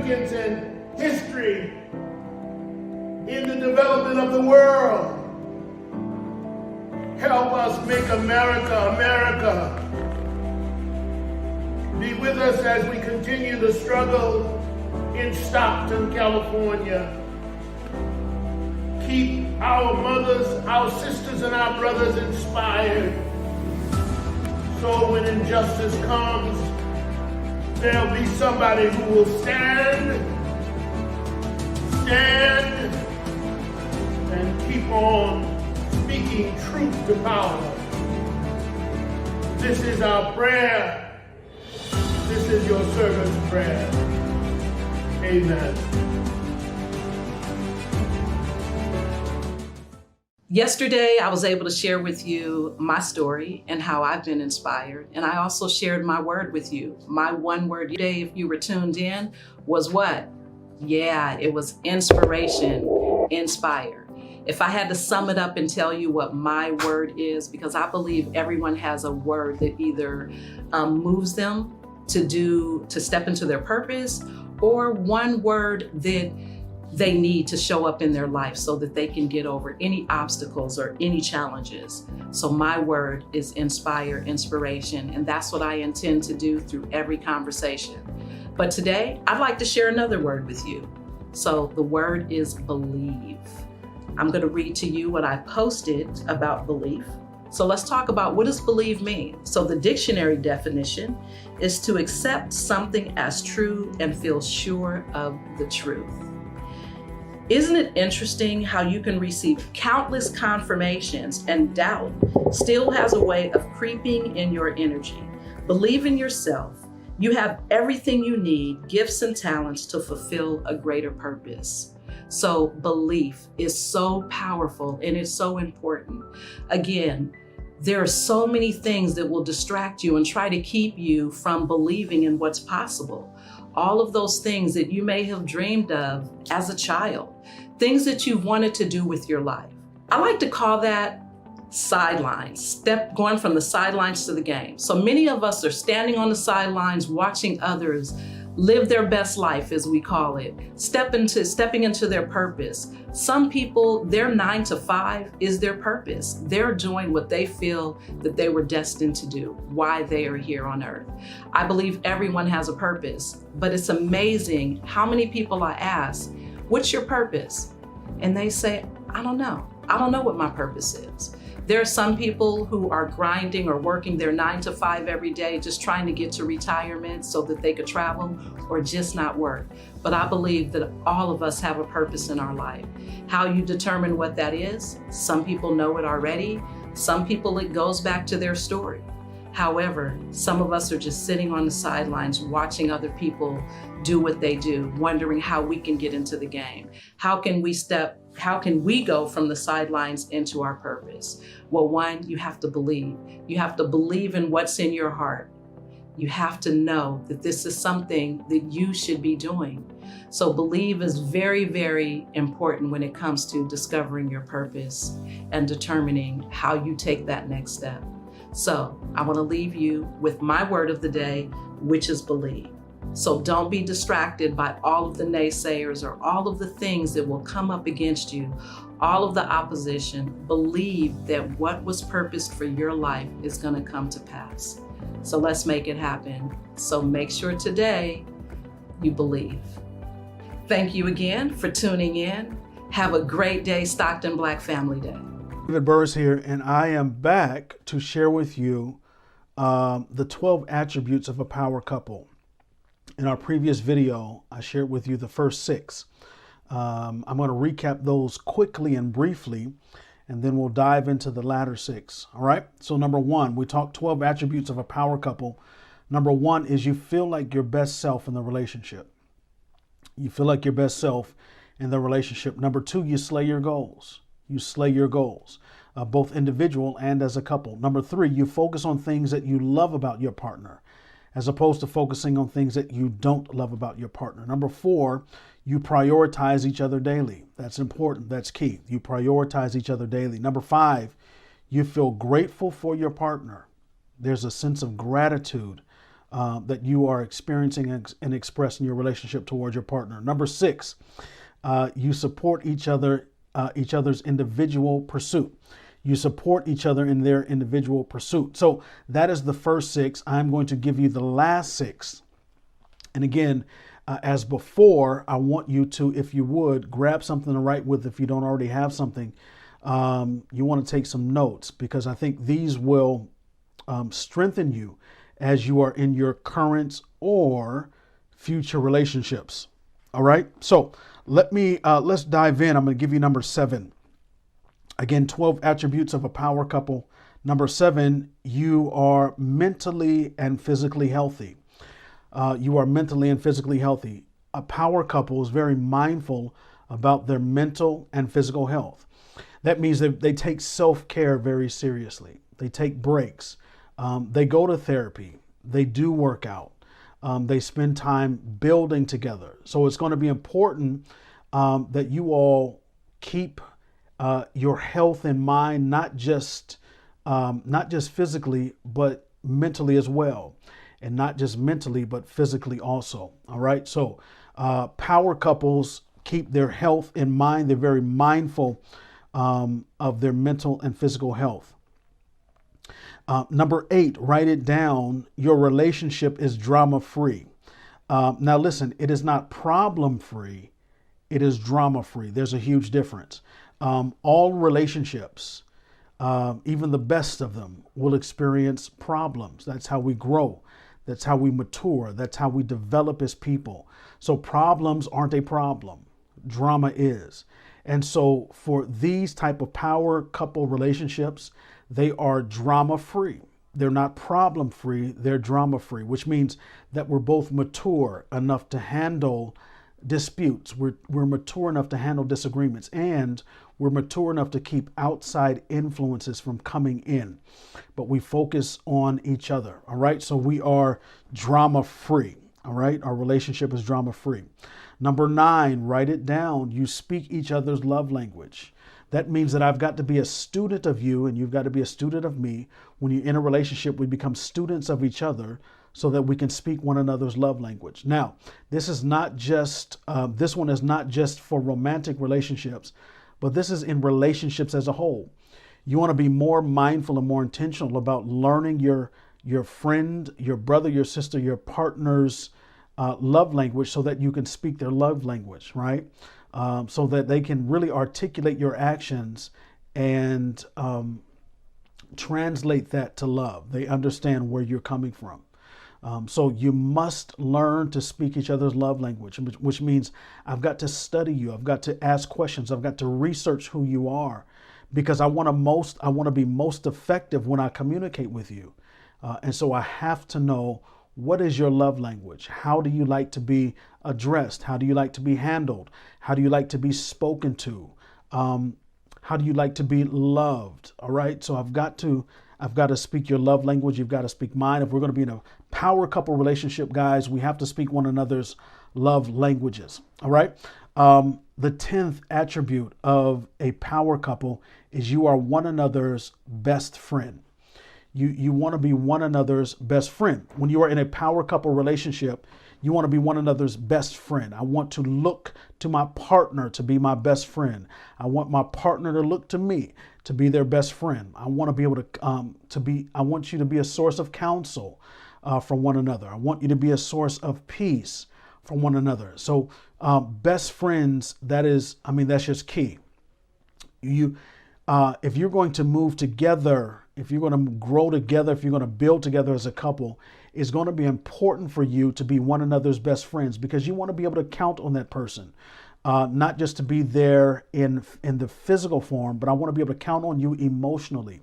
significance and history in the development of the world. Help us make America, America. Be with us as we continue the struggle in Stockton, California. Keep our mothers, our sisters, and our brothers inspired. So when injustice comes, there'll be somebody who will stand, and keep on speaking truth to power. This is our prayer. This is your servant's prayer. Amen. Yesterday, I was able to share with you my story and how I've been inspired. And I also shared my word with you. My one word today, if you were tuned in, was what? Yeah, it was inspiration, inspire. If I had to sum it up and tell you what my word is, because I believe everyone has a word that either moves them to step into their purpose, or one word that they need to show up in their life so that they can get over any obstacles or any challenges. So my word is inspire, inspiration, and that's what I intend to do through every conversation. But today, I'd like to share another word with you. So the word is believe. I'm going to read to you what I posted about belief. So let's talk about, what does believe mean? So the dictionary definition is to accept something as true and feel sure of the truth. Isn't it interesting how you can receive countless confirmations and doubt still has a way of creeping in your energy? Believe in yourself. You have everything you need, gifts and talents to fulfill a greater purpose. So belief is so powerful and it's so important. Again, there are so many things that will distract you and try to keep you from believing in what's possible. All of those things that you may have dreamed of as a child, things that you've wanted to do with your life. I like to call that sidelines, going from the sidelines to the game. So many of us are standing on the sidelines watching others live their best life, as we call it, stepping into their purpose. Some people, their 9 to 5 is their purpose. They're doing what they feel that they were destined to do, why they are here on earth. I believe everyone has a purpose, but it's amazing how many people I ask, what's your purpose? And they say, I don't know. I don't know what my purpose is. There are some people who are grinding or working their 9 to 5 every day, just trying to get to retirement so that they could travel or just not work. But I believe that all of us have a purpose in our life. How you determine what that is, some people know it already. Some people, it goes back to their story. However, some of us are just sitting on the sidelines watching other people do what they do, wondering how we can get into the game. How can we go from the sidelines into our purpose? Well, one, you have to believe. You have to believe in what's in your heart. You have to know that this is something that you should be doing. So believe is very, very important when it comes to discovering your purpose and determining how you take that next step. So I want to leave you with my word of the day, which is believe. So don't be distracted by all of the naysayers or all of the things that will come up against you, all of the opposition. Believe that what was purposed for your life is going to come to pass. So let's make it happen. So make sure today you believe. Thank you again for tuning in. Have a great day, Stockton Black Family Day. David Burris here, and I am back to share with you the 12 attributes of a power couple. In our previous video, I shared with you the first 6. I'm going to recap those quickly and briefly, and then we'll dive into the latter 6. All right. So number 1, we talked 12 attributes of a power couple. Number 1 is you feel like your best self in the relationship. You feel like your best self in the relationship. Number 2, you slay your goals. You slay your goals, both individual and as a couple. Number 3, you focus on things that you love about your partner, as opposed to focusing on things that you don't love about your partner. Number 4, you prioritize each other daily. That's important. That's key. You prioritize each other daily. Number 5, you feel grateful for your partner. There's a sense of gratitude that you are experiencing and expressing your relationship towards your partner. Number 6, you support each other's individual pursuit. You support each other in their individual pursuit. So that is the first 6. I'm going to give you the last 6. And again, as before, I want you to, if you would, grab something to write with if you don't already have something. You want to take some notes, because I think these will strengthen you as you are in your current or future relationships. All right. So let's dive in. I'm going to give you number 7. Again, 12 attributes of a power couple. Number 7, you are mentally and physically healthy. You are mentally and physically healthy. A power couple is very mindful about their mental and physical health. That means that they take self-care very seriously. They take breaks. They go to therapy. They do work out. They spend time building together. So it's going to be important that you all keep your health in mind, not just physically, but mentally as well. And not just mentally, but physically also. All right. So power couples keep their health in mind. They're very mindful of their mental and physical health. Number 8, write it down. Your relationship is drama free. Now, listen, it is not problem free. It is drama free. There's a huge difference. All relationships, even the best of them, will experience problems. That's how we grow. That's how we mature. That's how we develop as people. So problems aren't a problem. Drama is. And so for these type of power couple relationships, they are drama free. They're not problem free. They're drama free, which means that we're both mature enough to handle disputes. We're mature enough to handle disagreements, and we're mature enough to keep outside influences from coming in, but we focus on each other. All right. So we are drama free. All right. Our relationship is drama free. Number 9, write it down. You speak each other's love language. That means that I've got to be a student of you and you've got to be a student of me. When you're in a relationship, we become students of each other so that we can speak one another's love language. Now, this is not just, this one is not just for romantic relationships, but this is in relationships as a whole. You want to be more mindful and more intentional about learning your friend, your brother, your sister, your partner's love language so that you can speak their love language, right? So that they can really articulate your actions and translate that to love. They understand where you're coming from. So you must learn to speak each other's love language, which means I've got to study you. I've got to ask questions. I've got to research who you are, because I want to be most effective when I communicate with you. And so I have to know, what is your love language? How do you like to be addressed? How do you like to be handled? How do you like to be spoken to? How do you like to be loved? All right. So I've got to speak your love language. You've got to speak mine. If we're going to be in a power couple relationship, guys, we have to speak one another's love languages. All right. The 10th attribute of a power couple is you are one another's best friend. You want to be one another's best friend. When you are in a power couple relationship, you want to be one another's best friend. I want to look to my partner to be my best friend. I want my partner to look to me to be their best friend. I want to be able I want you to be a source of counsel from one another. I want you to be a source of peace from one another. So best friends, that's just key. If you're going to move together, if you're going to grow together, if you're going to build together as a couple, it's going to be important for you to be one another's best friends, because you want to be able to count on that person, not just to be there in the physical form, but I want to be able to count on you emotionally,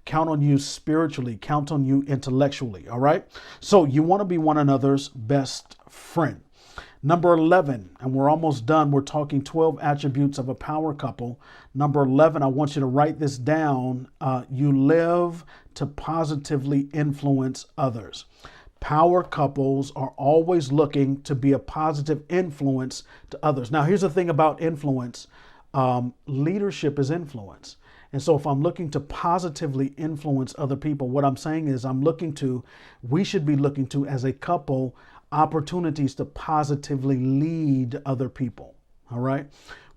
count on you spiritually, count on you intellectually. All right. So you want to be one another's best friend. Number 11, and we're almost done. We're talking 12 attributes of a power couple. Number 11, I want you to write this down. You live to positively influence others. Power couples are always looking to be a positive influence to others. Now, here's the thing about influence. Leadership is influence. And so if I'm looking to positively influence other people, what I'm saying is we should be looking to, as a couple, opportunities to positively lead other people. All right.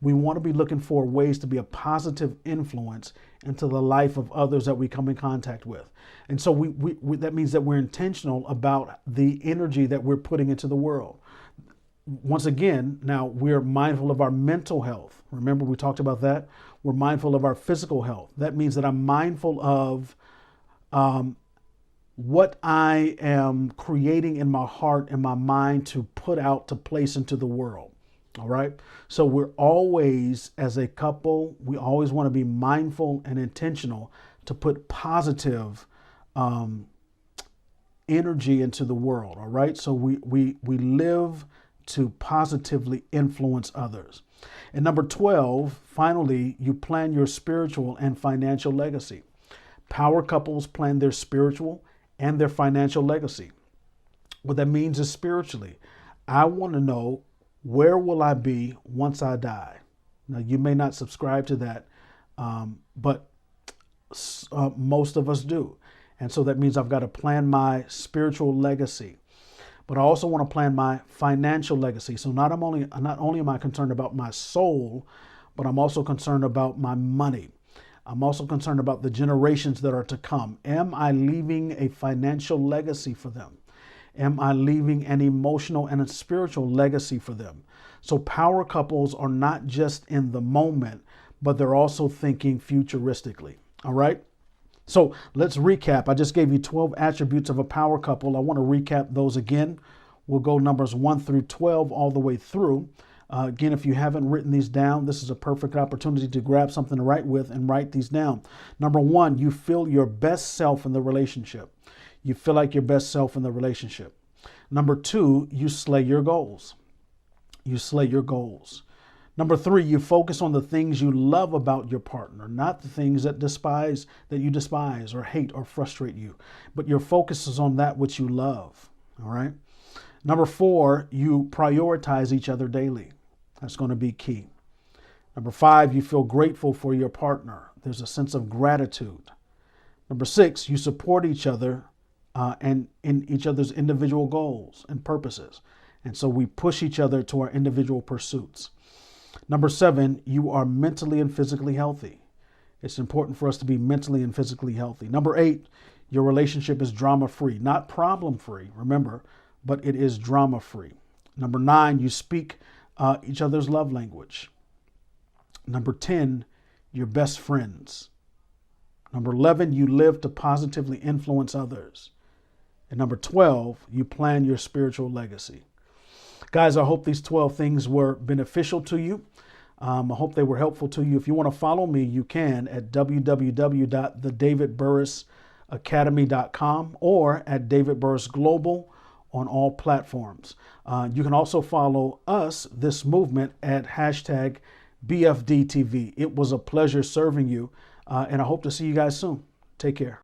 We want to be looking for ways to be a positive influence into the life of others that we come in contact with. And so that means that we're intentional about the energy that we're putting into the world. Once again, now we're mindful of our mental health. Remember, we talked about that. We're mindful of our physical health. That means that I'm mindful of what I am creating in my heart and my mind to put out, to place into the world. All right. So we're always, as a couple, we always want to be mindful and intentional to put positive energy into the world. All right. So we live to positively influence others. And number 12, finally, you plan your spiritual and financial legacy. Power couples plan their spiritual and their financial legacy. What that means is spiritually, I want to know, where will I be once I die? Now, you may not subscribe to that, but most of us do. And so that means I've got to plan my spiritual legacy, but I also want to plan my financial legacy. So not only am I concerned about my soul, but I'm also concerned about my money. I'm also concerned about the generations that are to come. Am I leaving a financial legacy for them? Am I leaving an emotional and a spiritual legacy for them? So power couples are not just in the moment, but they're also thinking futuristically. All right. So let's recap. I just gave you 12 attributes of a power couple. I want to recap those again. We'll go numbers 1 through 12 all the way through. Again, if you haven't written these down, this is a perfect opportunity to grab something to write with and write these down. Number 1, you feel your best self in the relationship. You feel like your best self in the relationship. Number 2, you slay your goals. You slay your goals. Number 3, you focus on the things you love about your partner, not the things that you despise or hate or frustrate you, but your focus is on that which you love. All right. Number 4, you prioritize each other daily. That's going to be key. Number 5, you feel grateful for your partner. There's a sense of gratitude. Number 6, you support each other and in each other's individual goals and purposes. And so we push each other to our individual pursuits. Number 7, you are mentally and physically healthy. It's important for us to be mentally and physically healthy. Number 8, your relationship is drama-free, not problem-free, remember, but it is drama-free. Number 9, you speak each other's love language. Number 10, you're best friends. Number 11, you live to positively influence others. And number 12, you plan your spiritual legacy. Guys, I hope these 12 things were beneficial to you. I hope they were helpful to you. If you want to follow me, you can at www.thedavidburrisacademy.com or at David Burris Global on all platforms. You can also follow us, this movement, at hashtag BFDTV. It was a pleasure serving you, and I hope to see you guys soon. Take care.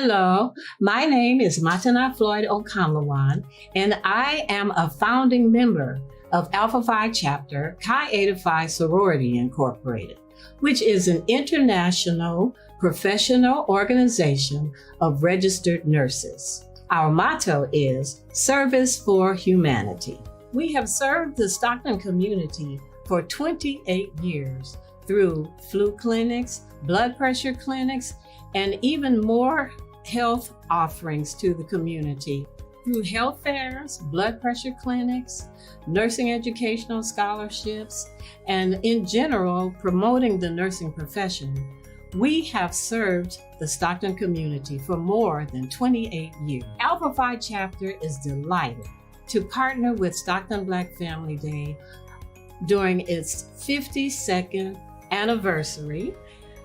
Hello, my name is Matana Floyd Okamlawan, and I am a founding member of Alpha Phi Chapter Chi Eta Phi Sorority Incorporated, which is an international professional organization of registered nurses. Our motto is Service for Humanity. We have served the Stockton community for 28 years through flu clinics, blood pressure clinics, and even more health offerings to the community through health fairs, blood pressure clinics, nursing educational scholarships, and in general, promoting the nursing profession. We have served the Stockton community for more than 28 years. Alpha Phi Chapter is delighted to partner with Stockton Black Family Day during its 52nd anniversary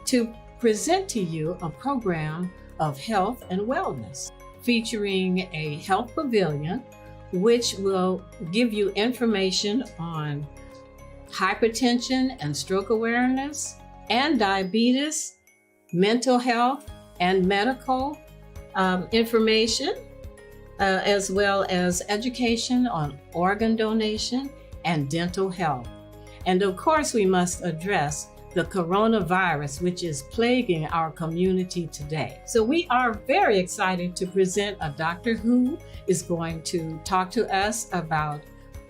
to present to you a program of health and wellness, featuring a health pavilion, which will give you information on hypertension and stroke awareness, and diabetes, mental health, and medical information, as well as education on organ donation and dental health. And of course, we must address the coronavirus, which is plaguing our community today. So we are very excited to present a doctor who is going to talk to us about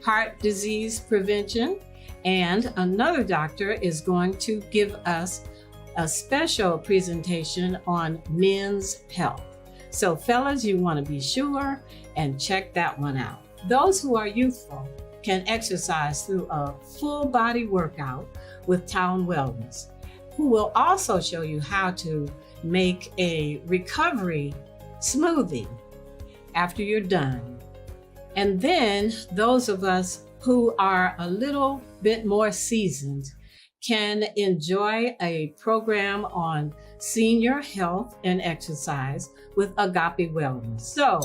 heart disease prevention, and another doctor is going to give us a special presentation on men's health. So fellas, you want to be sure and check that one out. Those who are youthful can exercise through a full body workout with Town Wellness, who will also show you how to make a recovery smoothie after you're done. And then those of us who are a little bit more seasoned can enjoy a program on senior health and exercise with Agape Wellness. So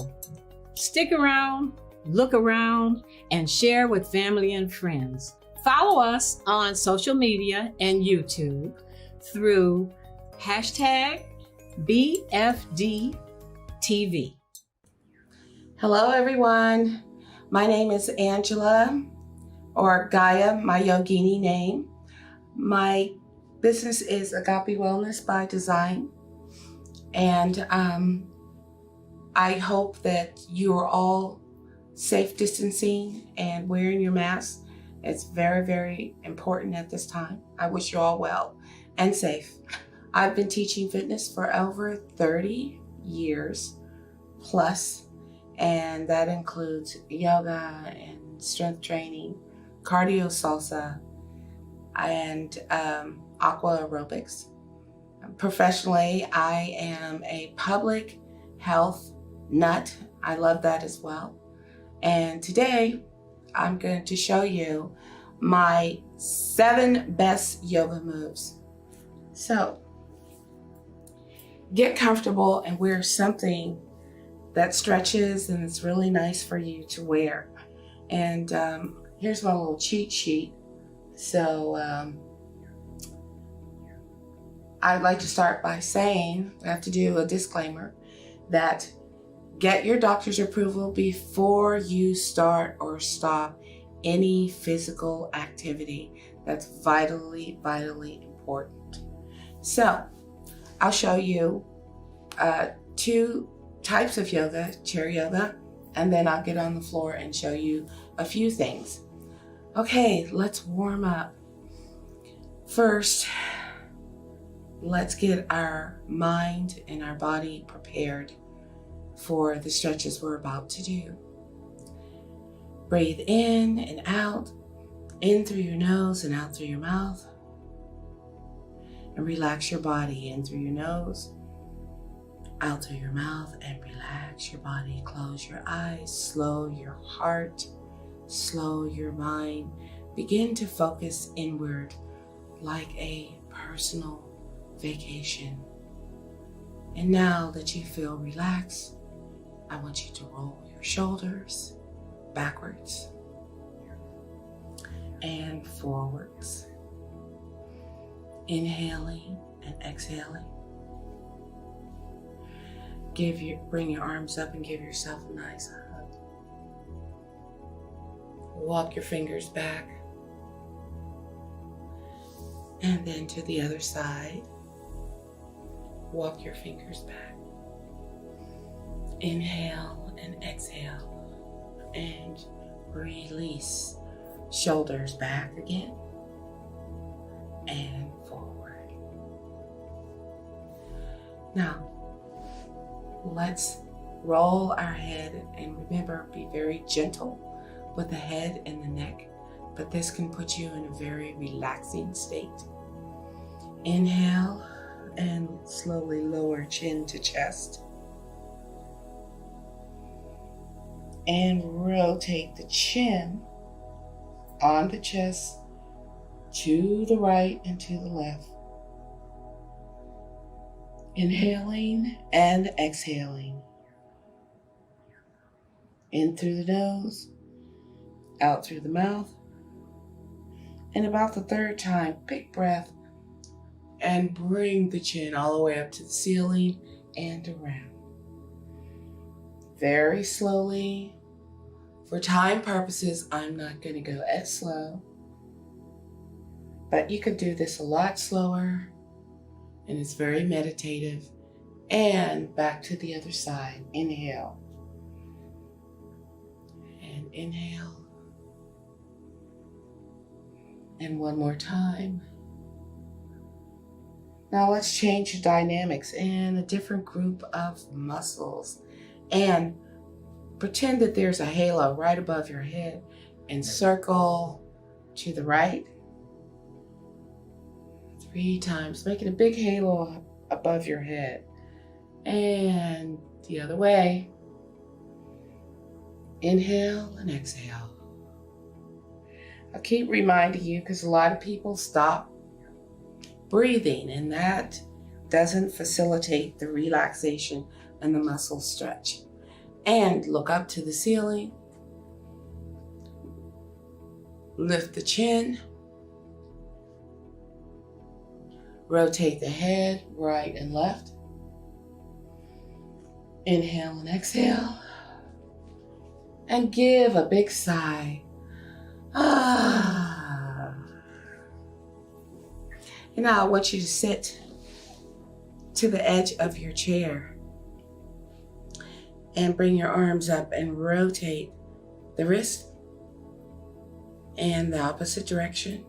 stick around, look around, and share with family and friends. Follow us on social media and YouTube through hashtag BFDTV. Hello, everyone. My name is Angela, or Gaia, my yogini name. My business is Agape Wellness by Design. And I hope that you are all safe distancing and wearing your mask. It's very, very important at this time. I wish you all well and safe. I've been teaching fitness for over 30 years plus, and that includes yoga and strength training, cardio salsa, and aqua aerobics. Professionally, I am a public health nut. I love that as well. And today, I'm going to show you my 7 best yoga moves. So, get comfortable and wear something that stretches and it's really nice for you to wear. And here's my little cheat sheet. So, I'd like to start by saying, I have to do a disclaimer, that get your doctor's approval before you start or stop any physical activity. That's vitally, vitally important. So I'll show you 2 types of yoga, chair yoga, and then I'll get on the floor and show you a few things. Okay, let's warm up. First, let's get our mind and our body prepared for the stretches we're about to do. Breathe in and out, in through your nose and out through your mouth. And relax your body in through your nose, out through your mouth, and relax your body. Close your eyes, slow your heart, slow your mind. Begin to focus inward like a personal vacation. And now that you feel relaxed, I want you to roll your shoulders backwards and forwards. Inhaling and exhaling. bring your arms up and give yourself a nice hug. Walk your fingers back. And then to the other side. Walk your fingers back. Inhale and exhale. And release. Shoulders back again. And forward. Now, let's roll our head, and remember, be very gentle with the head and the neck, but this can put you in a very relaxing state. Inhale and slowly lower chin to chest. And rotate the chin on the chest to the right and to the left. Inhaling and exhaling. In through the nose, out through the mouth. And about the third time, big breath and bring the chin all the way up to the ceiling and around. Very slowly. For time purposes, I'm not going to go as slow, but you could do this a lot slower, and it's very meditative. And back to the other side. Inhale. And inhale. And one more time. Now let's change the dynamics in a different group of muscles. And pretend that there's a halo right above your head and circle to the right 3 times, making a big halo above your head. And the other way. Inhale and exhale. I'll keep reminding you because a lot of people stop breathing, and that doesn't facilitate the relaxation and the muscle stretch. And look up to the ceiling. Lift the chin. Rotate the head right and left. Inhale and exhale. And give a big sigh. Ah. And now I want you to sit to the edge of your chair and bring your arms up and rotate the wrist in the opposite direction.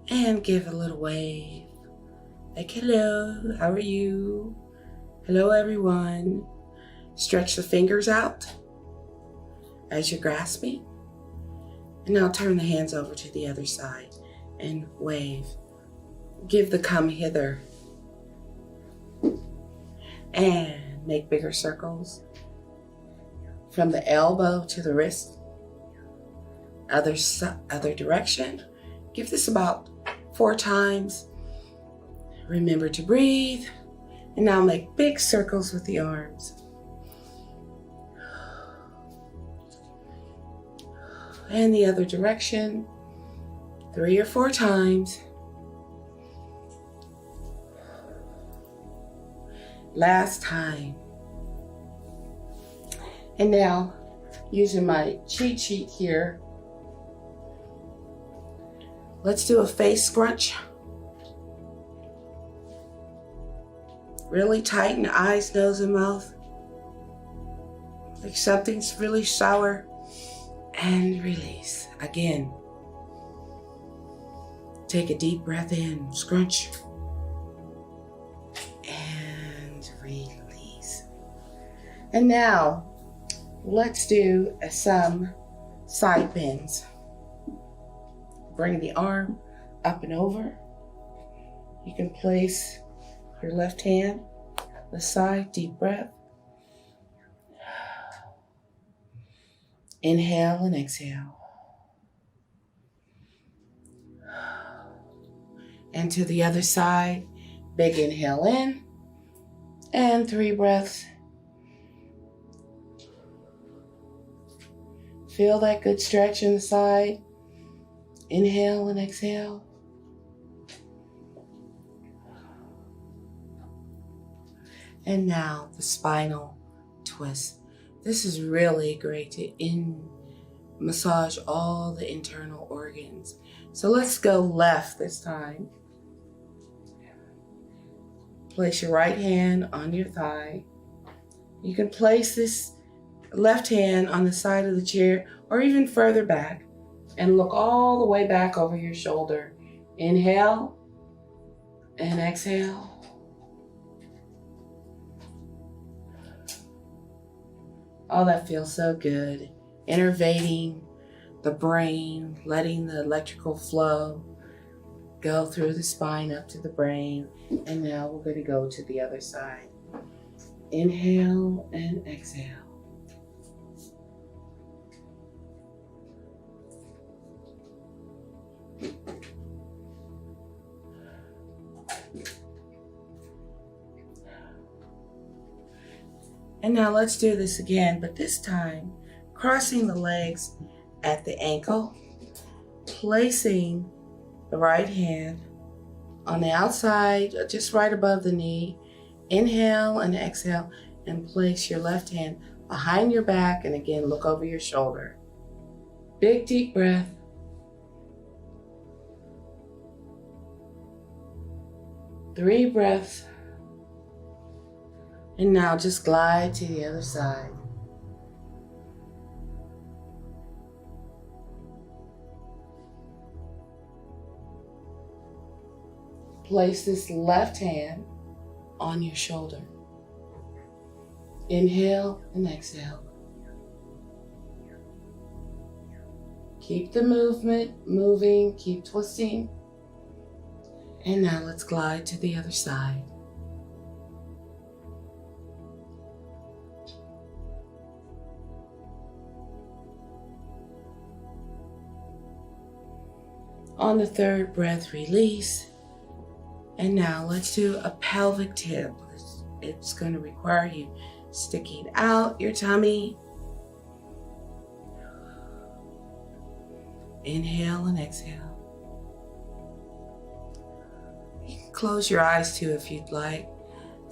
And give a little wave. Like, hello, how are you? Hello, everyone. Stretch the fingers out as you're grasping. And now turn the hands over to the other side and wave. Give the come hither. And make bigger circles from the elbow to the wrist. Other direction. Give this about 4 times. Remember to breathe. And now make big circles with the arms. And the other direction. 3 or 4 times. Last time. And now, using my cheat sheet here, let's do a face scrunch. Really tighten eyes, nose, and mouth. Like something's really sour. And release. Again. Take a deep breath in. Scrunch. And release. And now, let's do some side bends. Bring the arm up and over. You can place your left hand on the side. Deep breath. Inhale and exhale. And to the other side, big inhale in, and 3 breaths. Feel that good stretch in the side. Inhale and exhale. And now the spinal twist. This is really great to massage all the internal organs. So let's go left this time. Place your right hand on your thigh. You can place this left hand on the side of the chair or even further back and look all the way back over your shoulder. Inhale and exhale. Oh, that feels so good. Innervating the brain, letting the electrical flow go through the spine up to the brain. And now we're going to go to the other side. Inhale and exhale. And now let's do this again, but this time crossing the legs at the ankle, placing the right hand on the outside, just right above the knee. Inhale and exhale, and place your left hand behind your back, and again, look over your shoulder. Big deep breath. Three breaths. And now just glide to the other side. Place this left hand on your shoulder. Inhale and exhale. Keep the movement moving, keep twisting. And now let's glide to the other side. On the third breath, release. And now let's do a pelvic tip. It's going to require you sticking out your tummy. Inhale and exhale. You can close your eyes too if you'd like.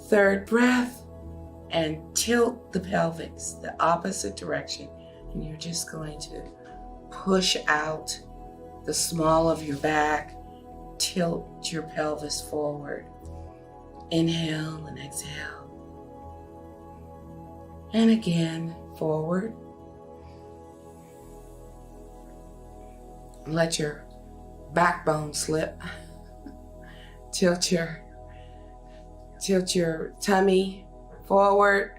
Third breath, and tilt the pelvis the opposite direction. And you're just going to push out the small of your back, tilt your pelvis forward. Inhale and exhale. And again, forward. Let your backbone slip. Tilt your tummy forward.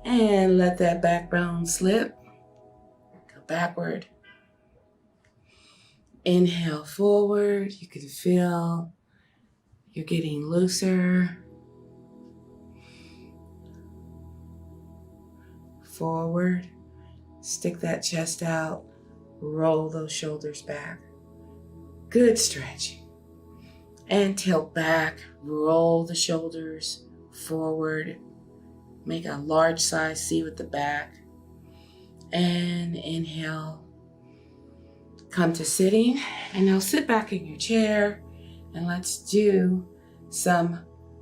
And let that backbone slip. Go backward. Inhale forward. You can feel you're getting looser. Forward. Stick that chest out. Roll those shoulders back. Good stretch. And tilt back. Roll the shoulders forward. Make a large size C with the back. And inhale. Come to sitting. And now sit back in your chair. And let's do some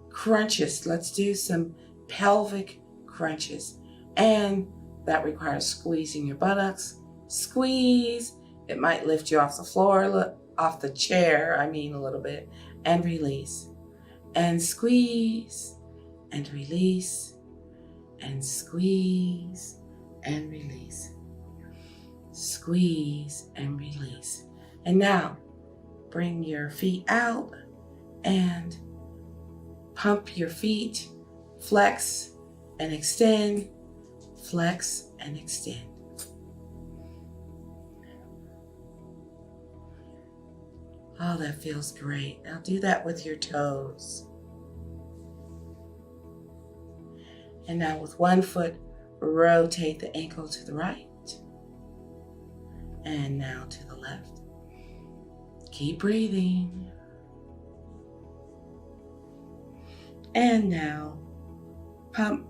crunches. Let's do some pelvic crunches. And that requires squeezing your buttocks. Squeeze. It might lift you off the floor, off the chair, a little bit. And release. And squeeze. And release. And squeeze. And release. Squeeze and release. And now, bring your feet out and pump your feet. Flex and extend. Flex and extend. Oh, that feels great. Now do that with your toes. And now with one foot, rotate the ankle to the right. And now to the left. Keep breathing. And now, pump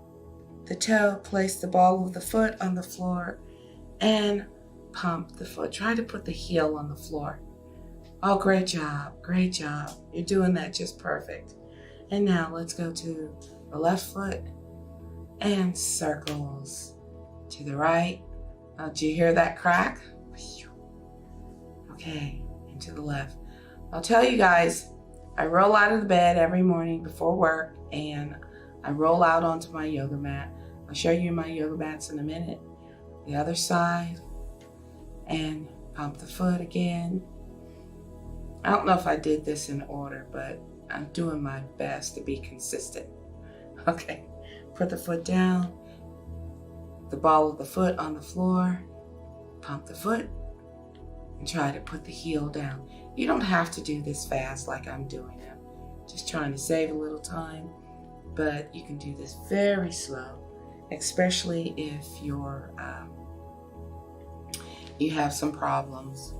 the toe, place the ball of the foot on the floor, and pump the foot. Try to put the heel on the floor. Oh, great job, great job. You're doing that just perfect. And now let's go to the left foot and circles to the right. Did you hear that crack? Okay, and to the left. I'll tell you guys, I roll out of the bed every morning before work and I roll out onto my yoga mat. I'll show you my yoga mats in a minute. The other side, and pump the foot again. I don't know if I did this in order, but I'm doing my best to be consistent. Okay, put the foot down, the ball of the foot on the floor, pump the foot, and try to put the heel down. You don't have to do this fast like I'm doing it. Just trying to save a little time, but you can do this very slow, especially if you have some problems,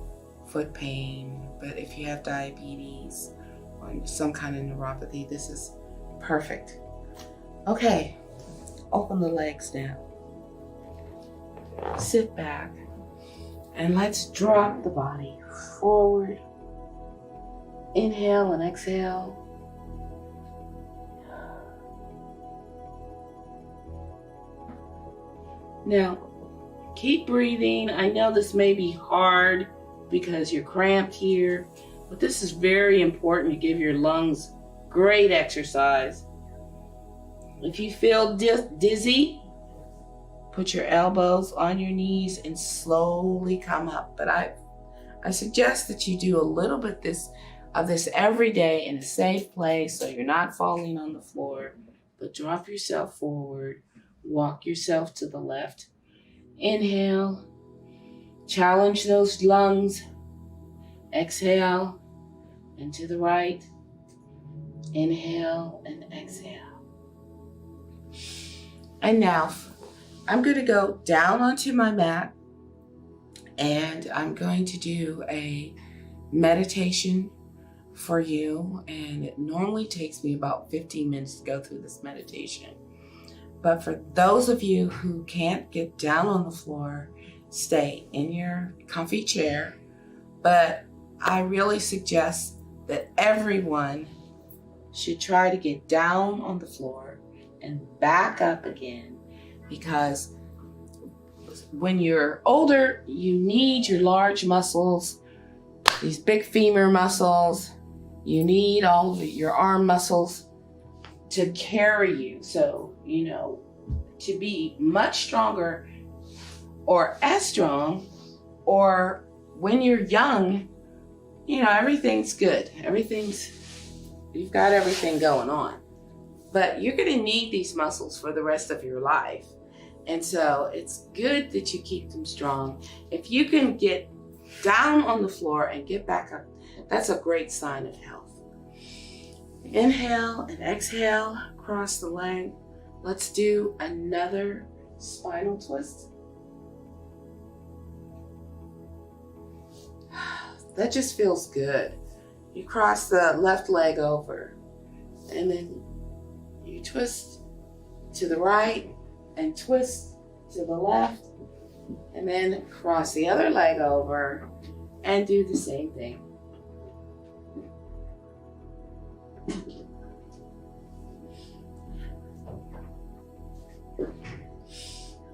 foot pain, but if you have diabetes or some kind of neuropathy, this is perfect. Okay, open the legs now. Sit back and let's drop the body forward. Inhale and exhale. Now, keep breathing. I know this may be hard because you're cramped here, but this is very important to give your lungs great exercise. If you feel dizzy, put your elbows on your knees and slowly come up. But I suggest that you do a little bit of this every day in a safe place so you're not falling on the floor, but drop yourself forward, walk yourself to the left. Inhale, challenge those lungs. Exhale, and to the right. Inhale and exhale. And now I'm going to go down onto my mat and I'm going to do a meditation for you. And it normally takes me about 15 minutes to go through this meditation. But for those of you who can't get down on the floor, stay in your comfy chair. But I really suggest that everyone should try to get down on the floor and back up again, because when you're older, you need your large muscles, these big femur muscles. You need all of your arm muscles to carry you. So, to be much stronger or as strong, or when you're young, everything's good. You've got everything going on. But you're going to need these muscles for the rest of your life. And so it's good that you keep them strong. If you can get down on the floor and get back up, that's a great sign of health. Inhale and exhale, cross the leg. Let's do another spinal twist. That just feels good. You cross the left leg over and then you twist to the right and twist to the left, and then cross the other leg over and do the same thing.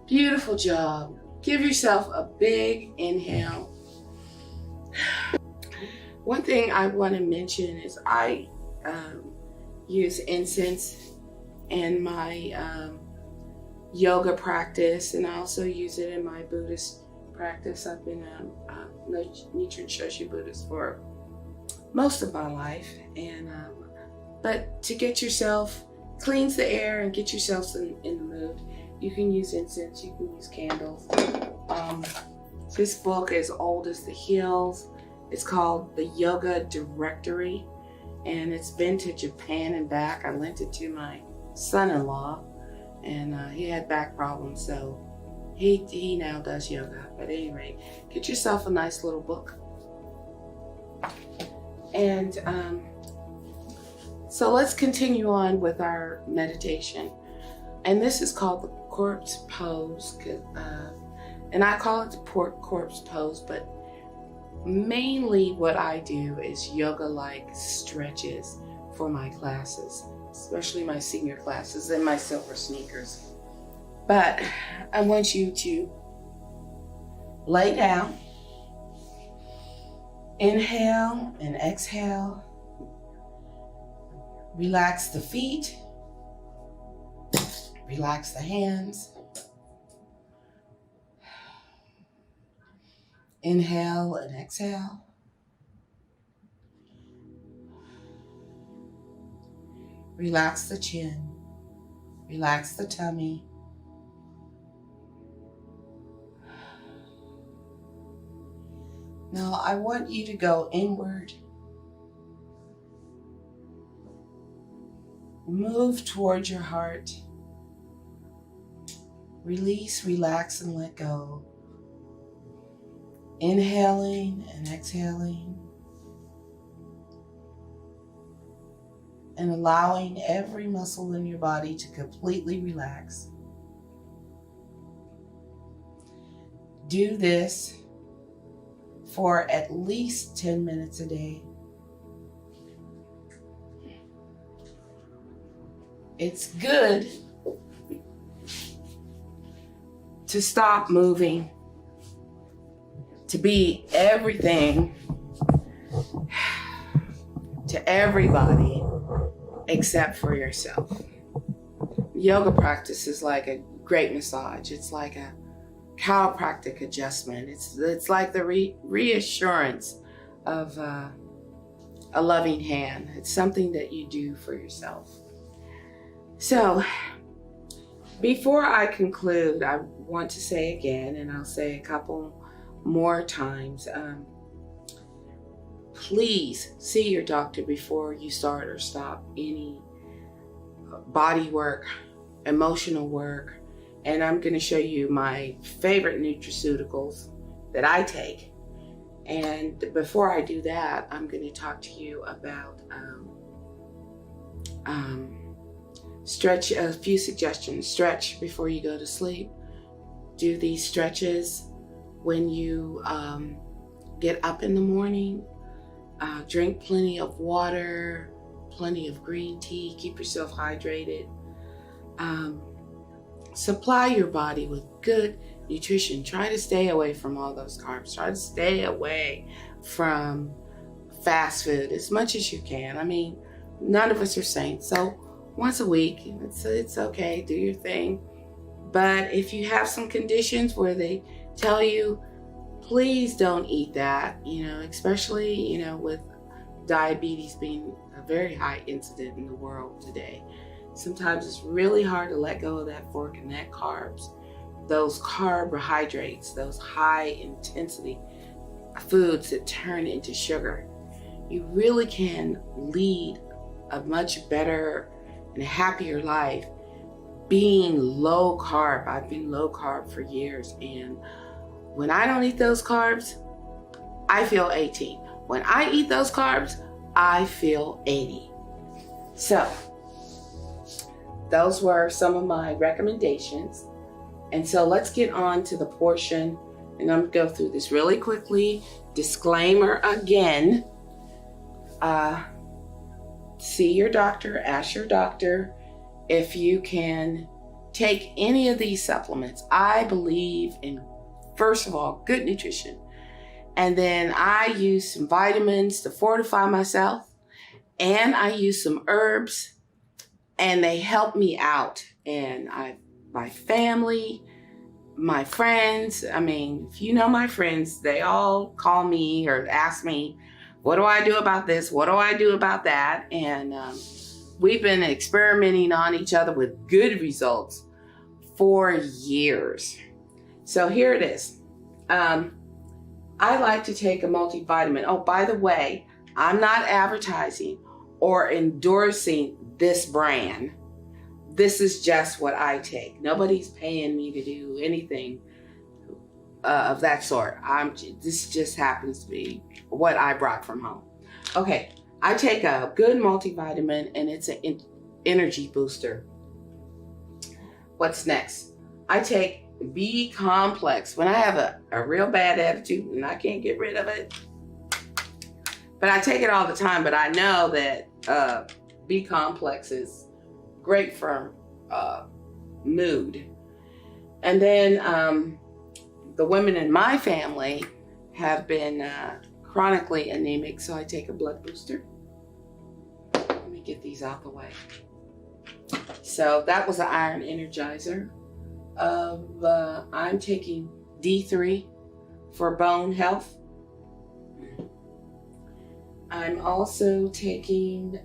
Beautiful job. Give yourself a big inhale. One thing I want to mention is I use incense in my yoga practice, and I also use it in my Buddhist practice. I've been a Nichiren Shoshu Buddhist for most of my life, and but to get yourself, cleans the air and get yourself in the mood, you can use incense, you can use candles. This book is old as the hills. It's called The Yoga Directory, and it's been to Japan and back. I lent it to my son-in-law, and he had back problems, so he now does yoga. But at any rate, get yourself a nice little book. And so let's continue on with our meditation. And this is called the corpse pose, and I call it the corpse pose, but mainly what I do is yoga-like stretches for my classes. especially my senior classes and my silver sneakers. But I want you to lay down, inhale and exhale. Relax the feet, relax the hands. Inhale and exhale. Relax the chin, relax the tummy. Now I want you to go inward. Move towards your heart. Release, relax, and let go. Inhaling and exhaling. And allowing every muscle in your body to completely relax. Do this for at least 10 minutes a day. It's good to stop moving, to be everything to everybody except for yourself. Yoga practice is like a great massage. It's like a chiropractic adjustment. It's like the reassurance of a loving hand. It's something that you do for yourself. So, before I conclude, I want to say again, and I'll say a couple more times, please see your doctor before you start or stop any body work, emotional work. And I'm going to show you my favorite nutraceuticals that I take. And before I do that, I'm going to talk to you about stretch, a few suggestions. Stretch before you go to sleep. Do these stretches when you get up in the morning. Drink plenty of water, plenty of green tea. Keep yourself hydrated. Supply your body with good nutrition. Try to stay away from all those carbs. Try to stay away from fast food as much as you can. I mean, none of us are saints. So once a week, it's okay, do your thing. But if you have some conditions where they tell you, please don't eat that, especially, with diabetes being a very high incident in the world today. Sometimes it's really hard to let go of that fork and that carbs, those carbohydrates, those high intensity foods that turn into sugar. You really can lead a much better and happier life being low carb. I've been low carb for years, and when I don't eat those carbs, I feel 18. When I eat those carbs, I feel 80. So, those were some of my recommendations. And so let's get on to the portion, and I'm gonna go through this really quickly. Disclaimer again. See your doctor, ask your doctor if you can take any of these supplements. I believe in, first of all, good nutrition. And then I use some vitamins to fortify myself. And I use some herbs, and they help me out. And my family, my friends, if you know my friends, they all call me or ask me, what do I do about this? What do I do about that? And we've been experimenting on each other with good results for years. So here it is. I like to take a multivitamin. Oh, by the way, I'm not advertising or endorsing this brand. This is just what I take. Nobody's paying me to do anything of that sort. This just happens to be what I brought from home. Okay, I take a good multivitamin, and it's an energy booster. What's next? I take B complex when I have a real bad attitude and I can't get rid of it. But I take it all the time, but I know that B complex is great for mood. And then the women in my family have been chronically anemic, so I take a blood booster. Let me get these out the way. So that was an iron energizer. I'm taking D3 for bone health. I'm also taking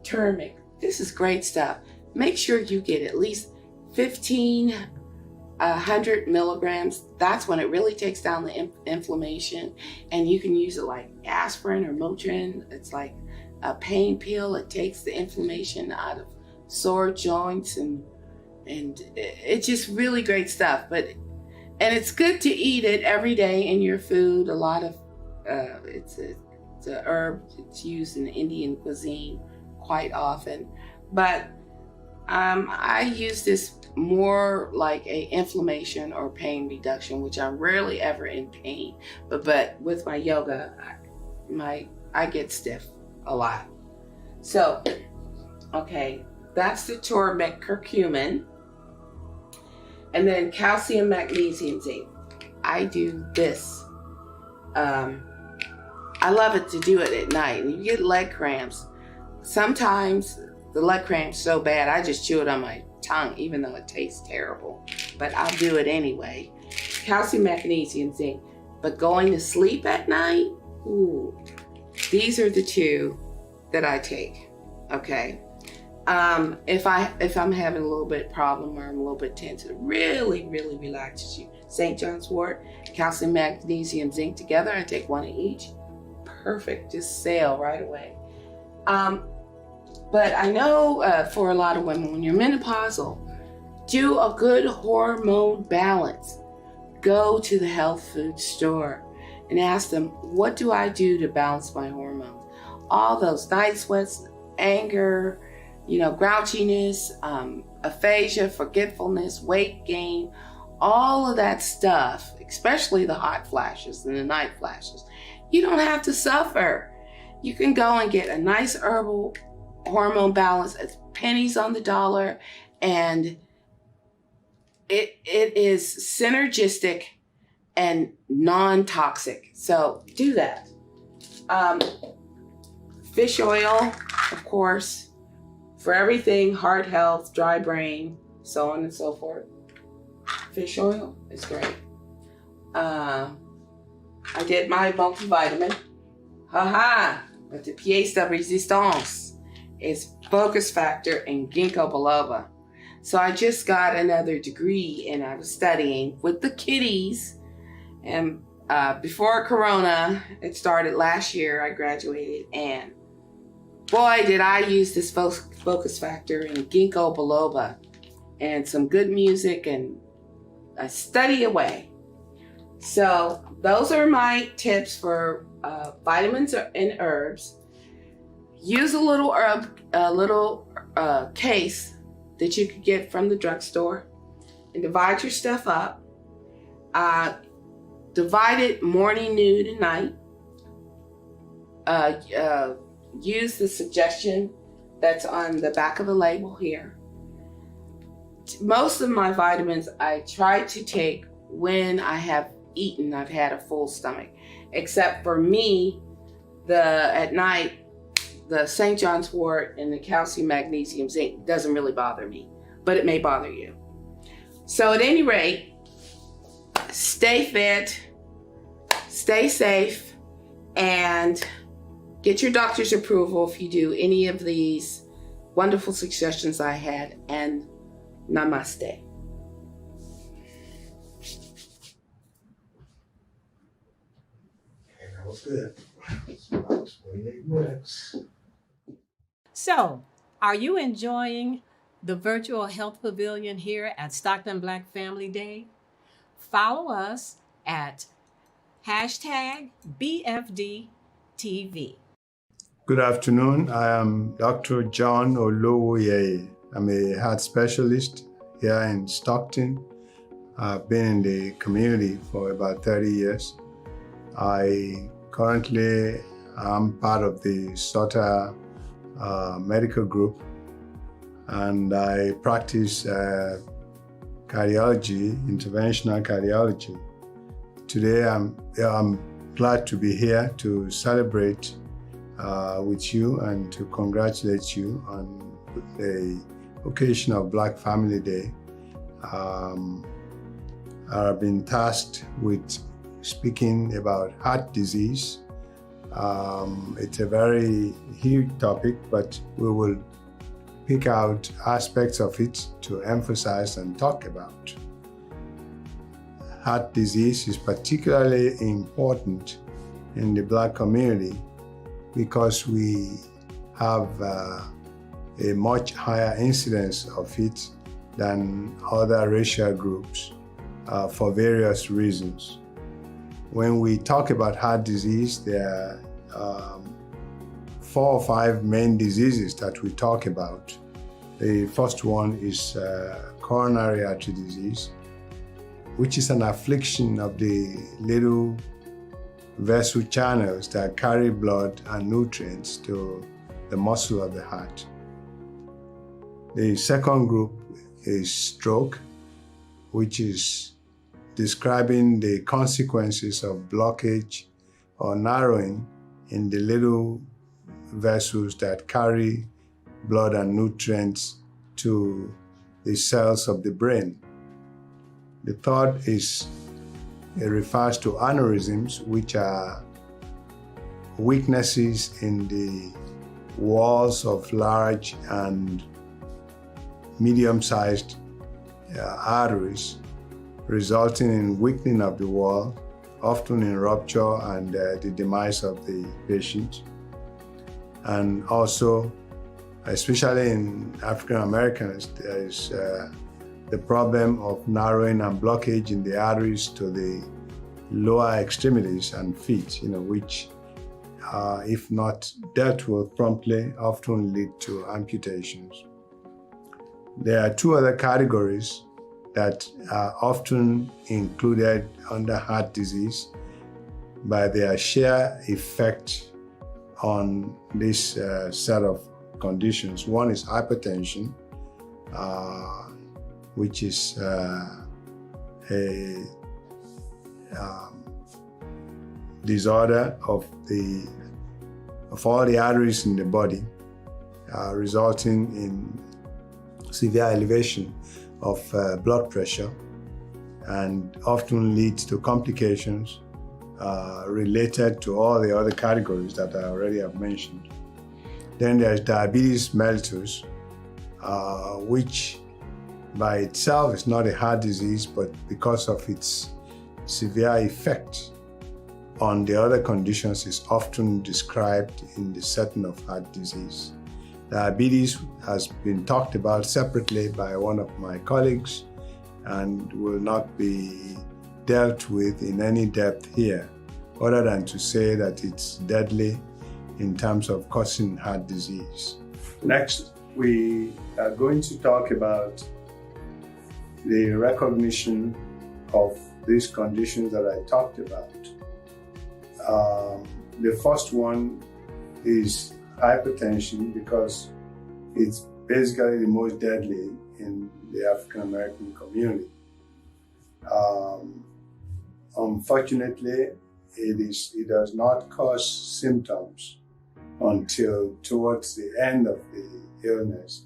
turmeric. This is great stuff. Make sure you get at least 100 milligrams. That's when it really takes down the inflammation, and you can use it like aspirin or Motrin. It's like a pain pill. It takes the inflammation out of sore joints, and it's just really great stuff. And it's good to eat it every day in your food. A lot of it's a herb. It's used in Indian cuisine quite often, but I use this more like a inflammation or pain reduction, which I'm rarely ever in pain, but with my yoga, I get stiff a lot. So, okay, that's the turmeric curcumin, and then calcium, magnesium, zinc. I do this. I love it to do it at night. You get leg cramps. Sometimes the leg cramp's so bad, I just chew it on my tongue, even though it tastes terrible. But I'll do it anyway. Calcium, magnesium, zinc. But going to sleep at night, ooh, these are the two that I take, okay? If I'm having a little bit problem or I'm a little bit tense, it really, really relaxes you. St. John's wort, calcium, magnesium, zinc together, I take one of each. Perfect, just sail right away. But I know for a lot of women, when you're menopausal, do a good hormone balance. Go to the health food store and ask them, what do I do to balance my hormones? All those night sweats, anger, grouchiness, aphasia, forgetfulness, weight gain, all of that stuff, especially the hot flashes and the night flashes. You don't have to suffer. You can go and get a nice herbal hormone balance. It's pennies on the dollar, and it is synergistic and non-toxic. So do that. Fish oil, of course, for everything, heart health, dry brain, so on and so forth. Fish oil is great. I did my multivitamin. But the pièce de résistance is focus factor and ginkgo biloba. So I just got another degree, and I was studying with the kiddies. And before Corona, it started last year, I graduated, and boy, did I use this focus factor and ginkgo biloba and some good music, and I study away. So those are my tips for vitamins and herbs. Use a little case that you could get from the drugstore and divide your stuff up. Divide it morning, noon, and night. Use the suggestion that's on the back of the label here. Most of my vitamins I try to take when I have eaten, I've had a full stomach, except for me, at night, the St. John's wort and the calcium, magnesium, zinc doesn't really bother me, but it may bother you. So at any rate, stay fit, stay safe, and get your doctor's approval if you do any of these wonderful suggestions I had, and namaste. That was good. About 28 minutes. So, are you enjoying the virtual health pavilion here at Stockton Black Family Day? Follow us at #BFDTV. Good afternoon. I am Dr. John Olowoye. I'm a heart specialist here in Stockton. I've been in the community for about 30 years. I currently am part of the SOTA medical group, and I practice cardiology, interventional cardiology. Today, I'm glad to be here to celebrate with you and to congratulate you on the occasion of Black Family Day. I've been tasked with speaking about heart disease. It's a very huge topic, but we will pick out aspects of it to emphasize and talk about. Heart disease is particularly important in the Black community because we have a much higher incidence of it than other racial groups for various reasons. When we talk about heart disease, there are 4 or 5 main diseases that we talk about. The first one is coronary artery disease, which is an affliction of the little vessel channels that carry blood and nutrients to the muscle of the heart. The second group is stroke, which is describing the consequences of blockage or narrowing in the little vessels that carry blood and nutrients to the cells of the brain. The third is, it refers to aneurysms, which are weaknesses in the walls of large and medium-sized arteries, resulting in weakening of the wall, often in rupture and the demise of the patient. And also, especially in African Americans, there is the problem of narrowing and blockage in the arteries to the lower extremities and feet, which, if not dealt with promptly, often lead to amputations. There are 2 other categories that are often included under heart disease by their sheer effect on this set of conditions. One is hypertension, which is a disorder of all the arteries in the body, resulting in severe elevation of blood pressure, and often leads to complications related to all the other categories that I already have mentioned. Then there's diabetes mellitus, which by itself is not a heart disease, but because of its severe effect on the other conditions is often described in the setting of heart disease. Diabetes has been talked about separately by one of my colleagues and will not be dealt with in any depth here, other than to say that it's deadly in terms of causing heart disease. Next, we are going to talk about the recognition of these conditions that I talked about. The first one is hypertension, because it's basically the most deadly in the African American community. Unfortunately, it does not cause symptoms until towards the end of the illness,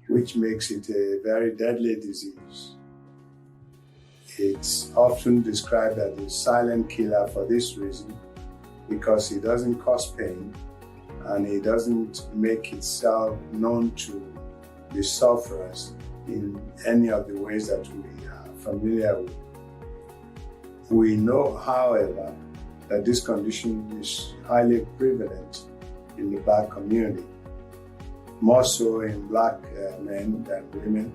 which makes it a very deadly disease. It's often described as a silent killer for this reason, because it doesn't cause pain and it doesn't make itself known to the sufferers in any of the ways that we are familiar with. We know, however, that this condition is highly prevalent in the Black community, more so in Black men than women.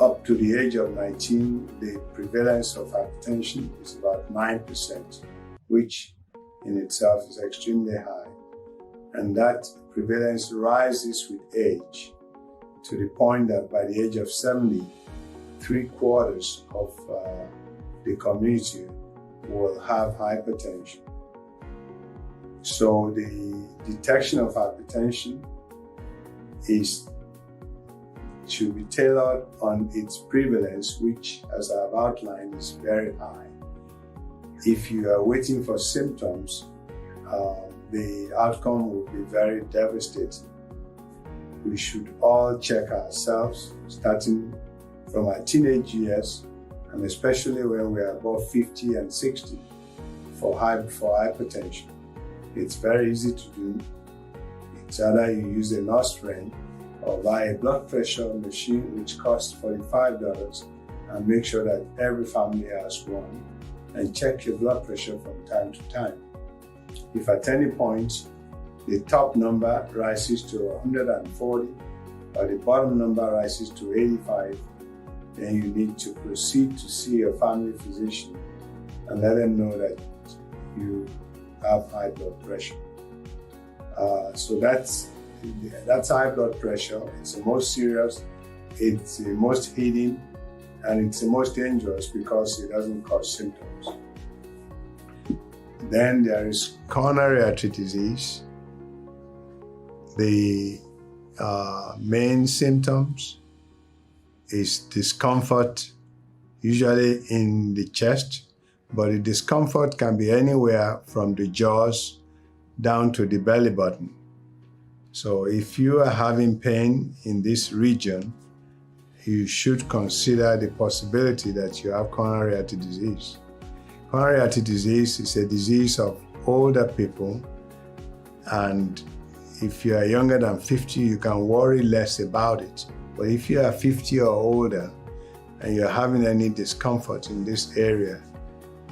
Up to the age of 19, the prevalence of hypertension is about 9%, which in itself is extremely high. And that prevalence rises with age to the point that by the age of 70, 3/4 of the community will have hypertension. So the detection of hypertension should be tailored on its prevalence, which, as I've outlined, is very high. If you are waiting for symptoms, the outcome will be very devastating. We should all check ourselves, starting from our teenage years, and especially when we are above 50 and 60, for hypertension. It's very easy to do. It's either you use a nurse friend or buy a blood pressure machine, which costs $45, and make sure that every family has one, and check your blood pressure from time to time. If at any point the top number rises to 140 or the bottom number rises to 85, then you need to proceed to see your family physician and let them know that you have high blood pressure. So that's high blood pressure. It's the most serious, it's the most hidden, and it's the most dangerous because it doesn't cause symptoms. Then there is coronary artery disease. The main symptoms is discomfort, usually in the chest, but the discomfort can be anywhere from the jaws down to the belly button. So if you are having pain in this region, you should consider the possibility that you have coronary artery disease. Coronary artery disease is a disease of older people, and if you are younger than 50, you can worry less about it. But if you are 50 or older and you're having any discomfort in this area,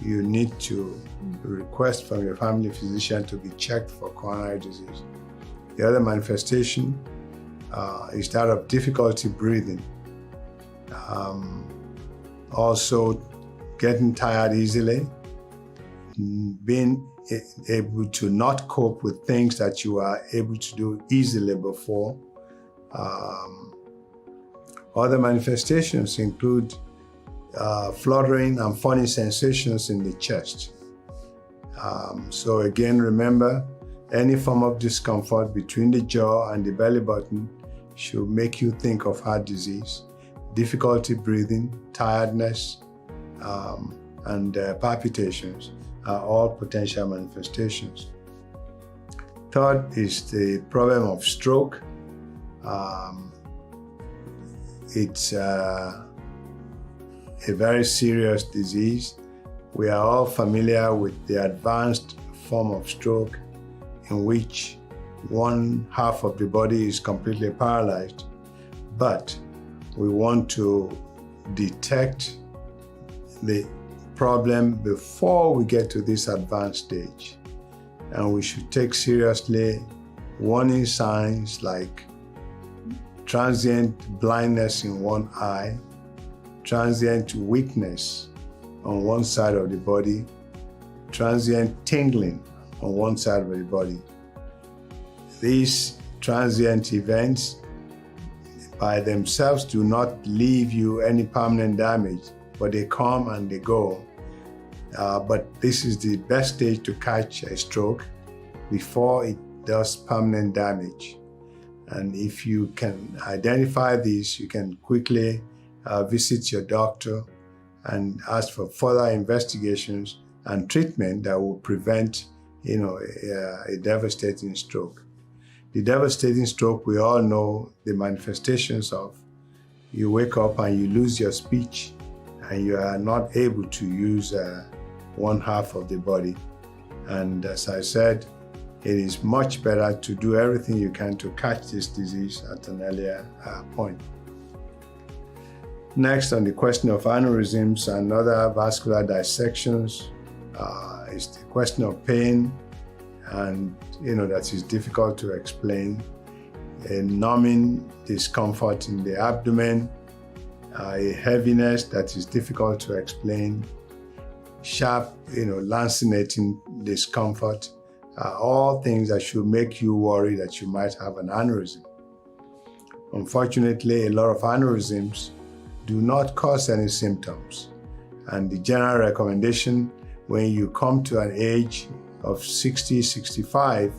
you need to request from your family physician to be checked for coronary disease. The other manifestation is that of difficulty breathing. Also, getting tired easily, being able to not cope with things that you are able to do easily before. Other manifestations include fluttering and funny sensations in the chest. So again, remember, any form of discomfort between the jaw and the belly button should make you think of heart disease. Difficulty breathing, tiredness, and palpitations are all potential manifestations. Third is the problem of stroke. It's a very serious disease. We are all familiar with the advanced form of stroke, in which one half of the body is completely paralyzed. But we want to detect the problem before we get to this advanced stage. And we should take seriously warning signs like transient blindness in one eye, transient weakness on one side of the body, transient tingling on one side of the body. These transient events by themselves do not leave you any permanent damage, but they come and they go. But this is the best stage to catch a stroke before it does permanent damage. And if you can identify these, you can quickly visit your doctor and ask for further investigations and treatment that will prevent, a devastating stroke. The devastating stroke, we all know the manifestations of. You wake up and you lose your speech, and you are not able to use one half of the body. And as I said, it is much better to do everything you can to catch this disease at an earlier point. Next, on the question of aneurysms and other vascular dissections, is the question of pain, and that is difficult to explain. A numbing discomfort in the abdomen, a heaviness that is difficult to explain, sharp, lancinating discomfort, all things that should make you worry that you might have an aneurysm. Unfortunately, a lot of aneurysms do not cause any symptoms. And the general recommendation when you come to an age of 60, 65,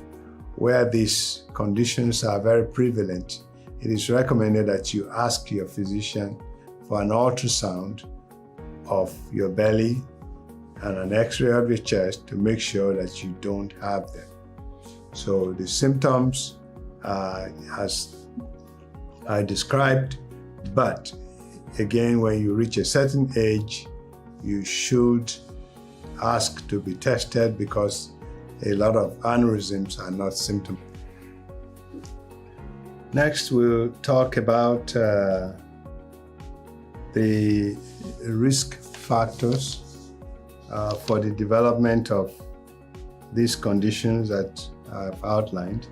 where these conditions are very prevalent, it is recommended that you ask your physician for an ultrasound of your belly and an x-ray of your chest to make sure that you don't have them. So the symptoms as I described, but again, when you reach a certain age, you should ask to be tested because a lot of aneurysms are not symptomatic. Next, we'll talk about the risk factors for the development of these conditions that I've outlined.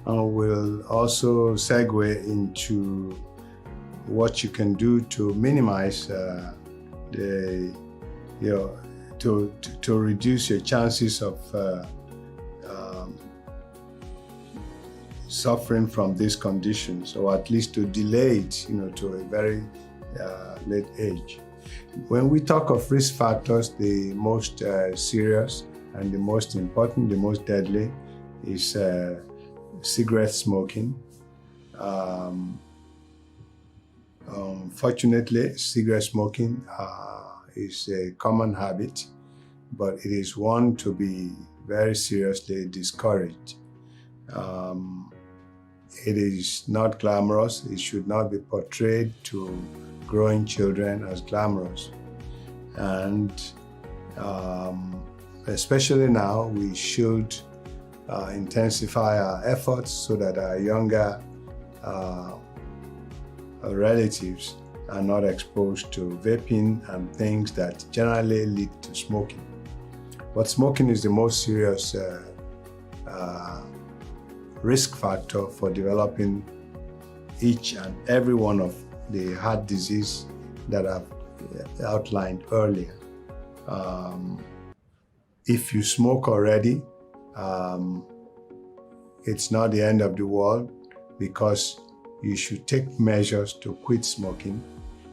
And we'll also segue into what you can do to minimize to reduce your chances of suffering from these conditions, or at least to delay it, to a very late age. When we talk of risk factors, the most serious and the most important, the most deadly, is cigarette smoking. Unfortunately, cigarette smoking is a common habit, but it is one to be very seriously discouraged. It is not glamorous. It should not be portrayed to growing children as glamorous. And especially now, we should intensify our efforts so that our younger relatives are not exposed to vaping and things that generally lead to smoking. But smoking is the most serious risk factor for developing each and every one of the heart disease that I've outlined earlier. If you smoke already, it's not the end of the world, because you should take measures to quit smoking.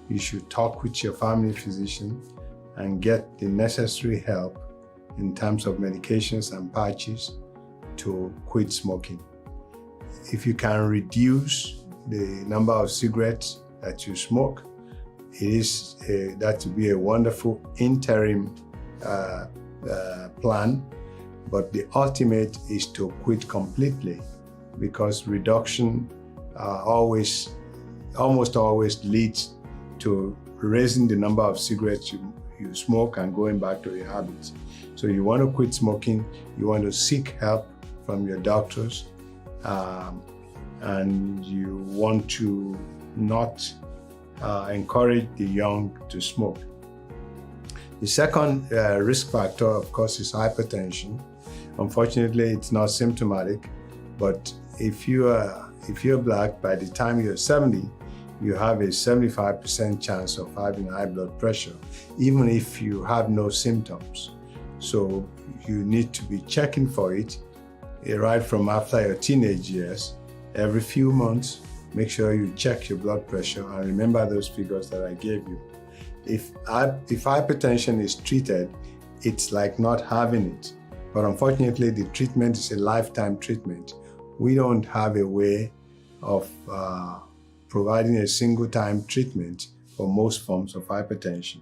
You should talk with your family physician and get the necessary help in terms of medications and patches to quit smoking. If you can reduce the number of cigarettes that you smoke, it is that to be a wonderful interim plan, but the ultimate is to quit completely, because reduction almost always leads to raising the number of cigarettes you smoke and going back to your habits. So you want to quit smoking, you want to seek help from your doctors, and you want to not encourage the young to smoke. The second risk factor, of course, is hypertension. Unfortunately, it's not symptomatic, but if you're Black, by the time you're 70, you have a 75% chance of having high blood pressure, even if you have no symptoms. So you need to be checking for it right from after your teenage years. Every few months, make sure you check your blood pressure and remember those figures that I gave you. If hypertension is treated, it's like not having it. But unfortunately, the treatment is a lifetime treatment. We don't have a way of providing a single-time treatment for most forms of hypertension.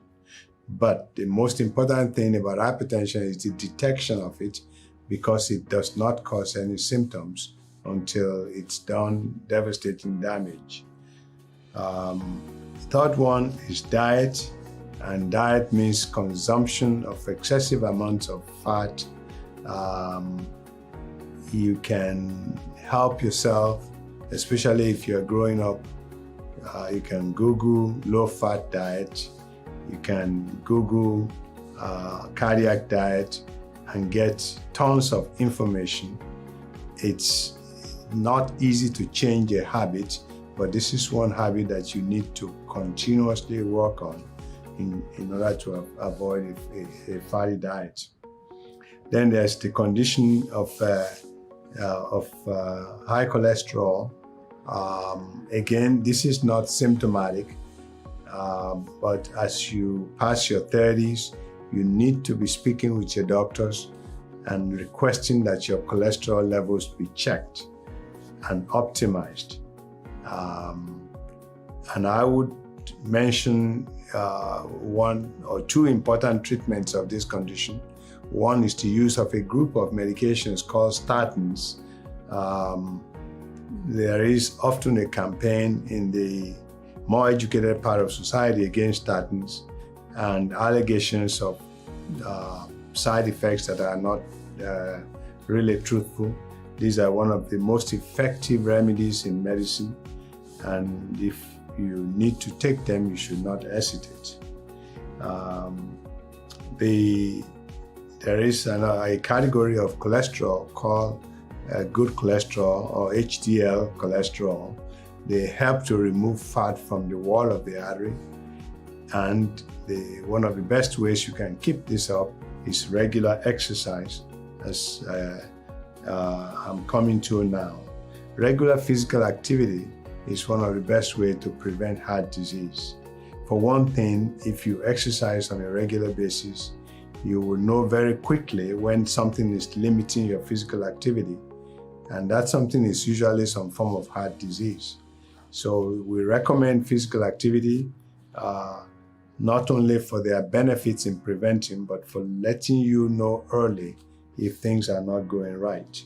But the most important thing about hypertension is the detection of it, because it does not cause any symptoms until it's done devastating damage. Third one is diet, and diet means consumption of excessive amounts of fat. You can help yourself, especially if you're growing up. You can Google low-fat diet. You can Google cardiac diet and get tons of information. It's not easy to change a habit, but this is one habit that you need to continuously work on in order to avoid a fatty diet. Then there's the condition of high cholesterol. Again, this is not symptomatic, but as you pass your 30s, you need to be speaking with your doctors and requesting that your cholesterol levels be checked and optimized. And I would mention one or two important treatments of this condition. One is the use of a group of medications called statins. There is often a campaign in the more educated part of society against statins and allegations of side effects that are not really truthful. These are one of the most effective remedies in medicine, and if you need to take them, you should not hesitate. There is a category of cholesterol called good cholesterol or HDL cholesterol. They help to remove fat from the wall of the artery, and one of the best ways you can keep this up is regular exercise, as I'm coming to now. Regular physical activity is one of the best ways to prevent heart disease. For one thing, if you exercise on a regular basis, you will know very quickly when something is limiting your physical activity, and that something is usually some form of heart disease. So we recommend physical activity, not only for their benefits in preventing, but for letting you know early if things are not going right.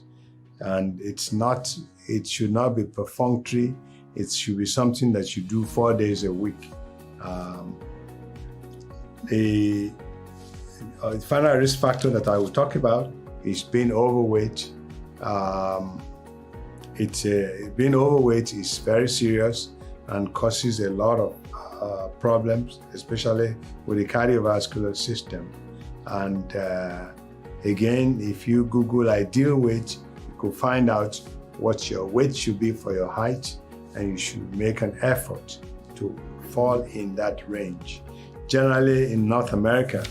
And it should not be perfunctory. It should be something that you do 4 days a week. The final risk factor that I will talk about is being overweight. Being overweight is very serious and causes a lot of problems, especially with the cardiovascular system. And again, if you Google ideal weight, you could find out what your weight should be for your height, and you should make an effort to fall in that range. Generally, in North America,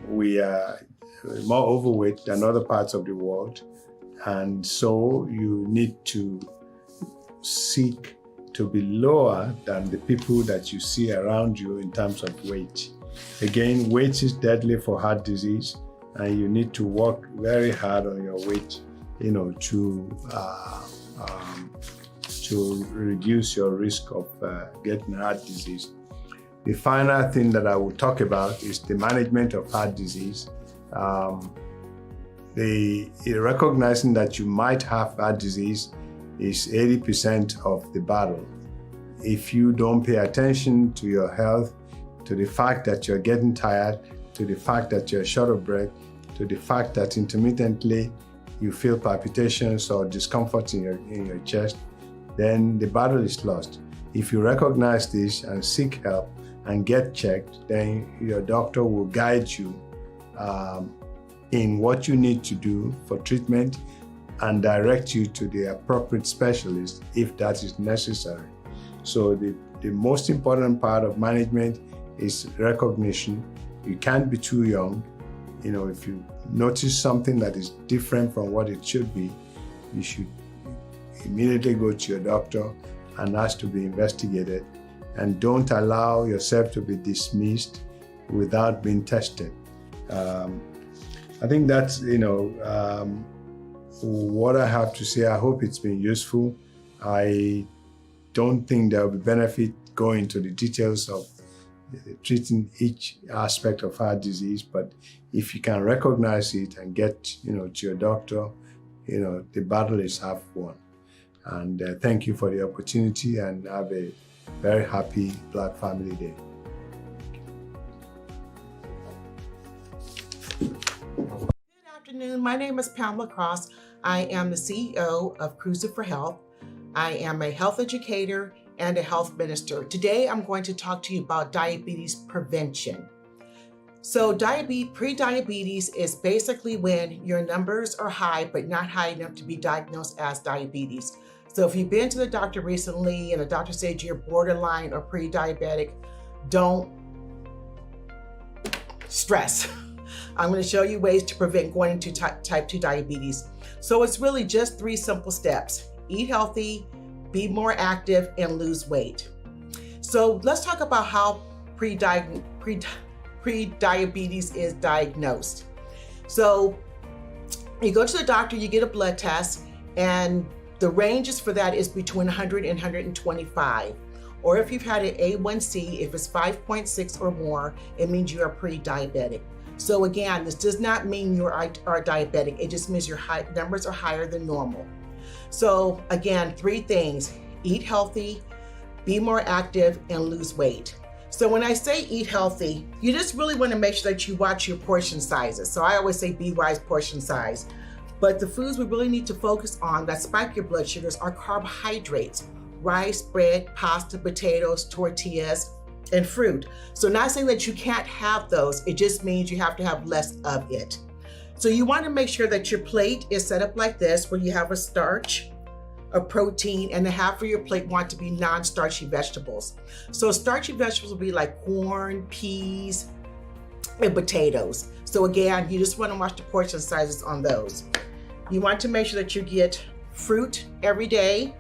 we are more overweight than other parts of the world, and so you need to seek to be lower than the people that you see around you in terms of weight. Again, weight is deadly for heart disease, and you need to work very hard on your weight, to reduce your risk of getting heart disease. The final thing that I will talk about is the management of heart disease. Recognizing that you might have heart disease is 80% of the battle. If you don't pay attention to your health, to the fact that you're getting tired, to the fact that you're short of breath, to the fact that intermittently you feel palpitations or discomfort in your chest, then the battle is lost. If you recognize this and seek help and get checked, then your doctor will guide you in what you need to do for treatment and direct you to the appropriate specialist if that is necessary. So the most important part of management is recognition. You can't be too young. If you notice something that is different from what it should be, you should immediately go to your doctor and ask to be investigated, and don't allow yourself to be dismissed without being tested. I think that's what I have to say. I hope it's been useful. I don't think there will be benefit going into the details of treating each aspect of heart disease, but if you can recognize it and get to your doctor, the battle is half won. And thank you for the opportunity, and have a very happy Black Family Day. Good afternoon. My name is Pamela Cross. I am the CEO of Cruiser for Health. I am a health educator and a health minister. Today, I'm going to talk to you about diabetes prevention. So pre-diabetes is basically when your numbers are high, but not high enough to be diagnosed as diabetes. So if you've been to the doctor recently and the doctor said you're borderline or pre-diabetic, don't stress. I'm going to show you ways to prevent going into type 2 diabetes. So it's really just 3 simple steps. Eat healthy, be more active, and lose weight. So let's talk about how pre-diabetes is diagnosed. So You go to the doctor, you get a blood test, and the ranges for that is between 100 and 125. Or if you've had an A1C, if it's 5.6 or more, it means you are pre-diabetic. So again, this does not mean you are diabetic. It just means your numbers are higher than normal. So again, 3 things: eat healthy, be more active, and lose weight. So when I say eat healthy, you just really want to make sure that you watch your portion sizes. So I always say be wise portion size. But the foods we really need to focus on that spike your blood sugars are carbohydrates: rice, bread, pasta, potatoes, tortillas, and fruit. So not saying that you can't have those, it just means you have to have less of it. So you want to make sure that your plate is set up like this, where you have a starch, a protein, and the half of your plate want to be non-starchy vegetables. So starchy vegetables will be like corn, peas, and potatoes. So again, you just want to watch the portion sizes on those. You want to make sure that you get fruit every day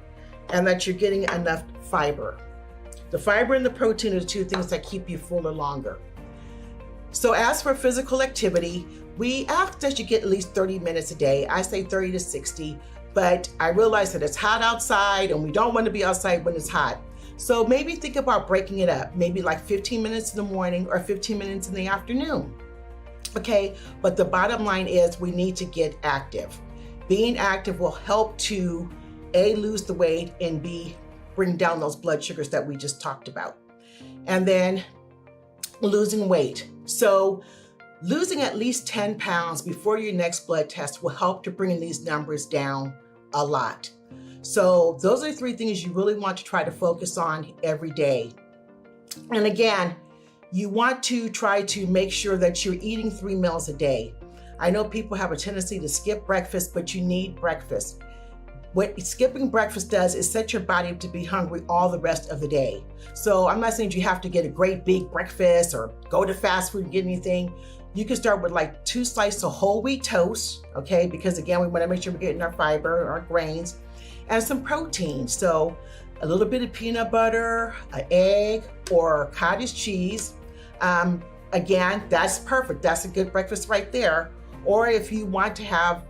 and that you're getting enough fiber. The fiber and the protein are the 2 things that keep you fuller longer. So as for physical activity, we ask that you get at least 30 minutes a day. I say 30 to 60, but I realize that it's hot outside and we don't want to be outside when it's hot. So maybe think about breaking it up, maybe like 15 minutes in the morning or 15 minutes in the afternoon. Okay, but the bottom line is we need to get active. Being active will help to A, lose the weight, and B, bring down those blood sugars that we just talked about. And then losing weight. So losing at least 10 pounds before your next blood test will help to bring these numbers down a lot. So those are 3 things you really want to try to focus on every day. And again, you want to try to make sure that you're eating 3 meals a day. I know people have a tendency to skip breakfast, but you need breakfast. What skipping breakfast does is set your body up to be hungry all the rest of the day. So I'm not saying you have to get a great big breakfast or go to fast food and get anything. You can start with like 2 slices of whole wheat toast, okay? Because again, we want to make sure we're getting our fiber, our grains, and some protein. So a little bit of peanut butter, an egg, or cottage cheese. Again, that's perfect. That's a good breakfast right there. Or if you want to have,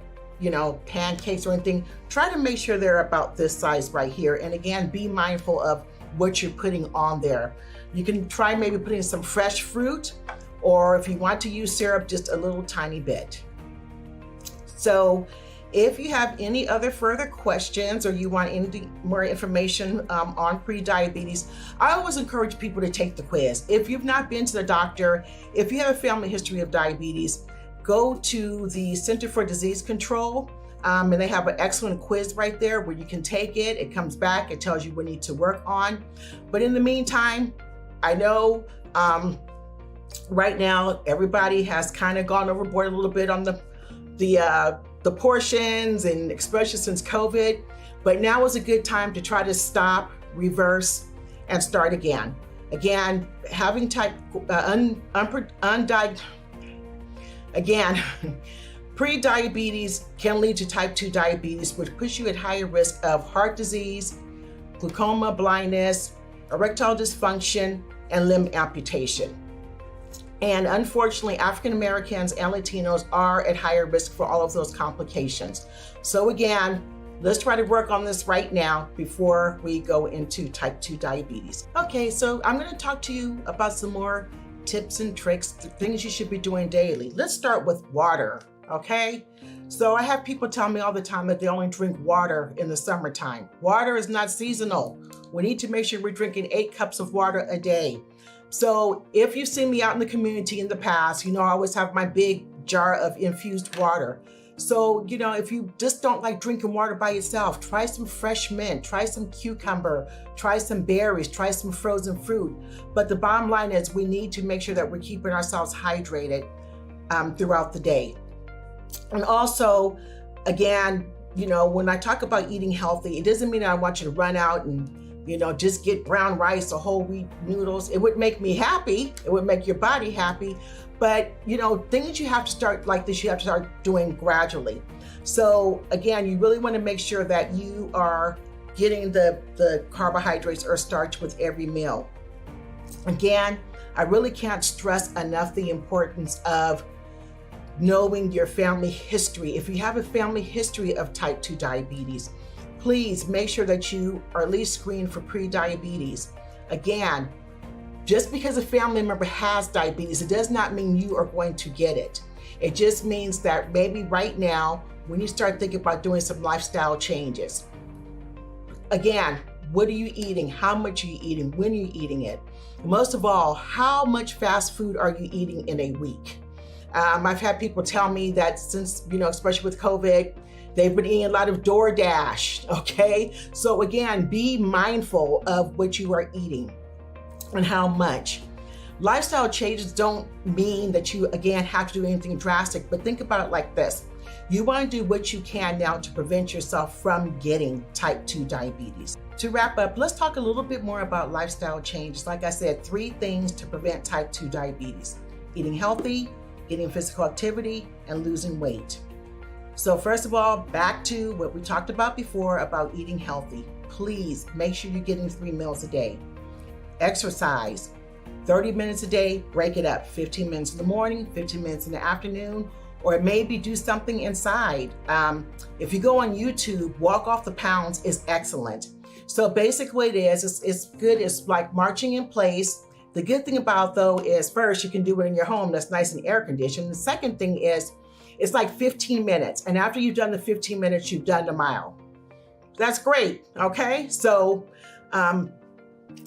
pancakes or anything, try to make sure they're about this size right here. And again, be mindful of what you're putting on there. You can try maybe putting some fresh fruit, or if you want to use syrup, just a little tiny bit. So if you have any other further questions or you want any more information on pre-diabetes, I always encourage people to take the quiz. If you've not been to the doctor, if you have a family history of diabetes, go to the Center for Disease Control, and they have an excellent quiz right there where you can take it. It comes back, it tells you what you need to work on. But in the meantime, I know right now everybody has kind of gone overboard a little bit on the portions, and especially since COVID. But now is a good time to try to stop, reverse, and start again. Again, having pre-diabetes can lead to type 2 diabetes, which puts you at higher risk of heart disease, glaucoma, blindness, erectile dysfunction, and limb amputation. And unfortunately, African Americans and Latinos are at higher risk for all of those complications. So again, let's try to work on this right now before we go into type 2 diabetes. Okay, so I'm going to talk to you about some more tips and tricks, the things you should be doing daily. Let's start with water, okay? So I have people tell me all the time that they only drink water in the summertime. Water is not seasonal. We need to make sure we're drinking 8 cups of water a day. So if you've seen me out in the community in the past, I always have my big jar of infused water. So, if you just don't like drinking water by yourself, try some fresh mint, try some cucumber, try some berries, try some frozen fruit. But the bottom line is we need to make sure that we're keeping ourselves hydrated throughout the day. And also, again, when I talk about eating healthy, it doesn't mean that I want you to run out and just get brown rice or whole wheat noodles. It would make me happy. It would make your body happy. But, things you have to start like this, you have to start doing gradually. So again, you really want to make sure that you are getting the carbohydrates or starch with every meal. Again, I really can't stress enough the importance of knowing your family history. If you have a family history of type 2 diabetes, please make sure that you are at least screened for pre-diabetes. Again, just because a family member has diabetes, it does not mean you are going to get it. It just means that maybe right now, when you start thinking about doing some lifestyle changes. Again, what are you eating? How much are you eating? When are you eating it? Most of all, how much fast food are you eating in a week? I've had people tell me that since, especially with COVID, they've been eating a lot of DoorDash, okay? So again, be mindful of what you are eating and how much. Lifestyle changes don't mean that you, again, have to do anything drastic, but think about it like this. You want to do what you can now to prevent yourself from getting type 2 diabetes. To wrap up, let's talk a little bit more about lifestyle changes. Like I said, 3 things to prevent type 2 diabetes: eating healthy, getting physical activity, and losing weight. So first of all, back to what we talked about before about eating healthy. Please make sure you're getting 3 meals a day. Exercise, 30 minutes a day, break it up. 15 minutes in the morning, 15 minutes in the afternoon, or maybe do something inside. If you go on YouTube, Walk Off the Pounds is excellent. So basically it's good. It's like marching in place. The good thing about though is first, you can do it in your home that's nice and air conditioned. The second thing is it's like 15 minutes. And after you've done the 15 minutes, you've done a mile. That's great, okay? So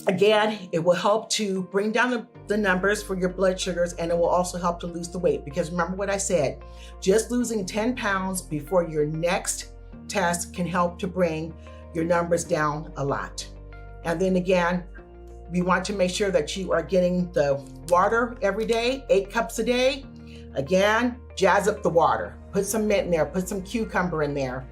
again, it will help to bring down the numbers for your blood sugars, and it will also help to lose the weight. Because remember what I said, just losing 10 pounds before your next test can help to bring your numbers down a lot. And then again, we want to make sure that you are getting the water every day, 8 cups a day. Again, jazz up the water. Put some mint in there, put some cucumber in there,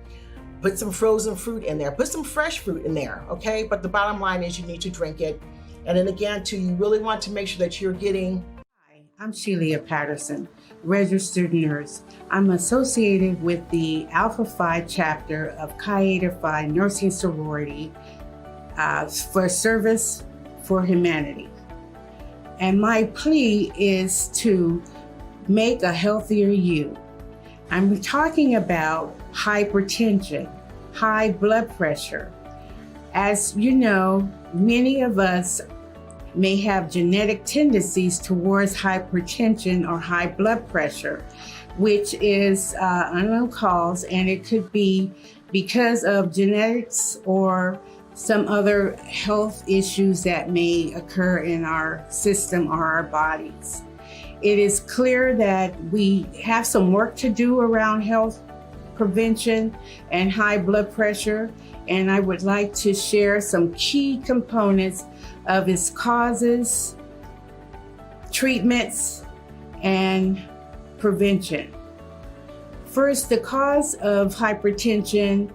put some frozen fruit in there, put some fresh fruit in there, okay? But the bottom line is you need to drink it. And then again, too, you really want to make sure that you're getting... Hi, I'm Shelia Patterson, registered nurse. I'm associated with the Alpha Phi chapter of Chi Eta Phi Nursing Sorority for Service for Humanity. And my plea is to make a healthier you. I'm talking about hypertension, high blood pressure. As you know, many of us may have genetic tendencies towards hypertension or high blood pressure, which is unknown cause, and it could be because of genetics or some other health issues that may occur in our system or our bodies. It is clear that we have some work to do around health prevention and high blood pressure, and I would like to share some key components of its causes, treatments, and prevention. First, the cause of hypertension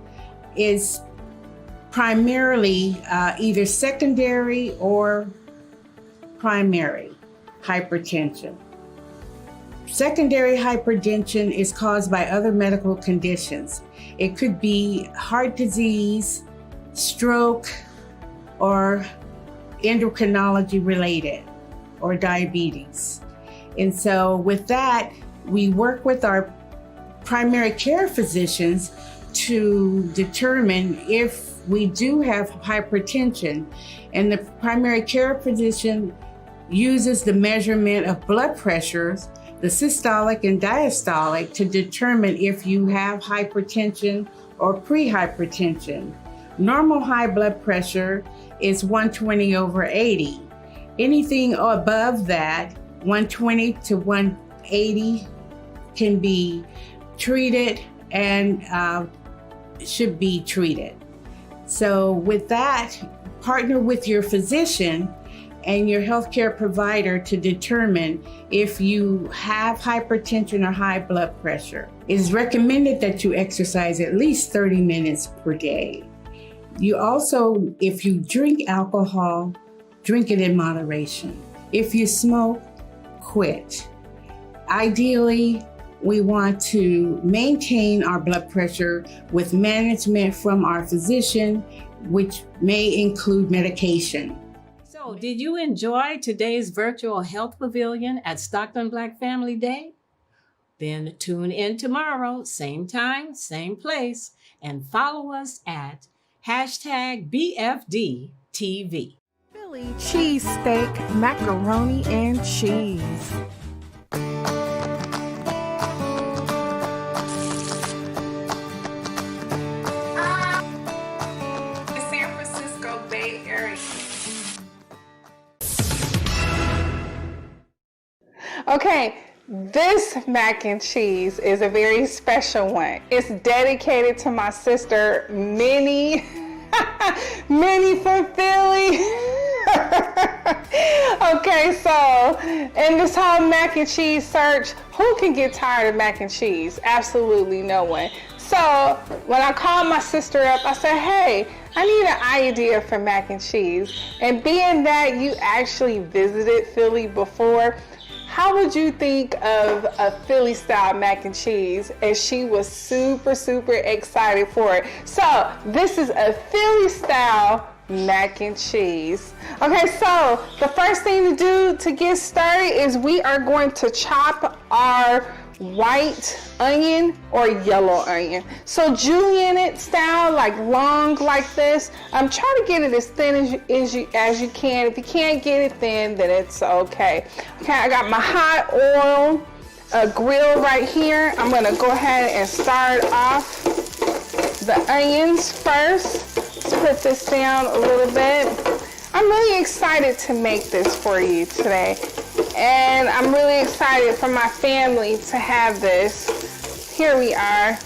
is primarily either secondary or primary hypertension. Secondary hypertension is caused by other medical conditions. It could be heart disease, stroke, or endocrinology related, or diabetes. And so with that, we work with our primary care physicians to determine if we do have hypertension. And the primary care physician uses the measurement of blood pressures, the systolic and diastolic, to determine if you have hypertension or pre-hypertension. Normal high blood pressure is 120/80. Anything above that, 120 to 180, can be treated and should be treated. So with that, partner with your physician and your healthcare provider to determine if you have hypertension or high blood pressure. It is recommended that you exercise at least 30 minutes per day. You also, if you drink alcohol, drink it in moderation. If you smoke, quit. Ideally, we want to maintain our blood pressure with management from our physician, which may include medication. So, did you enjoy today's virtual health pavilion at Stockton Black Family Day? Then tune in tomorrow, same time, same place, and follow us at #BFDTV. Philly cheesesteak, macaroni, and cheese. The San Francisco Bay Area. Okay, this mac and cheese is a very special one. It's dedicated to my sister, Minnie, Minnie from Philly. Okay, so in this whole mac and cheese search, who can get tired of mac and cheese? Absolutely no one. So when I called my sister up, I said, hey, I need an idea for mac and cheese. And being that you actually visited Philly before, how would you think of a Philly style mac and cheese? And she was super, super excited for it. So this is a Philly style mac and cheese. Okay, so the first thing to do to get started is we are going to chop our white onion or yellow onion. So julienne style, like long like this. Try to get it as thin as you can. If you can't get it thin, then it's okay. Okay, I got my hot oil grill right here. I'm gonna go ahead and start off the onions first. Let's put this down a little bit. I'm really excited to make this for you today. And I'm really excited for my family to have this. Here we are.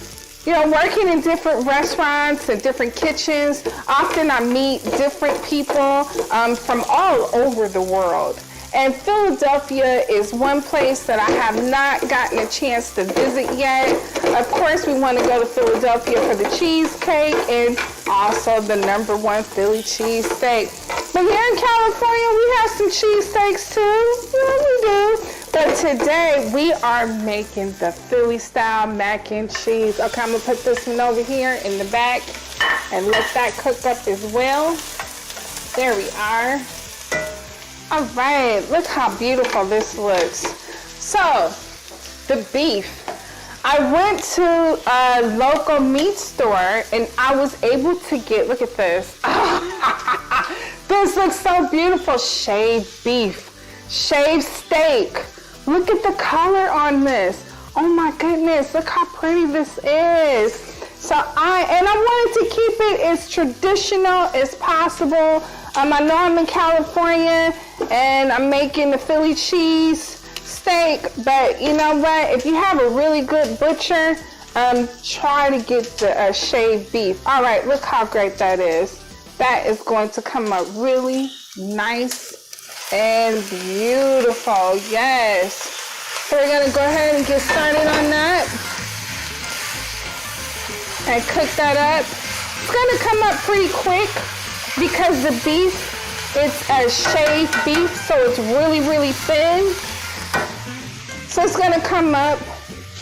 You know, working in different restaurants and different kitchens, often I meet different people from all over the world. And Philadelphia is one place that I have not gotten a chance to visit yet. Of course, we want to go to Philadelphia for the cheesecake and also the #1 Philly cheesesteak. But here in California, we have some cheesesteaks too. Yeah, we do. But today, we are making the Philly style mac and cheese. Okay, I'm going to put this one over here in the back and let that cook up as well. There we are. All right, look how beautiful this looks. So, the beef. I went to a local meat store and I was able to get, look at this. This looks so beautiful. Shaved beef, shaved steak. Look at the color on this. Oh my goodness, look how pretty this is. So I wanted to keep it as traditional as possible. I know I'm in California and I'm making the Philly cheese steak, but you know what? If you have a really good butcher, try to get the shaved beef. All right, look how great that is. That is going to come up really nice and beautiful. Yes. So we're gonna go ahead and get started on that and cook that up. It's gonna come up pretty quick because the beef, it's a shaved beef, so it's really, really thin. So it's gonna come up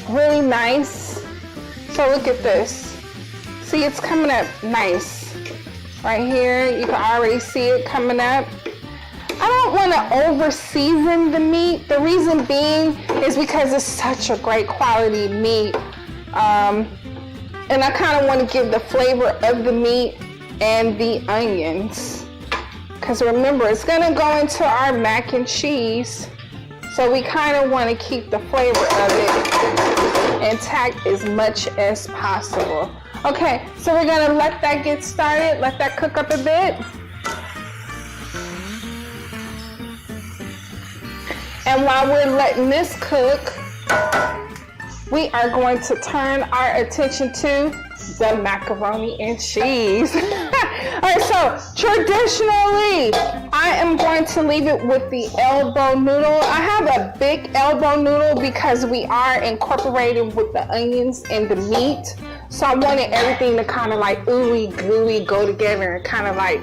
really nice. So look at this. See, it's coming up nice. Right here, you can already see it coming up. I don't want to over season the meat. The reason being is because it's such a great quality meat. And I kind of want to give the flavor of the meat and the onions. Because remember, it's going to go into our mac and cheese. So we kind of want to keep the flavor of it intact as much as possible. Okay, so we're going to let that get started. Let that cook up a bit. And while we're letting this cook, we are going to turn our attention to the macaroni and cheese. All right, so traditionally, I am going to leave it with the elbow noodle. I have a big elbow noodle because we are incorporating with the onions and the meat. So I wanted everything to kind of like ooey gooey go together and kind of like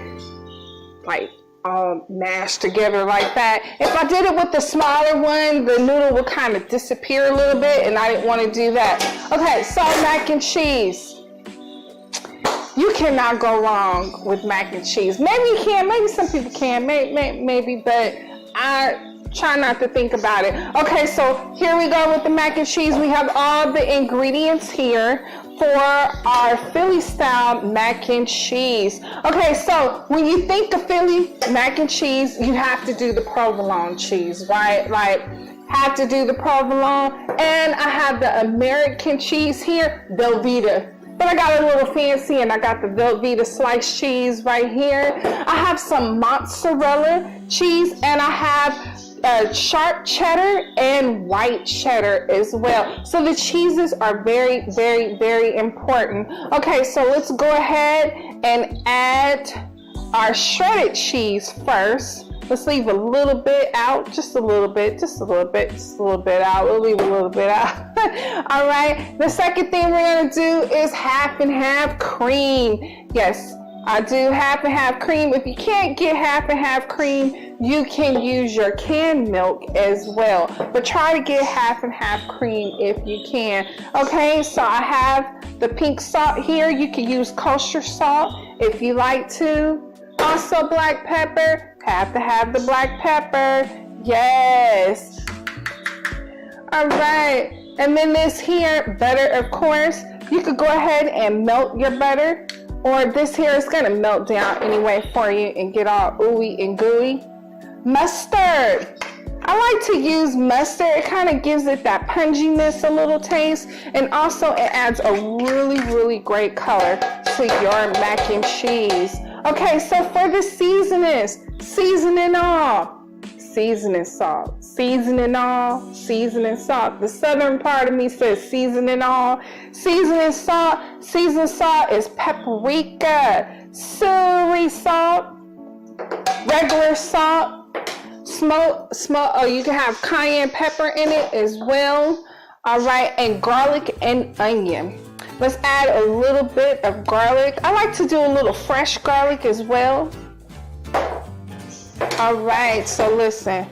mashed together like that. If I did it with the smaller one, the noodle would kind of disappear a little bit, and I didn't want to do that. Okay, so mac and cheese. You cannot go wrong with mac and cheese. Maybe you can, maybe some people can, maybe, but I Try not to think about it. Okay, so here we go with the mac and cheese. We have all the ingredients here for our Philly style mac and cheese. Okay, so when you think of Philly mac and cheese, you have to do the provolone cheese, right? Like, have to do the provolone. And I have the American cheese here, Velveeta. But I got a little fancy and I got the Velveeta sliced cheese right here. I have some mozzarella cheese and I have sharp cheddar and white cheddar as well. So the cheeses are very, very, very important. Okay, so let's go ahead and add our shredded cheese first. Let's leave a little bit out, just a little bit out. We'll leave a little bit out. All right, the second thing we're gonna do is half and half cream. Yes, I do half and half cream. If you can't get half and half cream, you can use your canned milk as well. But try to get half and half cream if you can. Okay, so I have the pink salt here. You can use kosher salt if you like to. Also black pepper. Have to have the black pepper. Yes. All right. And then this here, butter, of course. You could go ahead and melt your butter. Or this here is going to melt down anyway for you and get all ooey and gooey. Mustard. I like to use mustard. It kind of gives it that punginess, a little taste. And also it adds a really, really great color to your mac and cheese. Okay, so for the seasonings, seasoning all, seasoning salt, seasoning all, seasoning salt. The southern part of me says seasoning all. Seasoning salt is paprika, celery salt, regular salt, you can have cayenne pepper in it as well. All right, and garlic and onion. Let's add a little bit of garlic. I like to do a little fresh garlic as well. All right, so listen,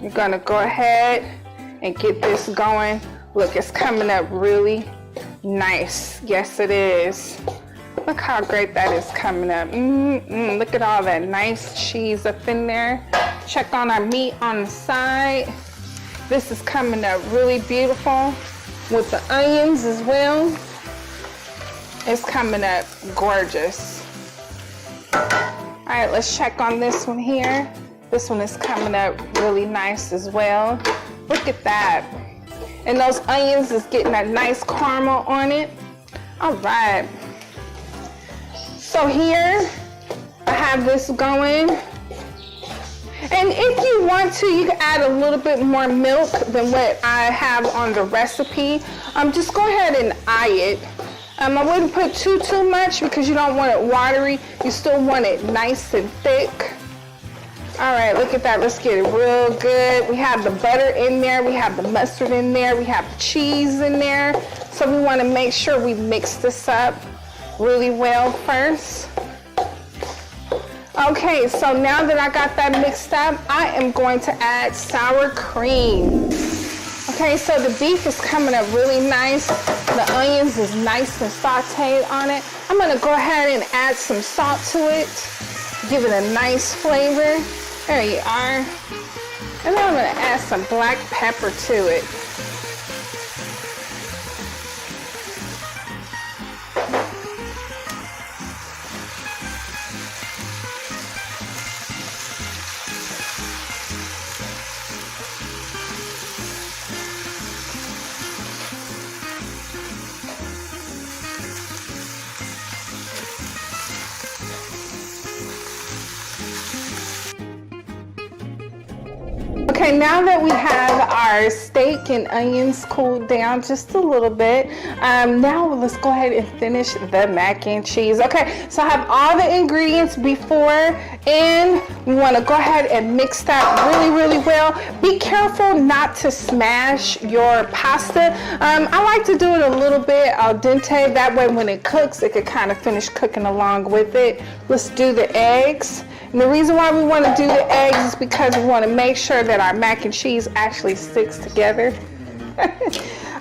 you're gonna go ahead and get this going. Look, it's coming up really nice. Yes, it is. Look how great that is coming up. Look at all that nice cheese up in there. Check on our meat on the side. This is coming up really beautiful with the onions as well. It's coming up gorgeous. All right, let's check on this one here. This one is coming up really nice as well. Look at that. And those onions is getting that nice caramel on it. All right. So here, I have this going. And if you want to, you can add a little bit more milk than what I have on the recipe. Just go ahead and eye it. I wouldn't put too much because you don't want it watery. You still want it nice and thick. All right, look at that. Let's get it real good. We have the butter in there. We have the mustard in there. We have the cheese in there. So we want to make sure we mix this up really well first. Okay, so now that I got that mixed up, I am going to add sour cream. Okay, so the beef is coming up really nice. The onions is nice and sauteed on it. I'm gonna go ahead and add some salt to it, give it a nice flavor. There you are. And then I'm gonna add some black pepper to it. Okay, now that we have our steak and onions cooled down just a little bit, now let's go ahead and finish the mac and cheese. Okay, so I have all the ingredients before, and we want to go ahead and mix that really, really well. Be careful not to smash your pasta. I like to do it a little bit al dente. That way when it cooks, it could kind of finish cooking along with it. Let's do the eggs. And the reason why we want to do the eggs is because we want to make sure that our mac and cheese actually sticks together.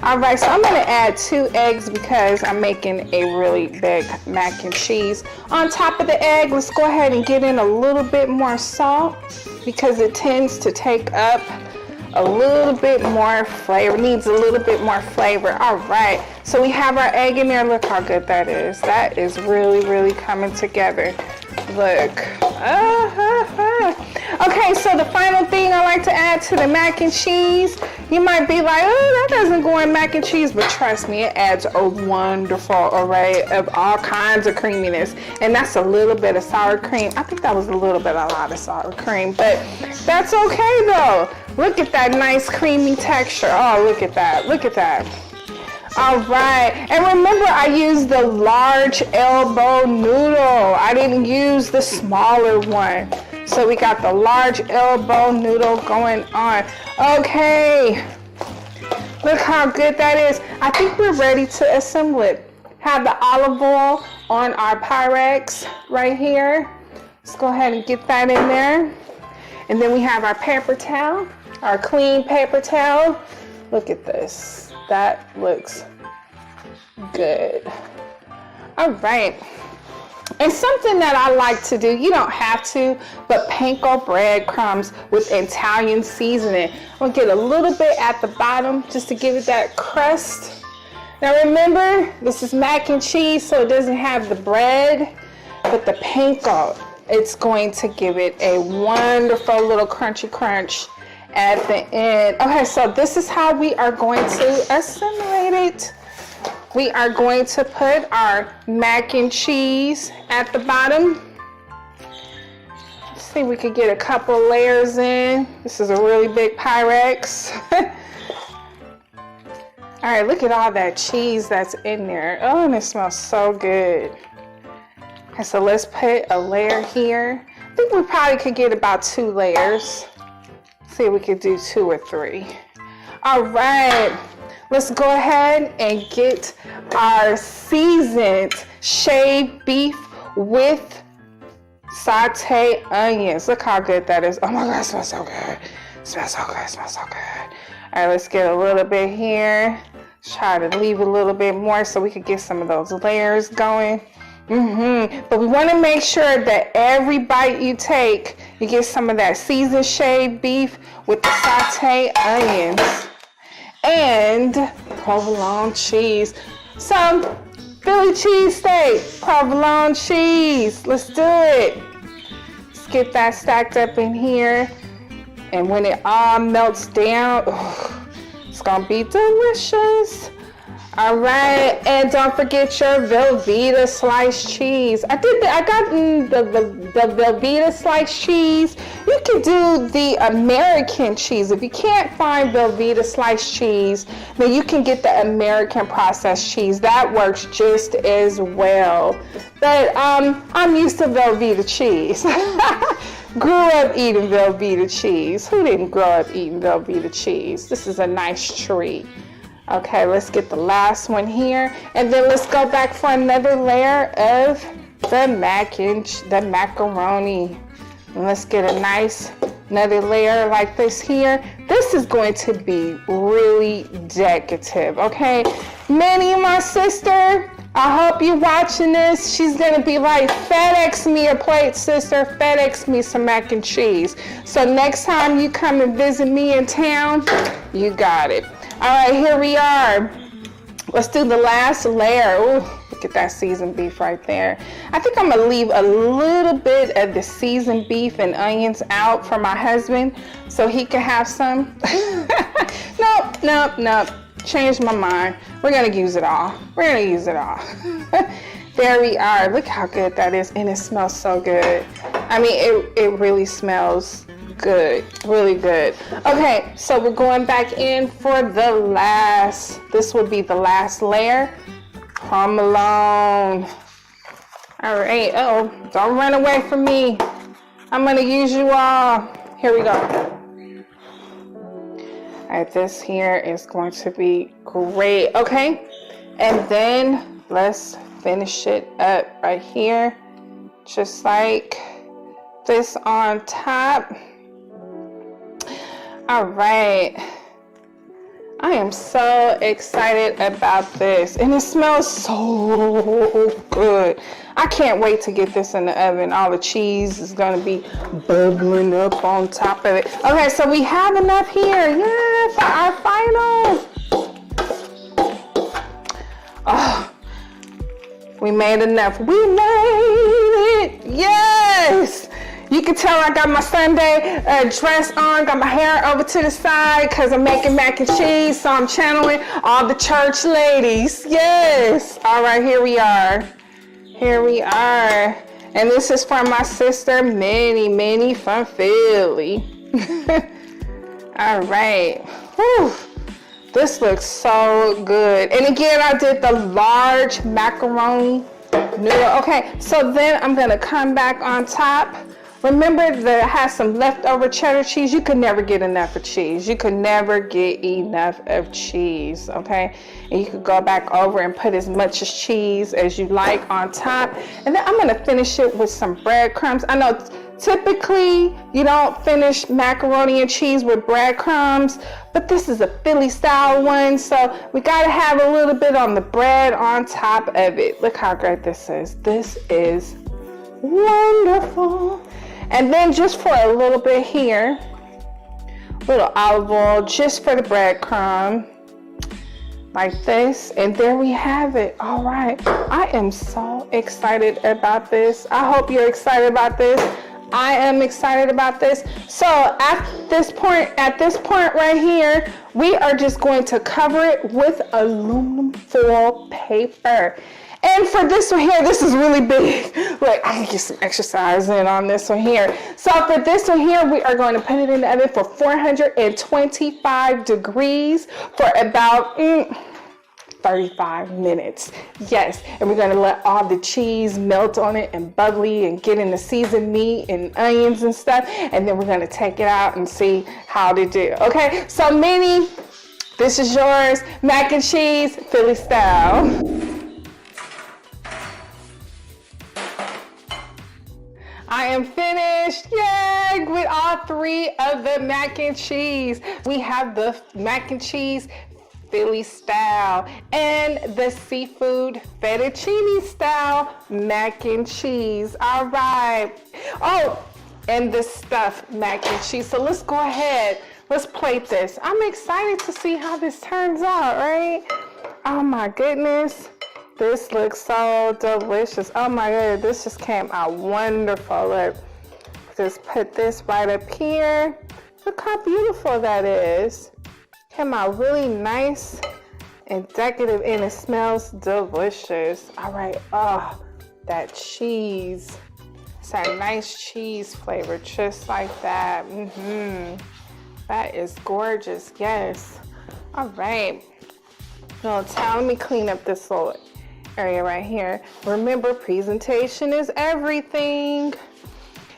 All right, so I'm going to add 2 eggs because I'm making a really big mac and cheese. On top of the egg, let's go ahead and get in a little bit more salt. because it tends to take up a little bit more flavor, needs a little bit more flavor. All right, so we have our egg in there. Look how good that is. That is really, really coming together. Look. Okay, so the final thing I like to add to the mac and cheese, you might be like, oh, that doesn't go in mac and cheese, but trust me, it adds a wonderful array of all kinds of creaminess. And that's a little bit of sour cream. I think that was a lot of sour cream, but that's okay though. Look at that nice creamy texture. Oh, look at that. Look at that. All right, and remember I used the large elbow noodle. I didn't use the smaller one. So we got the large elbow noodle going on. Okay, look how good that is. I think we're ready to assemble it. Have the olive oil on our Pyrex right here. Let's go ahead and get that in there. And then we have our paper towel, our clean paper towel. Look at this. That looks good. All right. And something that I like to do, you don't have to, but panko breadcrumbs with Italian seasoning. I'm gonna get a little bit at the bottom just to give it that crust. Now remember, this is mac and cheese, so it doesn't have the bread, but the panko, it's going to give it a wonderful little crunchy crunch at the end. Okay, so this is how we are going to assimilate it. We are going to put our mac and cheese at the bottom. Let's see if we could get a couple layers in. This is a really big Pyrex. All right, look at all that cheese that's in there. Oh, and it smells so good. Okay, so let's put a layer here. I think we probably could get about 2 layers. See if we could do 2 or 3. All right, let's go ahead and get our seasoned shaved beef with sauteed onions. Look how good that is. Oh my God, it smells so good. It smells so good, it smells so good. All right, let's get a little bit here. Let's try to leave a little bit more so we could get some of those layers going. But we want to make sure that every bite you take, you get some of that seasoned shaved beef with the sauteed onions and provolone cheese. Some Philly cheesesteak, provolone cheese. Let's do it. Let's get that stacked up in here. And when it all melts down, it's gonna be delicious. All right, and don't forget your Velveeta sliced cheese. I got the Velveeta sliced cheese. You can do the American cheese. If you can't find Velveeta sliced cheese, then you can get the American processed cheese. That works just as well. But I'm used to Velveeta cheese. Grew up eating Velveeta cheese. Who didn't grow up eating Velveeta cheese? This is a nice treat. Okay, let's get the last one here, and then let's go back for another layer of the macaroni. And let's get a nice another layer like this here. This is going to be really decorative, okay? Minnie, my sister, I hope you're watching this. She's gonna be like, FedEx me a plate, sister. FedEx me some mac and cheese. So next time you come and visit me in town, you got it. All right, here we are. Let's do the last layer. Ooh, look at that seasoned beef right there. I think I'm gonna leave a little bit of the seasoned beef and onions out for my husband so he can have some. Nope. Changed my mind. We're gonna use it all. There we are. Look how good that is, and it smells so good. I mean, it really smells good, really good. Okay, so we're going back in for the last, this would be the last layer. Provolone. All right, don't run away from me. I'm gonna use you all. Here we go. All right, this here is going to be great, okay? And then let's finish it up right here, just like this on top. All right, I am so excited about this. And it smells so good. I can't wait to get this in the oven. All the cheese is gonna be bubbling up on top of it. Okay, so we have enough here. Yeah, for our final. Oh, we made enough. We made it. Yes. You can tell I got my Sunday dress on, got my hair over to the side because I'm making mac and cheese. So I'm channeling all the church ladies. Yes. All right, here we are. Here we are. And this is from my sister, Minnie from Philly. All right. Whew. This looks so good. And again, I did the large macaroni noodle. Okay, so then I'm gonna come back on top. Remember that it has some leftover cheddar cheese. You could never get enough of cheese. You could never get enough of cheese, okay? And you could go back over and put as much as cheese as you like on top. And then I'm gonna finish it with some breadcrumbs. I know typically you don't finish macaroni and cheese with breadcrumbs, but this is a Philly style one, so we gotta have a little bit on the bread on top of it. Look how great this is. This is wonderful. And then just for a little bit here, little olive oil just for the breadcrumb, like this, and there we have it. All right, I am so excited about this. I hope you're excited about this. I am excited about this. So at this point right here, we are just going to cover it with aluminum foil paper. And for this one here, this is really big. Like, I can get some exercise in on this one here. So for this one here, we are going to put it in the oven for 425 degrees for about 35 minutes. Yes, and we're going to let all the cheese melt on it and bubbly and get in the seasoned meat and onions and stuff. And then we're going to take it out and see how to do. Okay, so Minnie, this is yours. Mac and cheese, Philly style. I am finished, yay, with all three of the mac and cheese. We have the mac and cheese Philly style and the seafood fettuccine style mac and cheese. All right. Oh, and the stuffed mac and cheese. So let's go ahead. Let's plate this. I'm excited to see how this turns out, right? Oh my goodness. This looks so delicious. Oh my God, this just came out wonderful. Look, just put this right up here. Look how beautiful that is. Came out really nice and decorative, and it smells delicious. All right, oh, that cheese. It's that nice cheese flavor, just like that. That is gorgeous, yes. All right, let me clean up this little area right here. Remember, presentation is everything.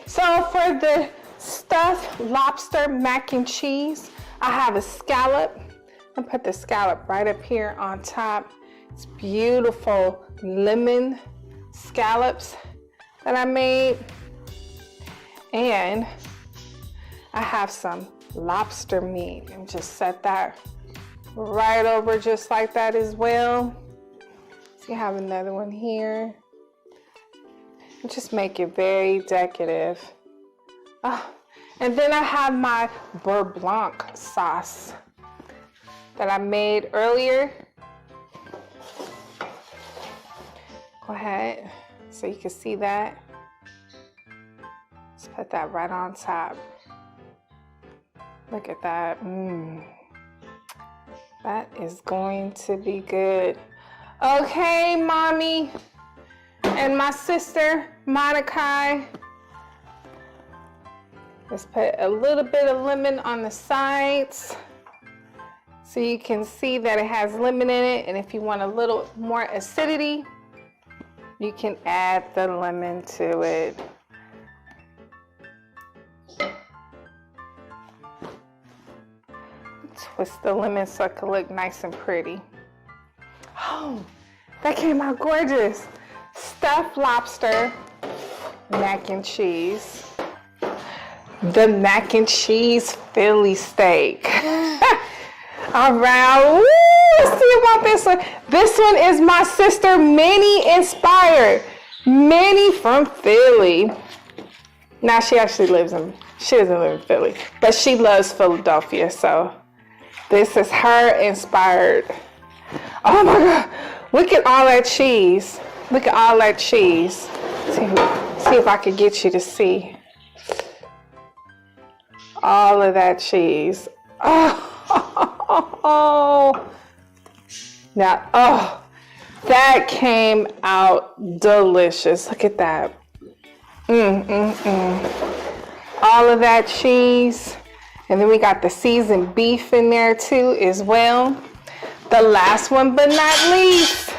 So for the stuffed lobster mac and cheese, I have a scallop. I'll put the scallop right up here on top. It's beautiful lemon scallops that I made. And I have some lobster meat, and just set that right over just like that as well. You have another one here. And just make it very decorative. Oh, and then I have my beurre blanc sauce that I made earlier. Go ahead, so you can see that. Let's put that right on top. Look at that. That is going to be good. Okay, Mommy and my sister, Monica. Let's put a little bit of lemon on the sides so you can see that it has lemon in it. And if you want a little more acidity, you can add the lemon to it. Twist the lemon so it can look nice and pretty. Oh, that came out gorgeous. Stuffed lobster mac and cheese. The mac and cheese Philly steak. All right, woo, let's see about this one. This one is my sister, Minnie Inspired. Minnie from Philly. Now she actually she doesn't live in Philly, but she loves Philadelphia, so this is her inspired. Oh my God, look at all that cheese. Look at all that cheese. See if I could get you to see. All of that cheese. Oh. Now, oh, that came out delicious. Look at that. All of that cheese. And then we got the seasoned beef in there too as well. The last one but not least.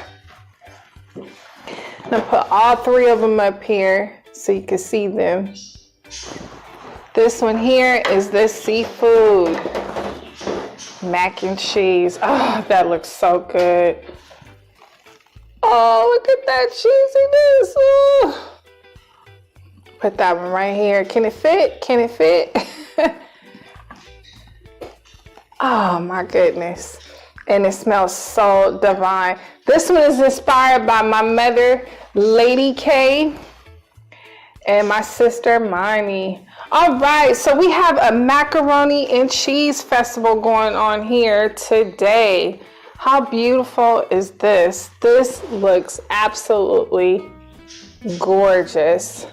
I'm gonna put all three of them up here so you can see them. This one here is the seafood mac and cheese. Oh, that looks so good. Oh, look at that cheesiness. Oh. Put that one right here. Can it fit? Can it fit? Oh my goodness. And it smells so divine. This one is inspired by my mother, Lady K, and my sister, Miney. All right, so we have a macaroni and cheese festival going on here today. How beautiful is this? This looks absolutely gorgeous.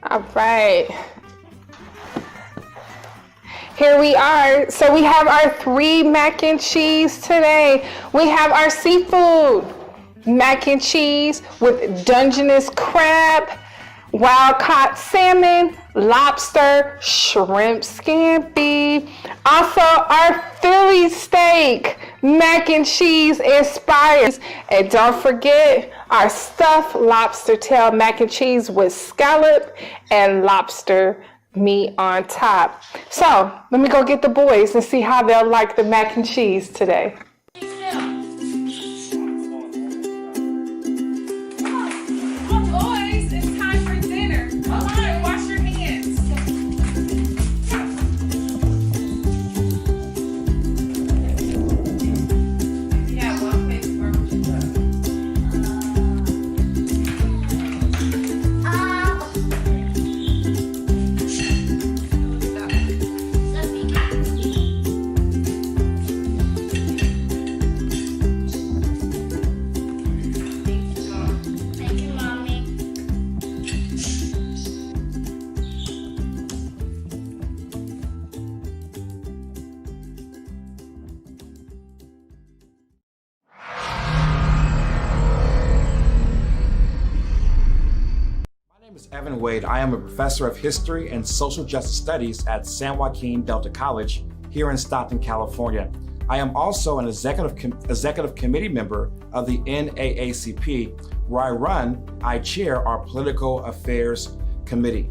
All right. Here we are. So we have our 3 mac and cheese today. We have our seafood mac and cheese with Dungeness crab, wild caught salmon, lobster, shrimp scampi. Also our Philly steak mac and cheese inspired. And don't forget our stuffed lobster tail mac and cheese with scallop and lobster meat on top. So let me go get the boys and see how they'll like the mac and cheese today. Boys, it's time for dinner. Come on, wash your hands. Yeah, one face Evan Wade. I am a professor of history and social justice studies at San Joaquin Delta College here in Stockton, California. I am also an executive committee member of the NAACP, where I chair our political affairs committee.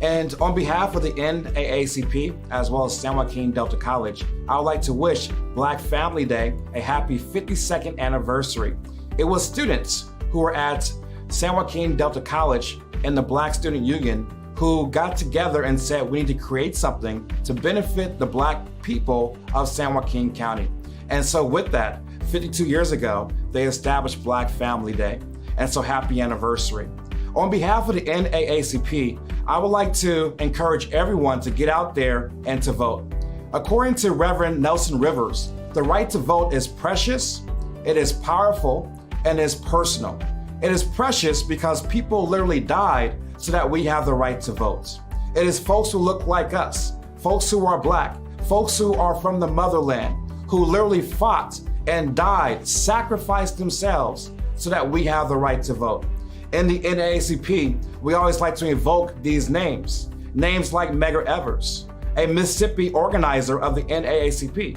And on behalf of the NAACP, as well as San Joaquin Delta College, I would like to wish Black Family Day a happy 52nd anniversary. It was students who were at San Joaquin Delta College and the Black Student Union who got together and said we need to create something to benefit the Black people of San Joaquin County. And so with that, 52 years ago, they established Black Family Day. And so happy anniversary. On behalf of the NAACP, I would like to encourage everyone to get out there and to vote. According to Reverend Nelson Rivers, the right to vote is precious, it is powerful, and it is personal. It is precious because people literally died so that we have the right to vote. It is folks who look like us, folks who are Black, folks who are from the motherland, who literally fought and died, sacrificed themselves so that we have the right to vote. In the NAACP, we always like to evoke these names. Names like Medgar Evers, a Mississippi organizer of the NAACP,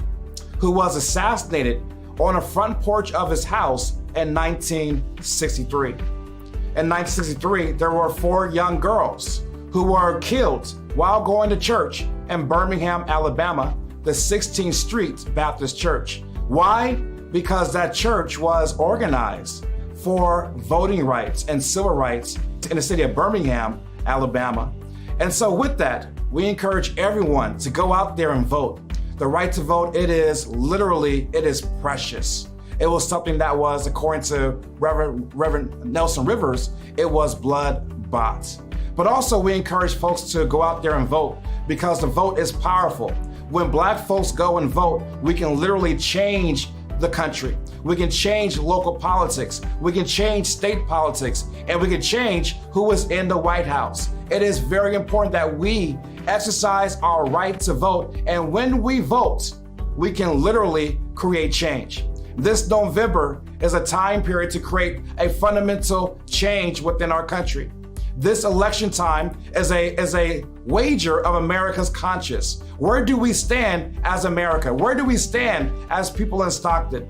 who was assassinated on a front porch of his house in 1963. In 1963, there were 4 young girls who were killed while going to church in Birmingham, Alabama, the 16th Street Baptist Church. Why? Because that church was organized for voting rights and civil rights in the city of Birmingham, Alabama. And so with that, we encourage everyone to go out there and vote. The right to vote, it is precious. It was something that was, according to Reverend Nelson Rivers, it was blood bought. But also we encourage folks to go out there and vote because the vote is powerful. When Black folks go and vote, we can literally change the country. We can change local politics. We can change state politics, and we can change who is in the White House. It is very important that we exercise our right to vote. And when we vote, we can literally create change. This November is a time period to create a fundamental change within our country. This election time is a wager of America's conscience. Where do we stand as America? Where do we stand as people in Stockton?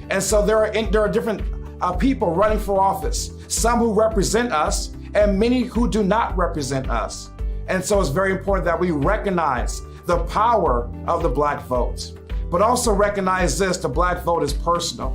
And so there are different people running for office, some who represent us and many who do not represent us. And so it's very important that we recognize the power of the Black vote, but also recognize this: the Black vote is personal.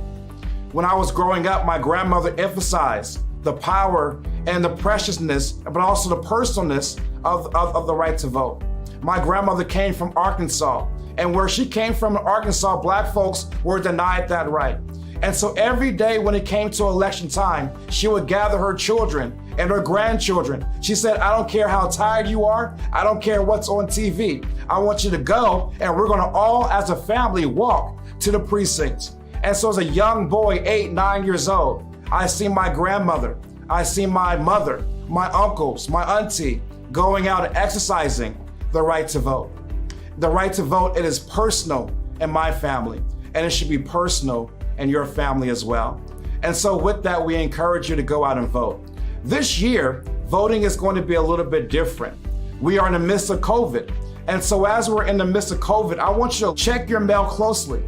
When I was growing up, my grandmother emphasized the power and the preciousness, but also the personalness of the right to vote. My grandmother came from Arkansas, and where she came from in Arkansas, Black folks were denied that right. And so every day when it came to election time, she would gather her children and her grandchildren. She said, I don't care how tired you are. I don't care what's on TV. I want you to go, and we're gonna all as a family walk to the precinct. And so as a young boy, 8, 9 years old, I see my grandmother, I see my mother, my uncles, my auntie going out and exercising the right to vote. The right to vote, it is personal in my family, and it should be personal in your family as well. And so with that, we encourage you to go out and vote. This year, voting is going to be a little bit different. We are in the midst of COVID. And so as we're in the midst of COVID, I want you to check your mail closely.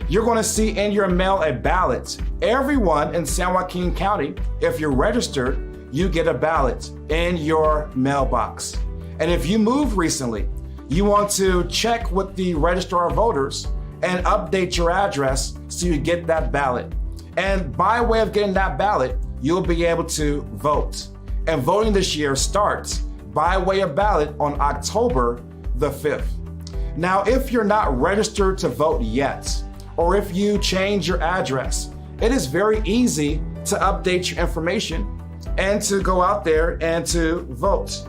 You're going to see in your mail a ballot. Everyone in San Joaquin County, if you're registered, you get a ballot in your mailbox. And if you moved recently, you want to check with the Registrar of Voters and update your address so you get that ballot. And by way of getting that ballot, you'll be able to vote. And voting this year starts by way of ballot on October the 5th. Now, if you're not registered to vote yet, or if you change your address, it is very easy to update your information and to go out there and to vote.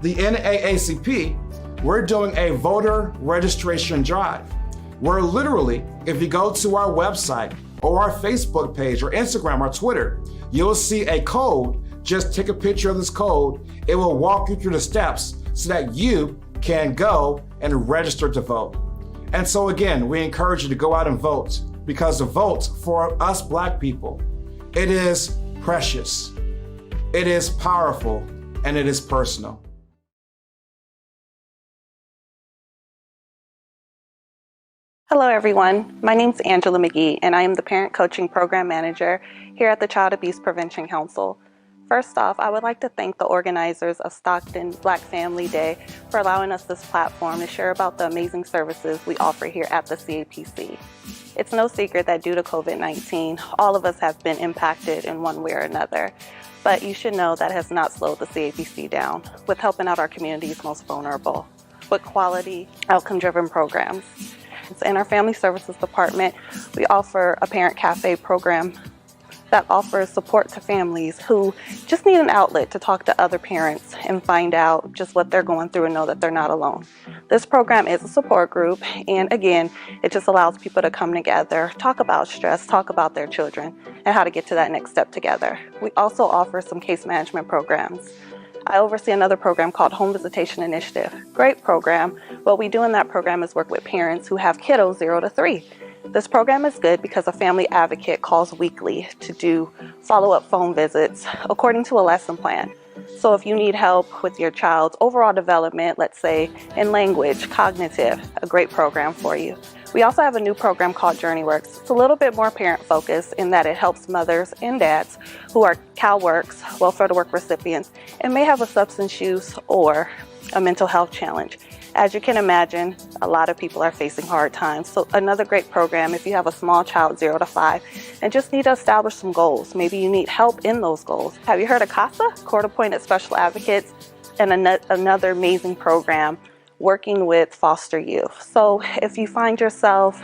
The NAACP, we're doing a voter registration drive, where literally, if you go to our website or our Facebook page or Instagram or Twitter, you'll see a code. Just take a picture of this code. It will walk you through the steps so that you can go and register to vote. And so again, we encourage you to go out and vote, because the vote for us Black people, it is precious, it is powerful, and it is personal. Hello everyone, my name is Angela McGee and I am the Parent Coaching Program Manager here at the Child Abuse Prevention Council. First off, I would like to thank the organizers of Stockton Black Family Day for allowing us this platform to share about the amazing services we offer here at the CAPC. It's no secret that due to COVID-19, all of us have been impacted in one way or another, but you should know that has not slowed the CAPC down with helping out our community's most vulnerable with quality, outcome-driven programs. In our Family Services Department, we offer a Parent Cafe program that offers support to families who just need an outlet to talk to other parents and find out just what they're going through and know that they're not alone. This program is a support group, and again, it just allows people to come together, talk about stress, talk about their children, and how to get to that next step together. We also offer some case management programs. I oversee another program called Home Visitation Initiative. Great program. What we do in that program is work with parents who have kiddos 0 to 3. This program is good because a family advocate calls weekly to do follow-up phone visits according to a lesson plan. So if you need help with your child's overall development, let's say in language, cognitive, a great program for you. We also have a new program called JourneyWorks. It's a little bit more parent-focused in that it helps mothers and dads who are CalWORKs, Welfare to Work recipients, and may have a substance use or a mental health challenge. As you can imagine, a lot of people are facing hard times. So another great program if you have a small child 0 to 5 and just need to establish some goals. Maybe you need help in those goals. Have you heard of CASA, Court Appointed Special Advocates? and another amazing program working with foster youth. So if you find yourself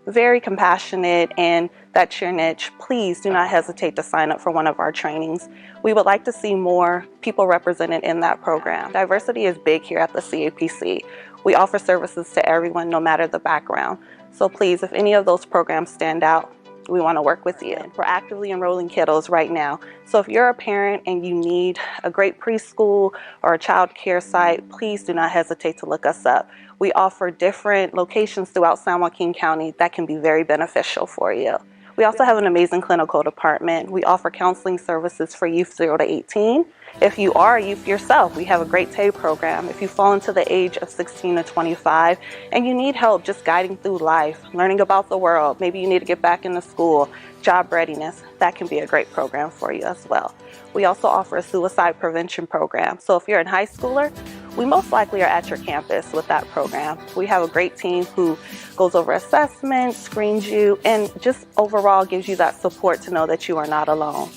very compassionate and that's your niche, please do not hesitate to sign up for one of our trainings. We would like to see more people represented in that program. Diversity is big here at the CAPC. We offer services to everyone, no matter the background. So please, if any of those programs stand out, we want to work with you. We're actively enrolling kiddos right now. So if you're a parent and you need a great preschool or a child care site, please do not hesitate to look us up. We offer different locations throughout San Joaquin County that can be very beneficial for you. We also have an amazing clinical department. We offer counseling services for youth 0 to 18. If you are a youth yourself, we have a great TAY program. If you fall into the age of 16 to 25 and you need help just guiding through life, learning about the world, maybe you need to get back into school, job readiness, that can be a great program for you as well. We also offer a suicide prevention program. So if you're in high schooler, we most likely are at your campus with that program. We have a great team who goes over assessments, screens you, and just overall gives you that support to know that you are not alone.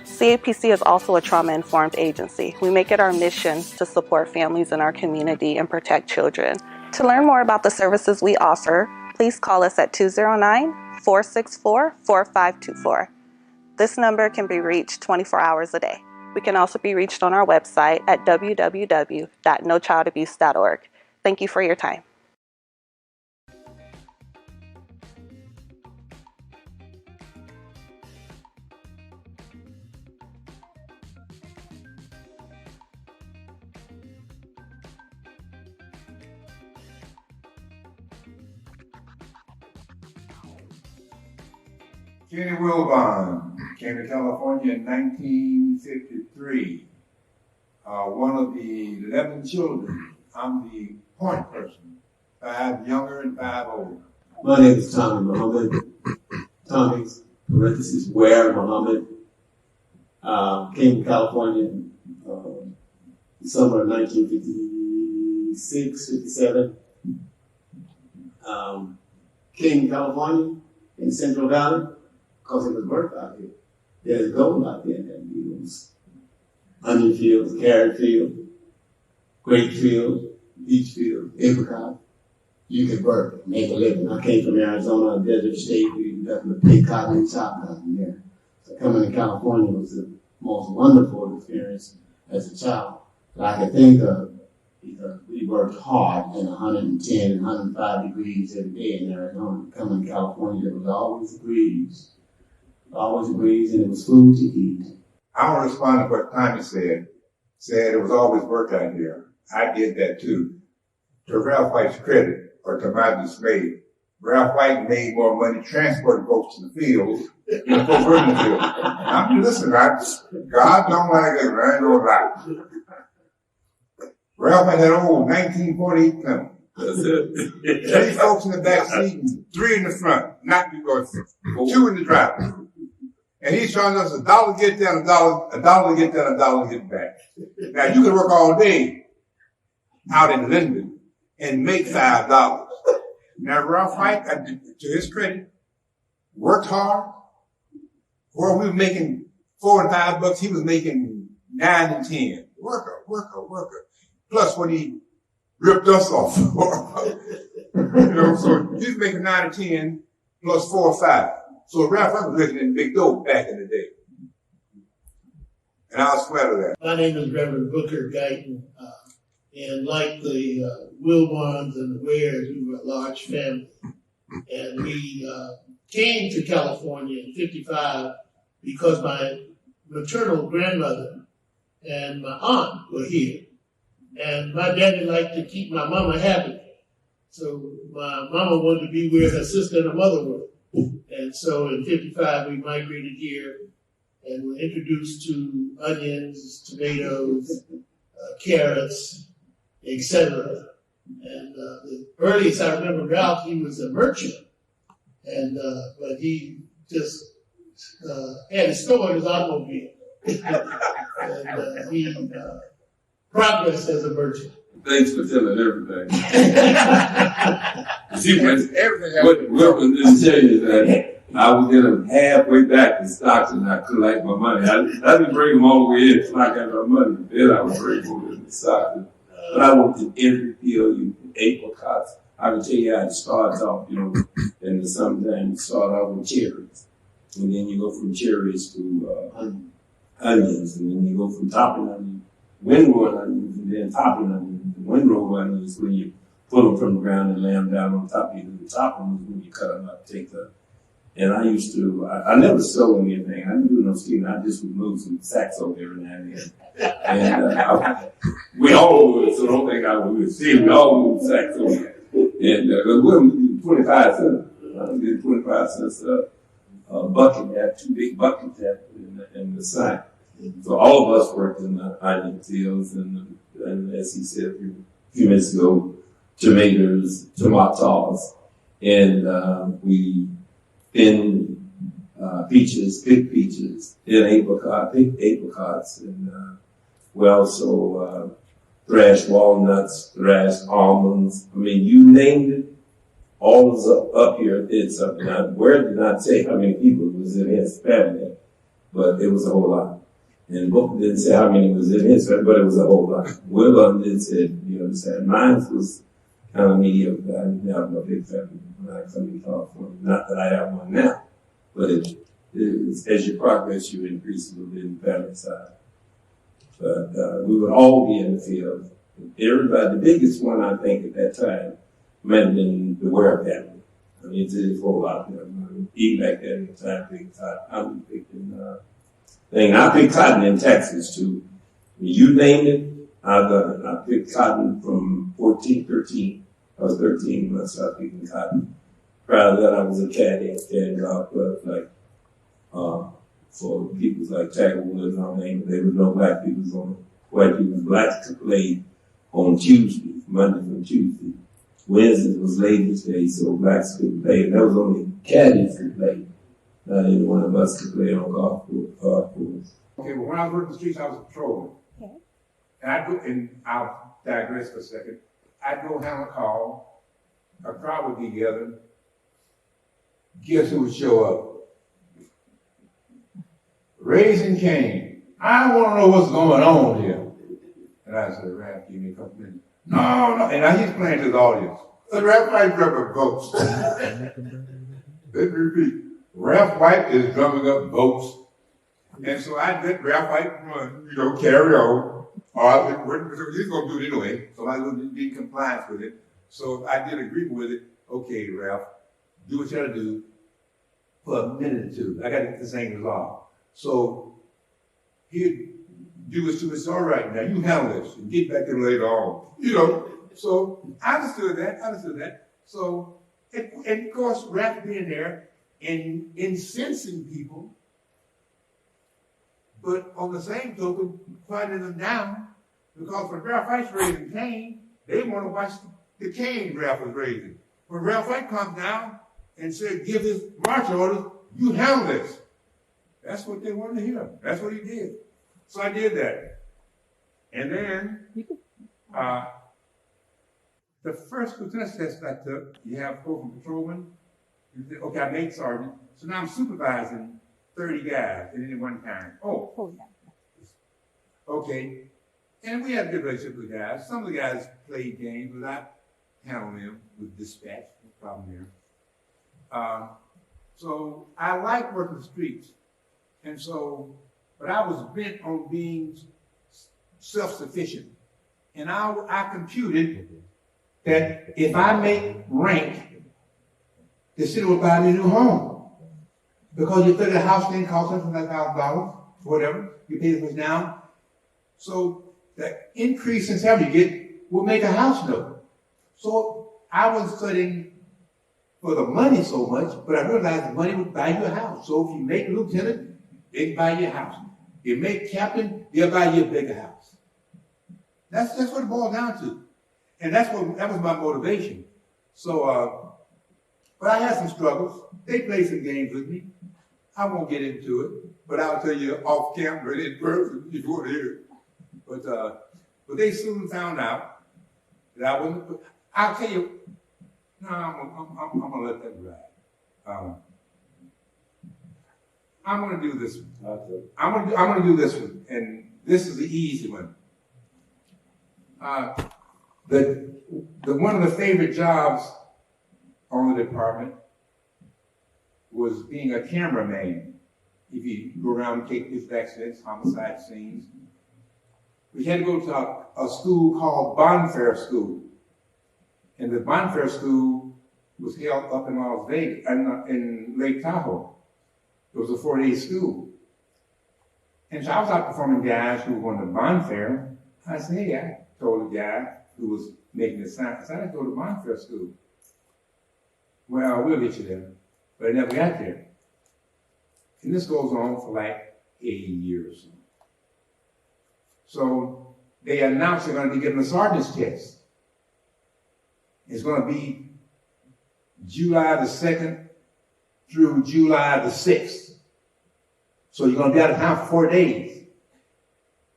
CAPC is also a trauma-informed agency. We make it our mission to support families in our community and protect children. To learn more about the services we offer, please call us at 209-464-4524. This number can be reached 24 hours a day. We can also be reached on our website at www.nochildabuse.org. Thank you for your time. Jenny Wilbon came to California in 1953. One of the 11 children. I'm the point person. 5 younger and 5 older. My name is Tommy Muhammad. Tommy's parentheses where Muhammad came to California summer of 1956, 57. Came to California in Central Valley because it was work out here. There's gold out there in that fields. Onion fields, carrot field, grape field, peach field, apricot. You could work, make a living. I came from Arizona, a desert state. We definitely pick cotton and chop cotton there. So coming to California was the most wonderful experience as a child that I could think of, because we worked hard in 110 and 105 degrees every day in Arizona. Coming to California, there was always a breeze, and it was food to eat. I want to respond to what Tommy said. Said it was always work out here. I did that too. To Ralph White's credit, or to my dismay, Ralph White made more money transporting folks to the field than folks working in the field. Listen, God don't like it, I ain't gonna lie. Ralph had that old 1948 Plymouth. That's it. 3 folks in the back seat and 3 in the front, not because 2 in the driver. And he's charging us $1 to get there, $1 to get there, $1 to get back. Now you can work all day out in Linden and make $5. Now Ralph White, to his credit, worked hard. Where we were making $4 and $5, he was making 9 and 10. Worker. Plus what he ripped us off for. So he's making 9 or 10 plus 4 or 5. So Ralph White was living in the big dope back in the day. And I'll swear to that. My name is Reverend Booker Guyton, and like the Wilbons and the Wares, we were a large family. And we came to California in 55 because my maternal grandmother and my aunt were here. And my daddy liked to keep my mama happy. So my mama wanted to be where her sister and her mother were. And so in 55, we migrated here and were introduced to onions, tomatoes, carrots, etc. And the earliest I remember Ralph, he was a merchant. And but he just had a store in his automobile. And he progressed as a merchant. Thanks for telling everything. See, what Wilbon didn't tell you is that I was in them halfway back in Stockton. I collect my money. I didn't bring them all the way in so I got my money. Then I was grateful in Stockton. But I worked in every field, apricots. I can tell you how it starts off, in the summertime you start off with cherries. And then you go from cherries to onions. And then you go from topping onions, windrow onions, and then topping onions. And windrow onions when you pull them from the ground and lay them down on top of you. The top ones when you cut them up, and I used to, I never sold anything. I didn't do no stealing. I just would move some sacks over every now and then. And we all would, so don't think I would steal. We all moved sacks over there. And we 25 cents. I did 25 cents a bucket, had 2 big buckets in the sack. So all of us worked in the onion fields and as he said a few minutes ago, tomatoes, tomatoes. And we thin peaches, pick peaches, then pick apricots, and we also thrash walnuts, thrash almonds. I mean, you named it. All of us up here did something. Word did not say how many people was in his family, but it was a whole lot. And the book didn't say how many was in his family, but it was a whole lot. Will did say, mine was kind of mediocre. I didn't have a big family when I come to California. Not that I have one now, but as you progress, you increase a little bit in the family side. But we would all be in the field. Everybody, the biggest one I think at that time might have been the Ware family. I mean, it's a whole lot of them. Even back then, at the time, picked cotton. I picked cotton in Texas too. You named it. I picked cotton from 13. I was 13 when I started picking cotton. Prior to that, I was a caddy and golf club, for people like Tiger Woods and all that. There was no black people on it. White people, blacks could play on Tuesday, Monday from Tuesday. Wednesday was Ladies' Day, so blacks couldn't play. And that was only caddies could play. Not any one of us could play on golf course. Okay, well, when I was working the streets, I was a patrolman. Okay. And I'll digress for a second. I'd go handle a call, a crowd would be gathered. Guess who would show up? Raising Cane. I want to know what's going on here. And I said, Rap, give me a couple minutes. No. And I he's playing to the audience. The Rap White drumming up votes. Let me repeat. Ralph White is drumming up votes. And so I let Ralph White run, carry on. Or he's going to do it anyway. So I was be in compliance with it. So I did agree with it. Okay, Ralph, do what you got to do for a minute or two. I got to get this thing resolved. So he'd do it to us. All right, now you handle this and get back to him later on. So I understood that. So, and of course, Ralph being there and incensing people, but on the same token, quieting them down, because when Ralph White's raising Cane, they want to watch the Cane Ralph was raising. When Ralph White comes down and said, give his march orders, you handle this. That's what they wanted to hear. That's what he did. So I did that. And then, the first lieutenant's test I took, you have go from patrolman, okay, I made sergeant, so now I'm supervising 30 guys at any one time. Okay. And we had a good relationship with the guys. Some of the guys played games, but I handled them with dispatch, no problem there. So I like working the streets. And so, but I was bent on being self-sufficient. And I computed that if I make rank, the city will buy me a new home. Because you figure the house didn't cost us $1,000, whatever, you pay this down. So the increase in salary you get will make a house note. So I was studying for the money so much, but I realized the money would buy you a house. So if you make lieutenant, they can buy you a house. You make captain, they'll buy you a bigger house. That's what it boils down to. And that was my motivation. So, but I had some struggles. They played some games with me. I won't get into it, but I'll tell you off camera in person if you want to hear it. But they soon found out that I wasn't. I'll tell you. No, I'm gonna let that ride. I'm going to do this one. I'm going to do this one, and this is the easy one. One of the favorite jobs on the department was being a cameraman. If you go around and take police accidents, homicide scenes, we had to go to a school called Bonfair School, and the Bonfair School was held up in Las Vegas, in Lake Tahoe. It was a 4-day school. And so I was out performing guys who were going to Bonfair. I said, hey, I told the guy who was making the sign, I said, I go to Bonfair School. Well, we'll get you there. But I never got there. And this goes on for like 80 years. So they announced they're going to be giving a sergeant's test. It's going to be July the 2nd through July the 6th. So you're going to be out of town for 4 days.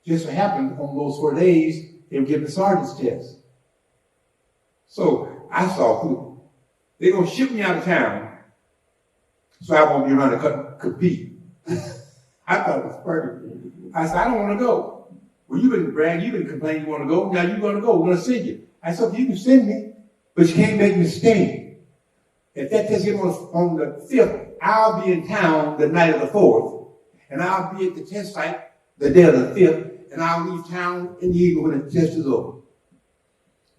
Just so happened, on those 4 days, they were giving the sergeant's test. So I saw, they're going to ship me out of town so I won't be around to compete. I thought it was perfect. I said, I don't want to go. Well, you've been bragging, you've been complaining you want to go. Now you're going to go. We're going to send you. I said, you can send me, but you can't make me stay. If that test gets on the 5th, I'll be in town the night of the 4th, and I'll be at the test site the day of the 5th, and I'll leave town in the evening when the test is over.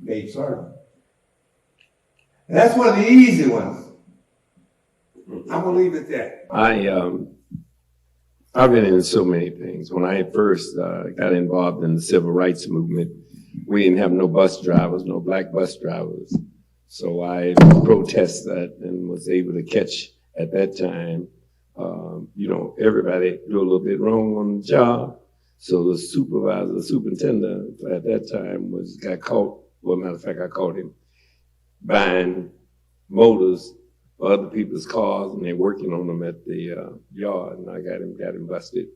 Made sergeant. And that's one of the easy ones. I'm going to leave it at that. I've been in so many things. When I first got involved in the civil rights movement, we didn't have no bus drivers, no black bus drivers. So I protested that and was able to catch at that time, everybody do a little bit wrong on the job. So the supervisor, the superintendent at that time got caught. Well, matter of fact, I caught him buying motors for other people's cars, and they're working on them at the yard, and I got him busted.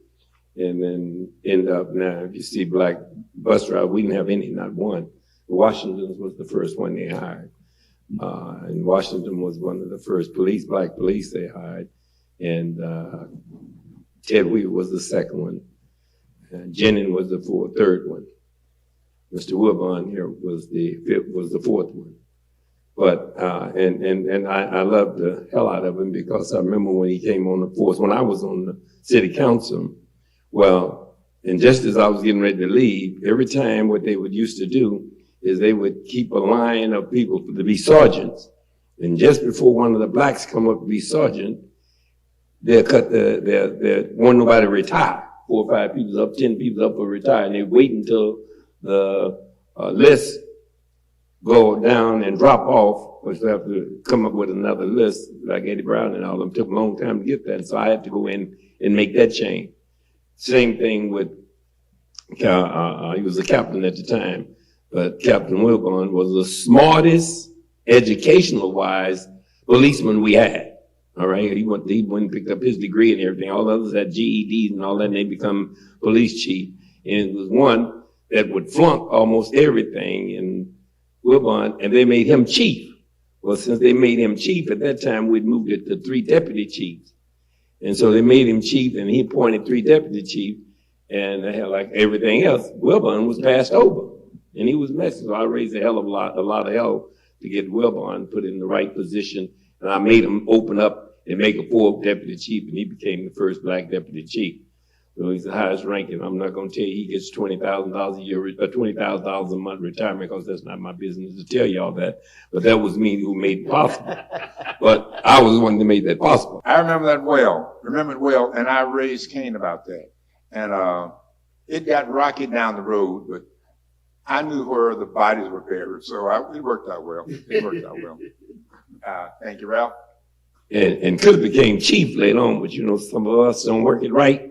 And then end up now, if you see black bus driver, we didn't have any, not one. Washington was the first one they hired. And Washington was one of the first black police they hired. And Ted Weaver was the second one. Jennings was the third one. Mr. Wilbon here was the fourth one. But, and I loved the hell out of him because I remember when he came on the force, when I was on the city council, well, and just as I was getting ready to leave, every time what they would used to do is they would keep a line of people to be sergeants. And just before one of the blacks come up to be sergeant, they'll cut they want nobody to retire. 4 or 5 people up, 10 people up for retire, and they wait until the list go down and drop off, which they have to come up with another list, like Eddie Brown and all of them. Took a long time to get that, so I had to go in and make that change. Same thing with, he was a captain at the time, but Captain Wilborn was the smartest, educational-wise policeman we had. All right, he went and picked up his degree and everything. All the others had GEDs and all that, and they become police chief. And it was one that would flunk almost everything, and Wilborn, and they made him chief. Well, since they made him chief, at that time we'd moved it to 3 deputy chiefs. And so they made him chief, and he appointed 3 deputy chiefs, and like everything else, Wilborn was passed over, and he was messy. So I raised a lot of hell to get Wilborn put in the right position, and I made him open up and make a 4th deputy chief, and he became the first black deputy chief. So he's the highest ranking. I'm not going to tell you he gets $20,000 a year, $20,000 a month retirement, because that's not my business to tell y'all that. But that was me who made it possible. But I was the one that made that possible. I remember that well. And I raised Cain about that. And it got rocky down the road, but I knew where the bodies were buried, so it worked out well. Thank you, Ralph. And could have became chief later on, but some of us don't work it right.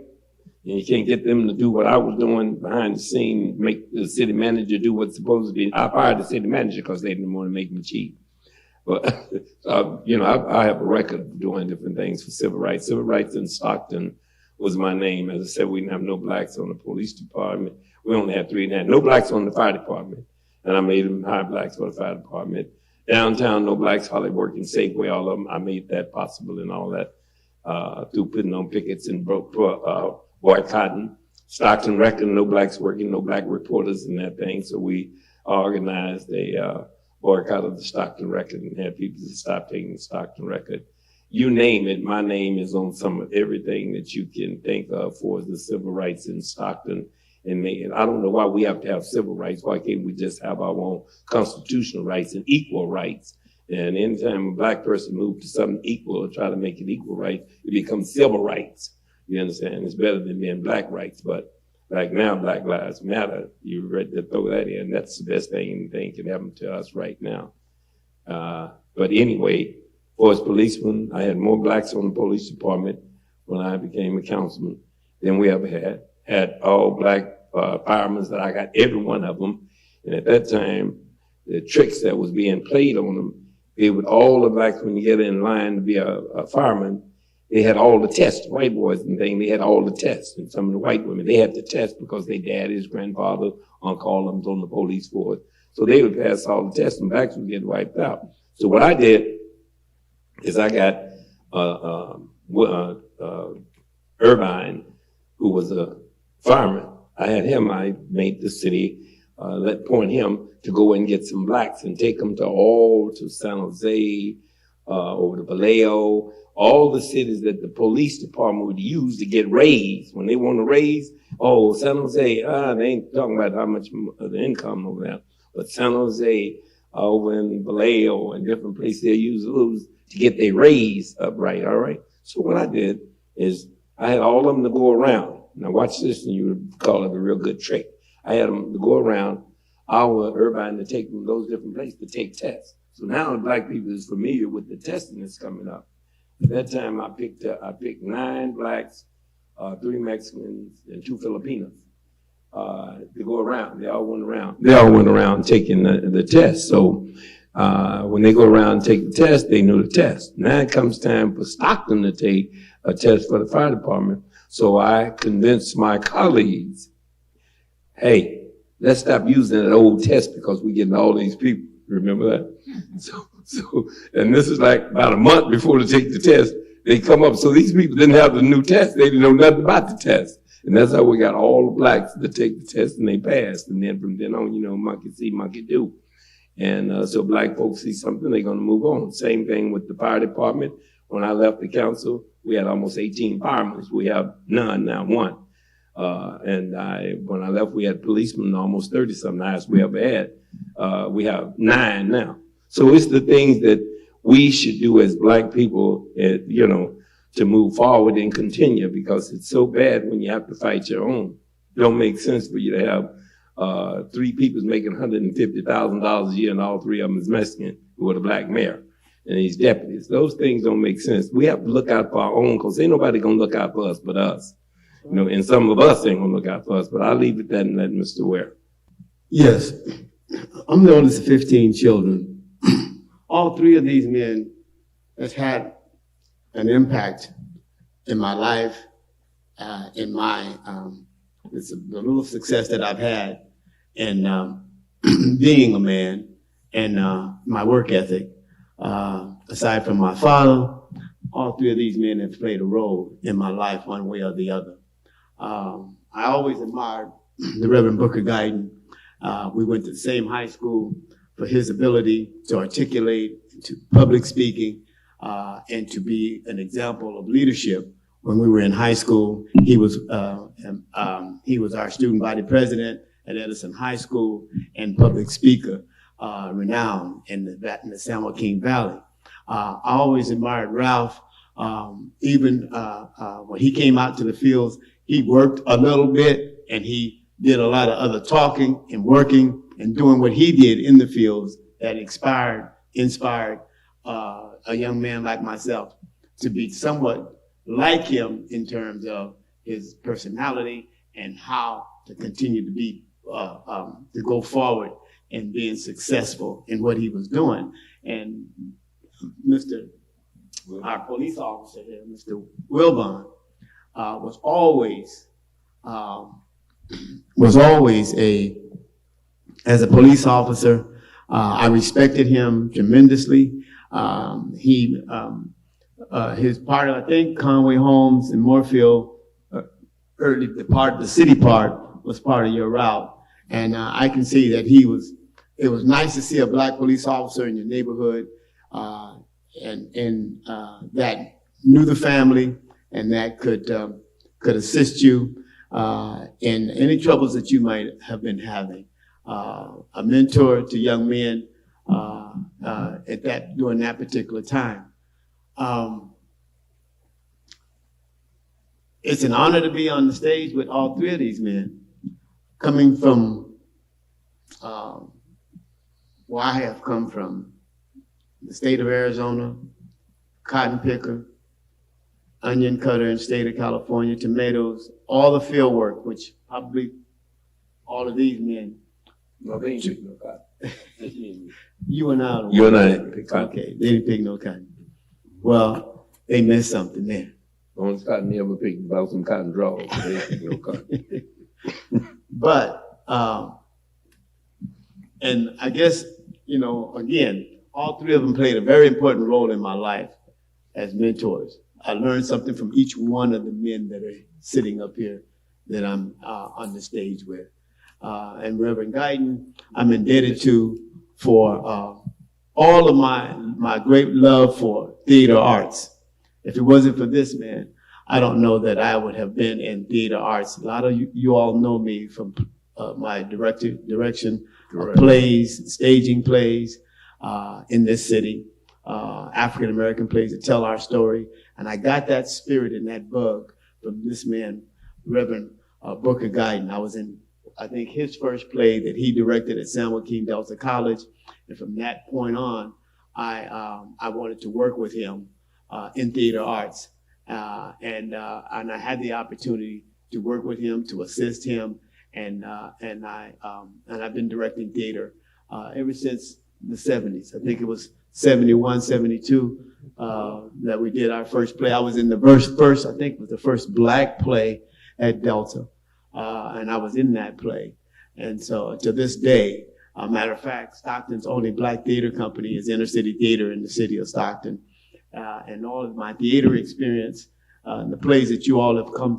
And you can't get them to do what I was doing behind the scene, make the city manager do what's supposed to be. I fired the city manager because they didn't want to make me chief. But, I have a record of doing different things for civil rights. Civil rights in Stockton was my name. As I said, we didn't have no blacks on the police department. We only had 3 and a half. No blacks on the fire department. And I made them hire blacks for the fire department. Downtown, no blacks, hardly working Safeway, all of them. I made that possible and all that. through putting on pickets and boycotting. Stockton Record, no blacks working, no black reporters and that thing. So we organized a boycott of the Stockton Record and had people to stop taking the Stockton Record. You name it, my name is on some of everything that you can think of for the civil rights in Stockton. And I don't know why we have to have civil rights. Why can't we just have our own constitutional rights and equal rights? And anytime a black person moves to something equal or try to make it equal rights, it becomes civil rights. You understand? It's better than being black rights. But like now, Black Lives Matter, you're ready to throw that in. That's the best thing anything can happen to us right now. But anyway, as policemen, I had more blacks on the police department when I became a councilman than we ever had. Had all black firemen that I got every one of them. And at that time, the tricks that was being played on them, they would all the blacks, when you get in line to be a fireman, they had all the tests, white boys and things, they had all the tests. And some of the white women, they had the test because their daddy's grandfather, uncle, all of them was on the police force. So they would pass all the tests and blacks would get wiped out. So what I did is I got Irvine, who was a fireman. I had him, I made the city point him to go and get some blacks and take them to San Jose, over to Vallejo, all the cities that the police department would use to get raised. When they want to raise, San Jose, they ain't talking about how much of the income over there, but San Jose, over in Vallejo and different places, they use those to get their raise up right, all right? So what I did is I had all of them to go around. Now watch this, and you would call it a real good trick. I had them to go around our Irvine to take them to those different places to take tests. So now black people is familiar with the testing that's coming up. At that time, I picked 9 blacks, 3 Mexicans, and 2 Filipinos to go around. They all went around taking the test. So when they go around and take the test, they know the test. Now it comes time for Stockton to take a test for the fire department. So I convinced my colleagues, hey, let's stop using that old test because we're getting all these people. Remember that? So, and this is like about a month before they take the test, they come up. So these people didn't have the new test. They didn't know nothing about the test. And that's how we got all the blacks to take the test, and they passed. And then from then on, monkey see, monkey do. And so black folks see something, they're going to move on. Same thing with the fire department. When I left the council, we had almost 18 firemen. We have none now, 1. When I left, we had policemen, almost 30-something, highest we ever had. We have 9 now. So it's the things that we should do as black people, to move forward and continue, because it's so bad when you have to fight your own. It don't make sense for you to have 3 people making $150,000 a year, and all 3 of them is Mexican, who are the black mayor and these deputies. Those things don't make sense. We have to look out for our own, because ain't nobody gonna look out for us but us. And some of us ain't gonna look out for us, but I'll leave it at that and let Mr. Ware. Yes, I'm the oldest of 15 children. All 3 of these men has had an impact in my life, in my, the little success that I've had in being a man, and my work ethic. Aside from my father, all 3 of these men have played a role in my life one way or the other. I always admired the Reverend Booker Guyton. We went to the same high school. For his ability to articulate, to public speaking, and to be an example of leadership. When we were in high school, he was our student body president at Edison High School and public speaker, renowned in the San Joaquin Valley. I always admired Ralph. Even when he came out to the fields, he worked a little bit, and he did a lot of other talking and working and doing what he did in the fields that inspired a young man like myself to be somewhat like him in terms of his personality and how to continue to be, to go forward and being successful in what he was doing. And our police officer here, Mr. Wilbon, was always as a police officer, I respected him tremendously. He his part of, I think, Conway Homes and Moorfield, early, the city part was part of your route. And I can see that it was nice to see a black police officer in your neighborhood, and that knew the family and that could assist you in any troubles that you might have been having. A mentor to young men during that particular time. It's an honor to be on the stage with all three of these men, coming from where I have come from, the state of Arizona, cotton picker, onion cutter in the state of California, tomatoes, all the field work, which probably all of these men. No, they ain't pick no cotton. You and I. You and I didn't pick cotton. Okay, they didn't pick no cotton. Well, they missed something there. The only cotton they ever picked about some cotton draws. They didn't pick no cotton. But, and I guess, again, all three of them played a very important role in my life as mentors. I learned something from each one of the men that are sitting up here that I'm on the stage with. And Reverend Guyton, I'm indebted to for all of my great love for theater arts. If it wasn't for this man, I don't know that I would have been in theater arts. A lot of you all know me from my direction of plays, staging plays in this city, African American plays that tell our story. And I got that spirit and that bug from this man, Reverend Booker Guyton. I was in, I think, his first play that he directed at San Joaquin Delta College. And from that point on, I wanted to work with him in theater arts. And I had the opportunity to work with him, to assist him. And I've been directing theater ever since the 70s. I think it was 71, 72 that we did our first play. I was in the first, I think it was the first black play at Delta. And I was in that play. And so to this day, matter of fact, Stockton's only black theater company is Inner City Theater in the city of Stockton. And all of my theater experience, the plays that you all have come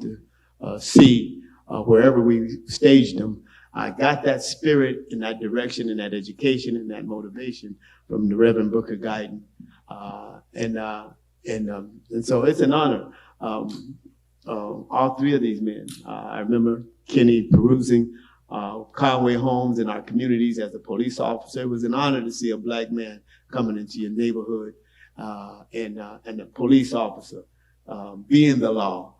to see, wherever we staged them, I got that spirit and that direction and that education and that motivation from the Reverend Booker Guyton. And so it's an honor. All three of these men. I remember Kenny perusing Conway Homes in our communities as a police officer. It was an honor to see a black man coming into your neighborhood and a police officer being the law.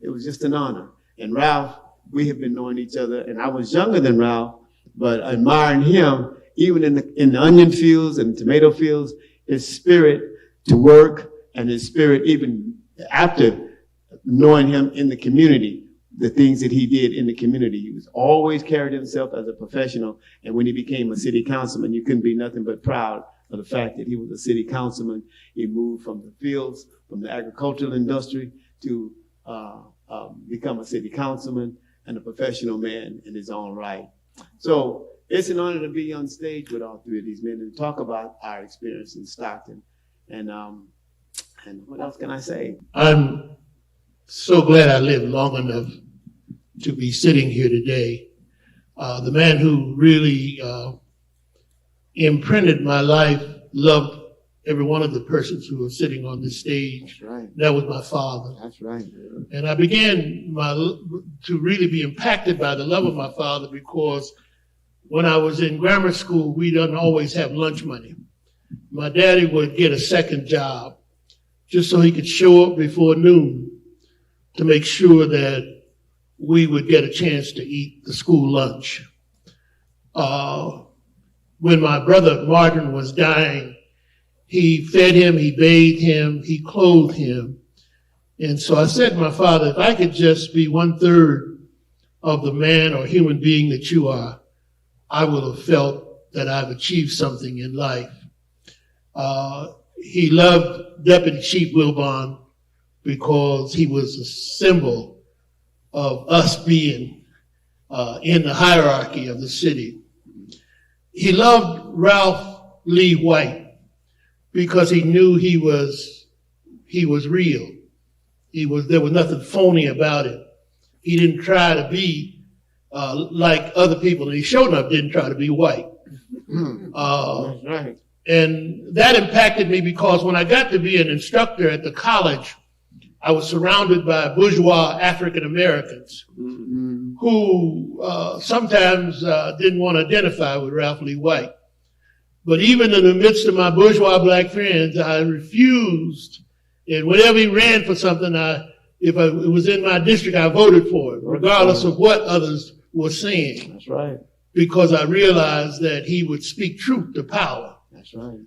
It was just an honor. And Ralph, we have been knowing each other, and I was younger than Ralph, but admiring him, even in the onion fields and tomato fields, his spirit to work and his spirit even after knowing him in the community, the things that he did in the community. He was always carried himself as a professional, and when he became a city councilman, you couldn't be nothing but proud of the fact that he was a city councilman. He moved from the fields, from the agricultural industry to become a city councilman and a professional man in his own right. So it's an honor to be on stage with all three of these men and talk about our experience in Stockton. And what else can I say? I'm so glad I lived long enough to be sitting here today. The man who really imprinted my life, loved every one of the persons who are sitting on this stage. That's right. That was my father. That's right. And I began to really be impacted by the love of my father because when I was in grammar school, we didn't always have lunch money. My daddy would get a second job just so he could show up before noon to make sure that we would get a chance to eat the school lunch. When my brother Martin was dying, he fed him, he bathed him, he clothed him. And so I said to my father, if I could just be 1/3 of the man or human being that you are, I would have felt that I've achieved something in life. He loved Deputy Chief Wilbon because he was a symbol of us being in the hierarchy of the city. He loved Ralph Lee White because he knew he was real. There was nothing phony about him. He didn't try to be like other people, and he sure enough didn't try to be white. That's right. And that impacted me because when I got to be an instructor at the college, I was surrounded by bourgeois African Americans who sometimes didn't want to identify with Ralph Lee White. But even in the midst of my bourgeois black friends, I refused. And whenever he ran for something, if it was in my district, I voted for it, regardless of what others were saying. That's right. Because I realized that he would speak truth to power. That's right.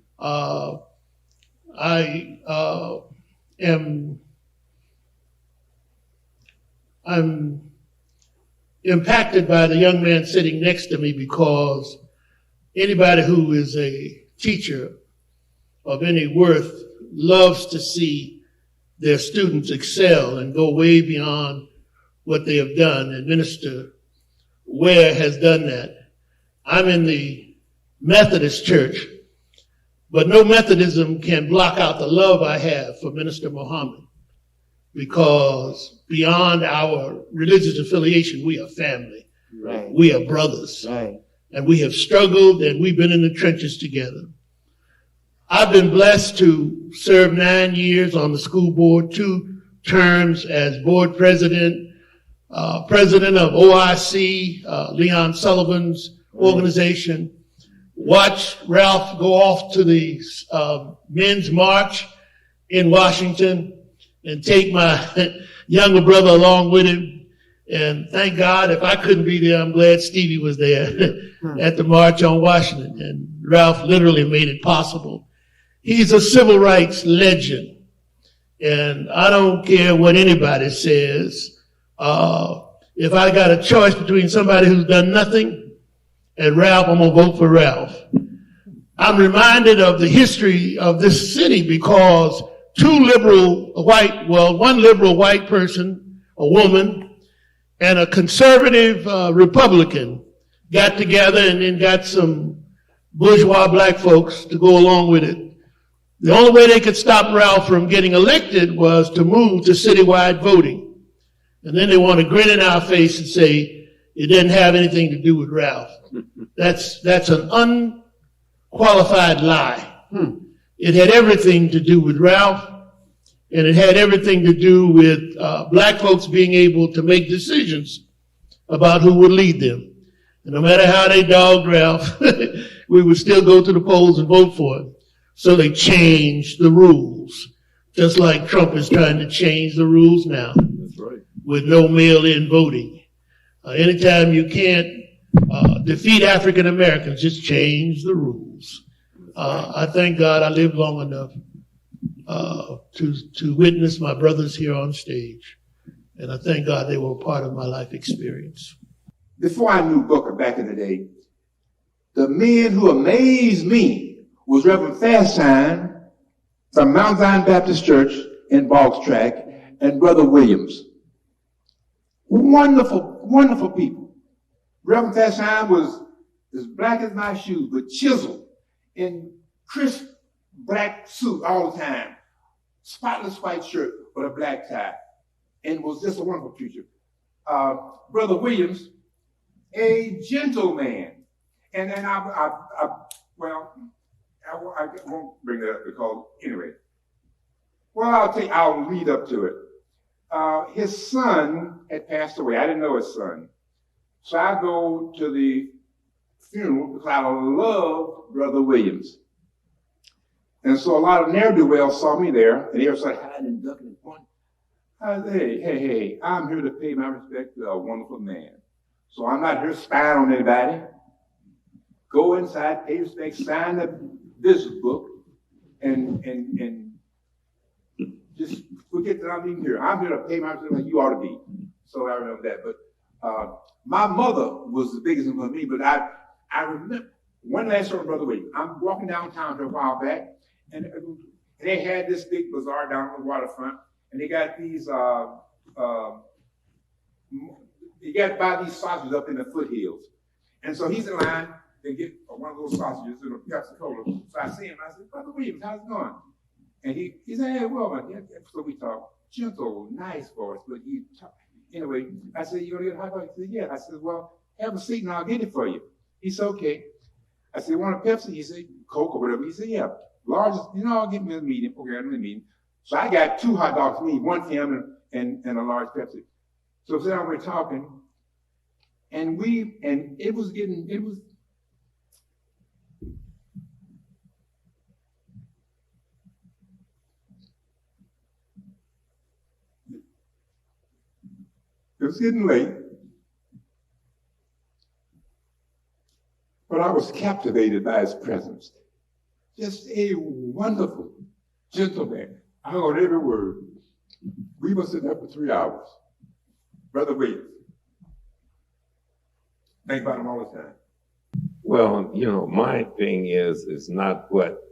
I'm impacted by the young man sitting next to me because anybody who is a teacher of any worth loves to see their students excel and go way beyond what they have done. And Minister Ware has done that. I'm in the Methodist Church, but no Methodism can block out the love I have for Minister Muhammad, because beyond our religious affiliation, we are family. Right. We are brothers. Right. And we have struggled, and we've been in the trenches together. I've been blessed to serve 9 years on the school board, 2 terms as board president, president of OIC, Leon Sullivan's organization. Watch Ralph go off to the Men's March in Washington and take my younger brother along with him. And thank God, if I couldn't be there, I'm glad Stevie was there at the March on Washington. And Ralph literally made it possible. He's a civil rights legend. And I don't care what anybody says. If I got a choice between somebody who's done nothing and Ralph, I'm going to vote for Ralph. I'm reminded of the history of this city because one liberal white person, a woman, and a conservative Republican got together and then got some bourgeois black folks to go along with it. The only way they could stop Ralph from getting elected was to move to citywide voting. And then they want to grin in our face and say it didn't have anything to do with Ralph. That's an unqualified lie. It had everything to do with Ralph, and it had everything to do with black folks being able to make decisions about who would lead them. And no matter how they dogged Ralph, we would still go to the polls and vote for him. So they changed the rules, just like Trump is trying to change the rules now. That's right. With no mail-in voting. Anytime you can't defeat African Americans, just change the rules. I thank God I lived long enough to witness my brothers here on stage. And I thank God they were a part of my life experience. Before I knew Booker back in the day, the men who amazed me was Reverend Fastine from Mount Zion Baptist Church in Boggs Track and Brother Williams. Wonderful, wonderful people. Reverend Fastine was as black as my shoes, but chiseled in crisp black suit all the time, spotless white shirt with a black tie, and was just a wonderful preacher. Brother Williams, a gentleman. And then I won't bring that up because, anyway. Well, I'll lead up to it. His son had passed away. I didn't know his son. So I go to the funeral because I love Brother Williams. And so a lot of ne'er-do-wells saw me there, and they were sort of hiding and ducking and pointing. I said, hey, I'm here to pay my respect to a wonderful man. So I'm not here spying on anybody. Go inside, pay respect, sign the business book, and just forget that I'm even here. I'm here to pay my respect like you ought to be. So I remember that. But my mother was the biggest one for me, but I remember one last story, Brother Williams. I'm walking downtown for a while back, and they had this big bazaar down on the waterfront, and they got these, you got to buy these sausages up in the foothills. And so he's in line, they get one of those sausages in a Pepsi Cola. So I see him, I said, Brother Williams, how's it going? And he said, hey, well, so we talk, gentle, nice voice, but he talk. Anyway, I said, you gonna get a hot dog? He said, yeah. I said, well, have a seat and I'll get it for you. He said, okay. I said, want a Pepsi? He said, Coke or whatever. He said, yeah. Largest, I'll get me a medium. Okay, I'm in the medium. So I got 2 hot dogs for me, one for him and a large Pepsi. So then we're talking, and it was getting late, but I was captivated by his presence. Just a wonderful, gentle man. I heard every word. We were sitting there for 3 hours. Brother Williams. Think about him all the time. Well, my thing is not what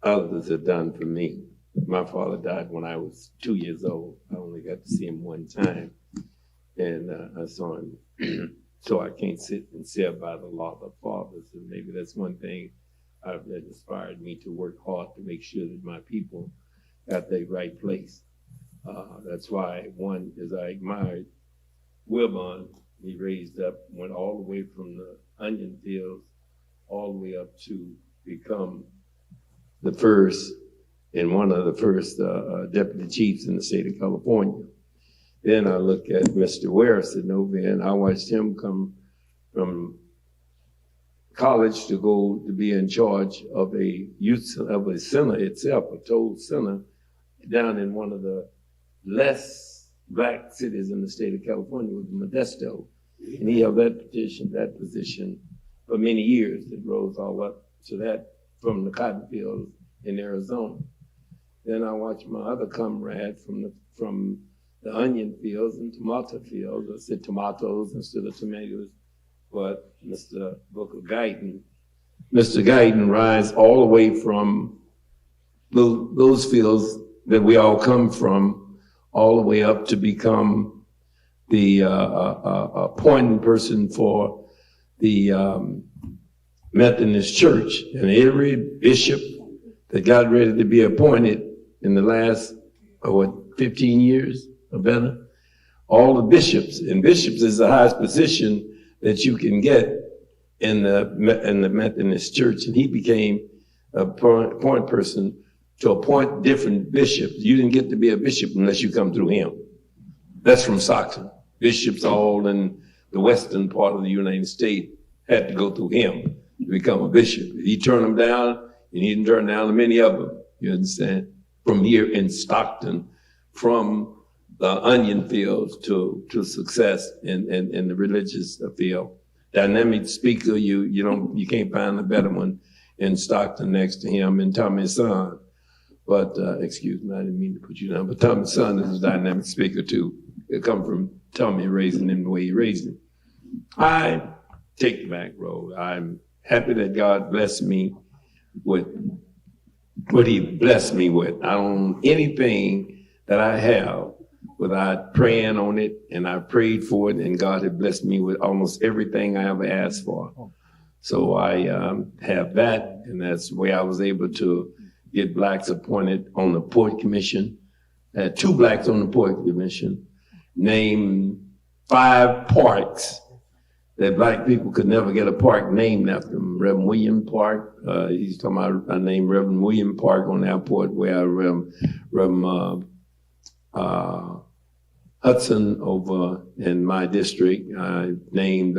others have done for me. My father died when I was 2 years old. I only got to see him one time. And I saw him. So I can't sit and say about the law of fathers. And maybe that's one thing that inspired me to work hard to make sure that my people got the right place. That's why one is I admired Wilbon. He raised up, went all the way from the onion fields all the way up to become the first and one of the first deputy chiefs in the state of California. Then I look at Mr. Ware sitting over there, and I watched him come from college to go to be in charge of a center itself, a toll center, down in one of the less black cities in the state of California with Modesto. And he held that position for many years. It rose all up to that from the cotton fields in Arizona. Then I watched my other comrade from the onion fields and tomato fields. I said tomatoes instead of tomatoes, but Mr. Booker Guyton. Mr. Guyton rise all the way from those fields that we all come from, all the way up to become the appointing person for the Methodist Church. And every bishop that got ready to be appointed in the last, 15 years or better, all the bishops, and bishops is the highest position that you can get in the Methodist Church. And he became a point person to appoint different bishops. You didn't get to be a bishop unless you come through him. That's from Stockton. Bishops all in the western part of the United States had to go through him to become a bishop. He turned them down, and he didn't turn down many of them, you understand? From here in Stockton, from the onion fields to success in the religious field. Dynamic speaker, you can't find a better one in Stockton next to him, and Tommy's son. But excuse me, I didn't mean to put you down, but Tommy's son is a dynamic speaker too. It come from Tommy raising him the way he raised him. I take the back road. I'm happy that God blessed me with what he blessed me with. I don't anything that I have without praying on it, and I prayed for it, and God had blessed me with almost everything I ever asked for. So I have that, and that's the way I was able to get blacks appointed on the Port Commission. I had 2 blacks on the Port Commission, named 5 parks that black people could never get a park named after them. Reverend William Park, he's talking about, I named Reverend William Park on the airport where Reverend Hudson over in my district. I named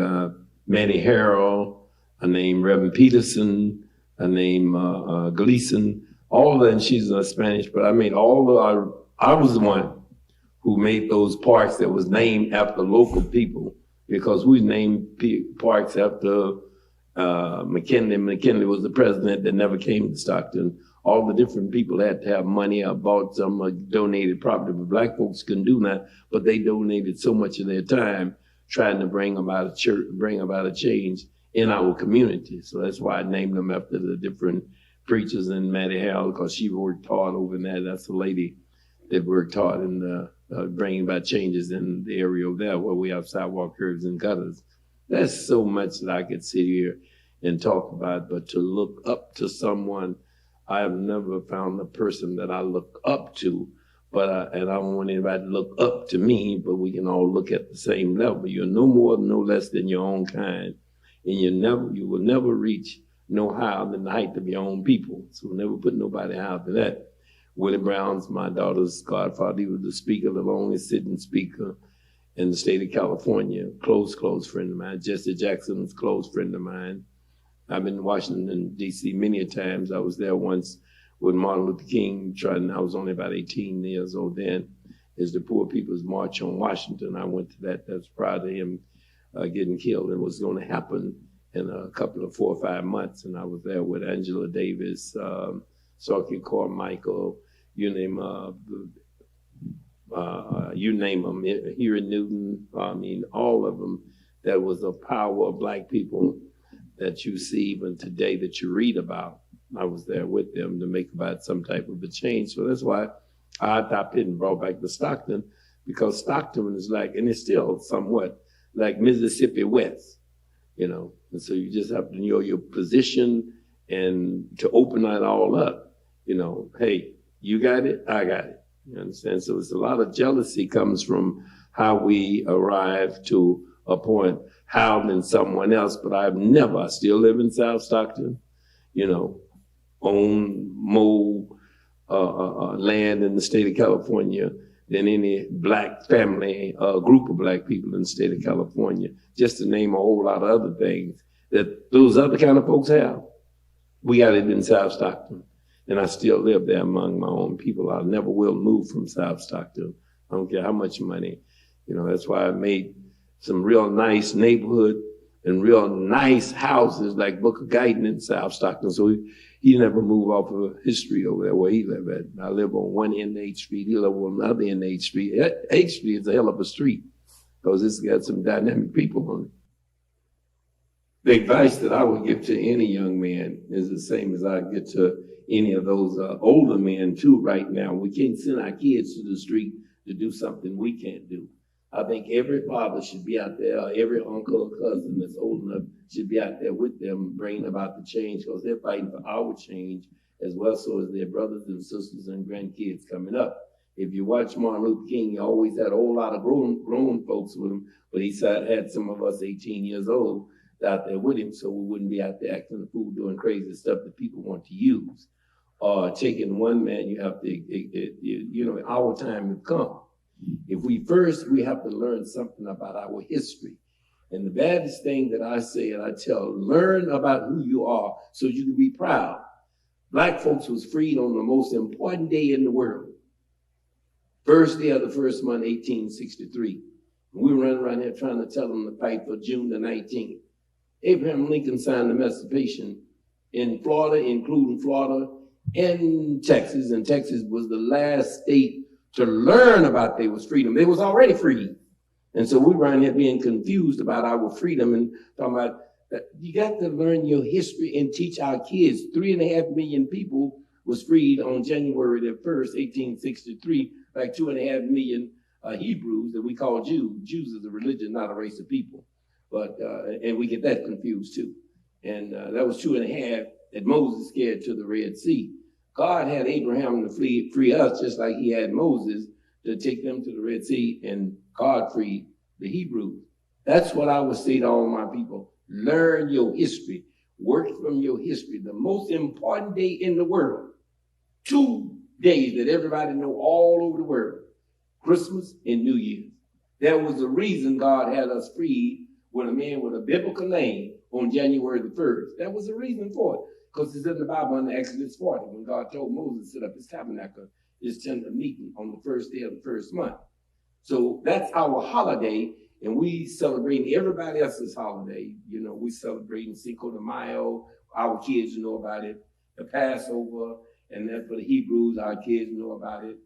Manny Harrell. I named Reverend Peterson. I named Gleason. All of that, and she's Spanish, but I made I was the one who made those parks that was named after local people, because we named parks after McKinley. McKinley was the president that never came to Stockton. All the different people had to have money. I bought some donated property, but black folks couldn't do that. But they donated so much of their time trying to bring about a change in our community. So that's why I named them after the different preachers in Mattie Hale, because she worked hard over there. That's the lady that worked hard in bringing about changes in the area over there where we have sidewalk curbs and gutters. That's so much that I could sit here and talk about, but to look up to someone, I have never found a person that I look up to, but and I don't want anybody to look up to me, but we can all look at the same level. You're no more, no less than your own kind, and you will never reach no higher than the height of your own people. So we'll never put nobody higher than that. Willie Brown's my daughter's godfather. He was the speaker, the longest sitting speaker in the state of California. Close friend of mine. Jesse Jackson's close friend of mine. I've been in Washington, D.C. many a times. I was there once with Martin Luther King, I was only about 18 years old then. It's the Poor People's March on Washington. I went to that. That's prior to him getting killed. It was going to happen in a couple of 4 or 5 months. And I was there with Angela Davis, Sarkis Carmichael, you name them, here in Newton, I mean, all of them. That was a power of Black people that you see even today that you read about. I was there with them to make about some type of a change. So that's why I adopted and brought back the Stockton, because Stockton is like, and it's still somewhat like Mississippi West, you know. And so you just have to know your position and to open that all up, you know, hey, you got it, I got it. You understand? So it's a lot of jealousy comes from how we arrive to a point higher than someone else. But I still live in South Stockton, you know, own more land in the state of California than any Black family, group of Black people in the state of California, just to name a whole lot of other things that those other kind of folks have. We got it in South Stockton. And I still live there among my own people. I never will move from South Stockton. I don't care how much money. You know, that's why I made some real nice neighborhood and real nice houses like Booker Guyton in South Stockton. So he never moved off of history over there where he lived at. I live on one end of H Street. He live on another end of H Street. H Street is a hell of a street because it's got some dynamic people on it. The advice that I would give to any young man is the same as I get to any of those older men too right now. We can't send our kids to the street to do something we can't do. I think every father should be out there, every uncle or cousin that's old enough should be out there with them, bringing about the change, because they're fighting for our change as well, so as their brothers and sisters and grandkids coming up. If you watch Martin Luther King, he always had a whole lot of grown folks with him, but he had some of us 18 years old out there with him, so we wouldn't be out there acting a fool, doing crazy stuff that people want to use. Taking one man, you have to, you know, our time has come. If we have to learn something about our history. And the baddest thing that I say and I tell, learn about who you are so you can be proud. Black folks was freed on the most important day in the world. First day of the first month, 1863. We were running around here trying to tell them to fight for June the 19th. Abraham Lincoln signed the Emancipation in Florida, including Florida and Texas. And Texas was the last state to learn about their freedom. They was already free. And so we were around here being confused about our freedom and talking about that you got to learn your history and teach our kids. 3.5 million people was freed on January the 1st, 1863, like 2.5 million Hebrews that we call Jews. Jews is a religion, not a race of people. But and we get that confused too. And that was 2.5 that Moses scared to the Red Sea. God had Abraham to free us just like he had Moses to take them to the Red Sea, and God freed the Hebrews. That's what I would say to all my people. Learn your history. Work from your history. The most important day in the world. 2 days that everybody know all over the world. Christmas and New Year's. There was a reason God had us freed with a man with a biblical name on January the 1st. There was a reason for it. Because it's in the Bible in Exodus 40, when God told Moses to set up his tabernacle, his tent of meeting on the first day of the first month. So that's our holiday, and we celebrating everybody else's holiday. You know, we celebrating Cinco de Mayo. Our kids know about it. The Passover, and then for the Hebrews, our kids know about it.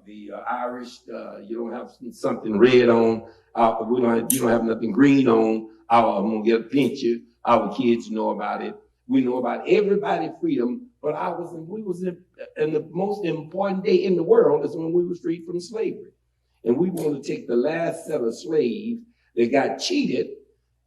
The Irish, you don't have something red on. You don't have nothing green on. I'm gonna get a picture. Our kids know about it. We know about everybody's freedom, but we was in the most important day in the world is when we were freed from slavery. And we want to take the last set of slaves that got cheated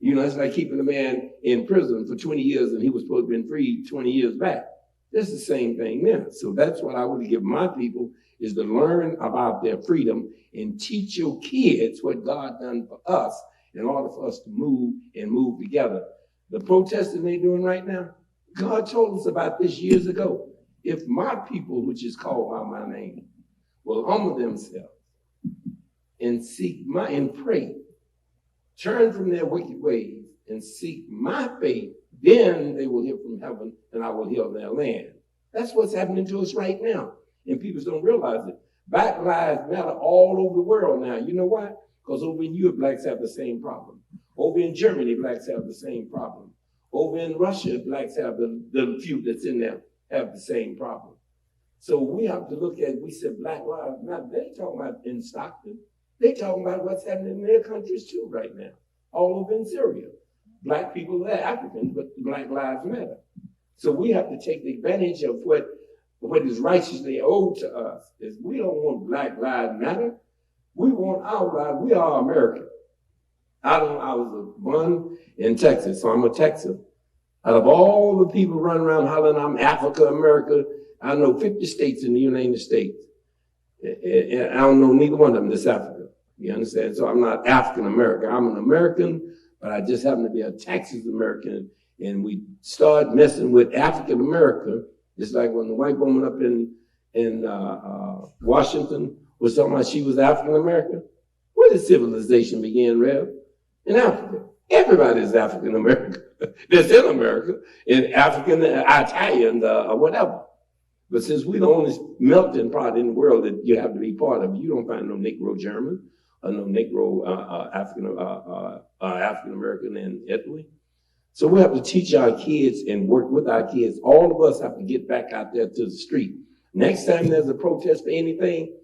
You know, it's like keeping a man in prison for 20 years and he was supposed to have been freed 20 years back. It's the same thing now. So that's what I would give my people, is to learn about their freedom and teach your kids what God done for us in order for us to move and move together. The protesting they're doing right now, God told us about this years ago. If my people, which is called by my name, will humble themselves and seek and pray, turn from their wicked ways and seek my faith, then they will hear from heaven and I will heal their land. That's what's happening to us right now. And people don't realize it. Black lives matter all over the world now. You know why? Because over in Europe, blacks have the same problem. Over in Germany, blacks have the same problem. Over in Russia, blacks have the few that's in there have the same problem. So we have to look at, we said Black Lives Matter. They talking about in Stockton. They talking about what's happening in their countries too right now, all over in Syria. Black people are Africans, but Black Lives Matter. So we have to take advantage of what is righteously owed to us. Is we don't want Black Lives Matter. We want our lives. We are American. I was born in Texas, so I'm a Texan. Out of all the people running around hollering, I'm Africa, America, I know 50 states in the United States. And I don't know neither one of them that's Africa. You understand? So I'm not African American. I'm an American, but I just happen to be a Texas American. And we start messing with African America. It's like when the white woman up in Washington was talking about she was African American. Where did civilization begin, Rev? In Africa. Everybody is African American. That's in America, in African, Italian, or whatever. But since we're the only melting pot in the world that you have to be part of, you don't find no Negro German or no Negro African American in Italy. So we have to teach our kids and work with our kids. All of us have to get back out there to the street. Next time there's a protest for anything,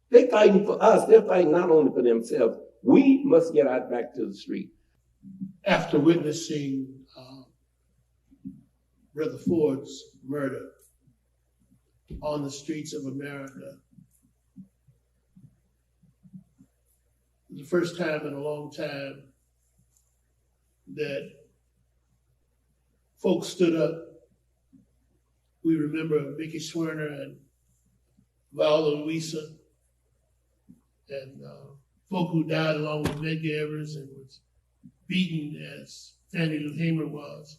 they're fighting for us. They're fighting not only for themselves. We must get out back to the street. After witnessing Brother Ford's murder on the streets of America, the first time in a long time that folks stood up. We remember Mickey Schwerner and Viola Luisa and folk who died along with Medgar Evers and was beaten as Fannie Lou Hamer was.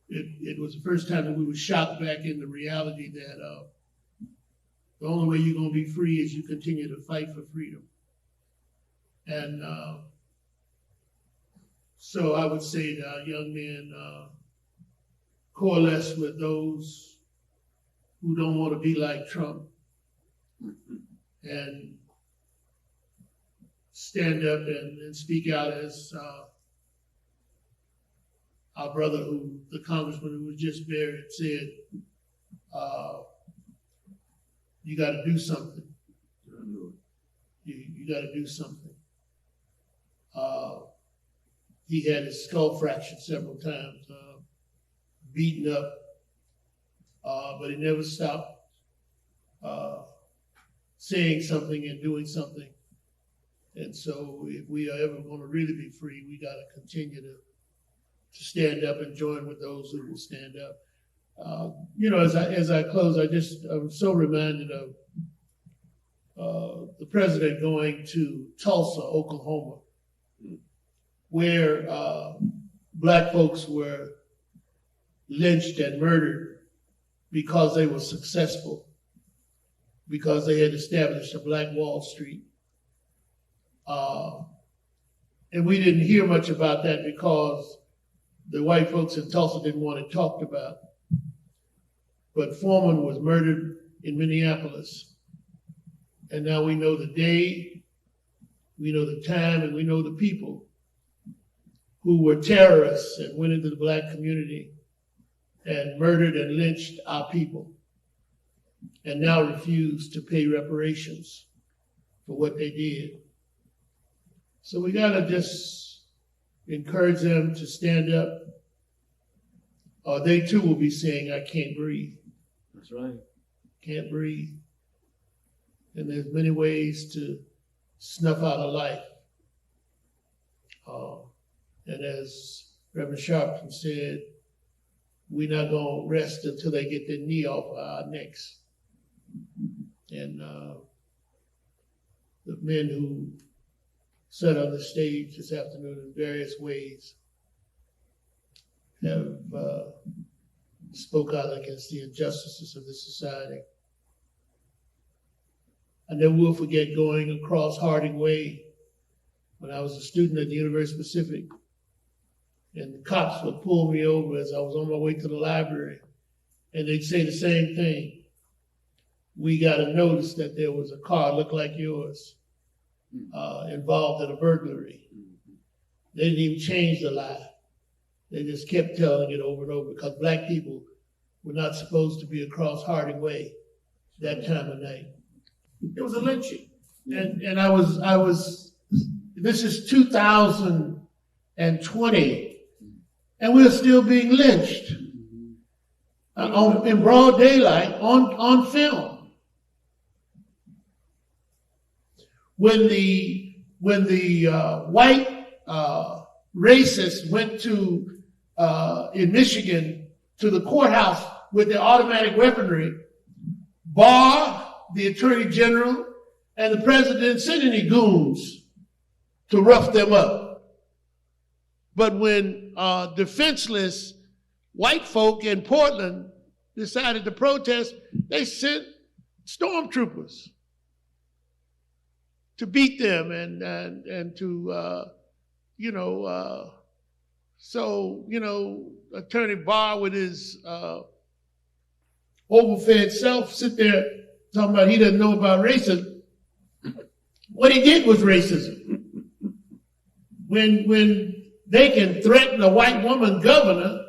It was the first time that we were shocked back into reality that the only way you're going to be free is you continue to fight for freedom. And so I would say that our young men coalesce with those who don't want to be like Trump and stand up and speak out as our brother, the congressman who was just buried, said, you got to do something. You got to do something. He had his skull fractured several times, beaten up, but he never stopped saying something and doing something. And so if we are ever going to really be free, we got to continue to stand up and join with those who will stand up. As I close, I'm so reminded of the president going to Tulsa, Oklahoma, where Black folks were lynched and murdered because they were successful, because they had established a Black Wall Street. And we didn't hear much about that because the white folks in Tulsa didn't want it talked about. But Foreman was murdered in Minneapolis. And now we know the day, we know the time, and we know the people who were terrorists and went into the Black community and murdered and lynched our people and now refuse to pay reparations for what they did. So we gotta just encourage them to stand up, or they too will be saying, I can't breathe. That's right. Can't breathe. And there's many ways to snuff out a life. And as Reverend Sharpton said, we're not going to rest until they get their knee off our necks. And the men who sat on the stage this afternoon in various ways have spoke out against the injustices of this society. I never will forget going across Harding Way when I was a student at the University of Pacific. And the cops would pull me over as I was on my way to the library. And they'd say the same thing. We got a notice that there was a car looked like yours involved in a burglary. They didn't even change the lie. They just kept telling it over and over because black people were not supposed to be across Harding Way that time of night. It was a lynching. And I was, this is 2020, and we're still being lynched in broad daylight on film. When the white racists went to in Michigan to the courthouse with their automatic weaponry, Barr, the Attorney General, and the President didn't send any goons to rough them up. But when defenseless white folk in Portland decided to protest, they sent stormtroopers to beat them and to, Attorney Barr with his overfed self sit there talking about he doesn't know about racism. What he did was racism. When they can threaten a white woman governor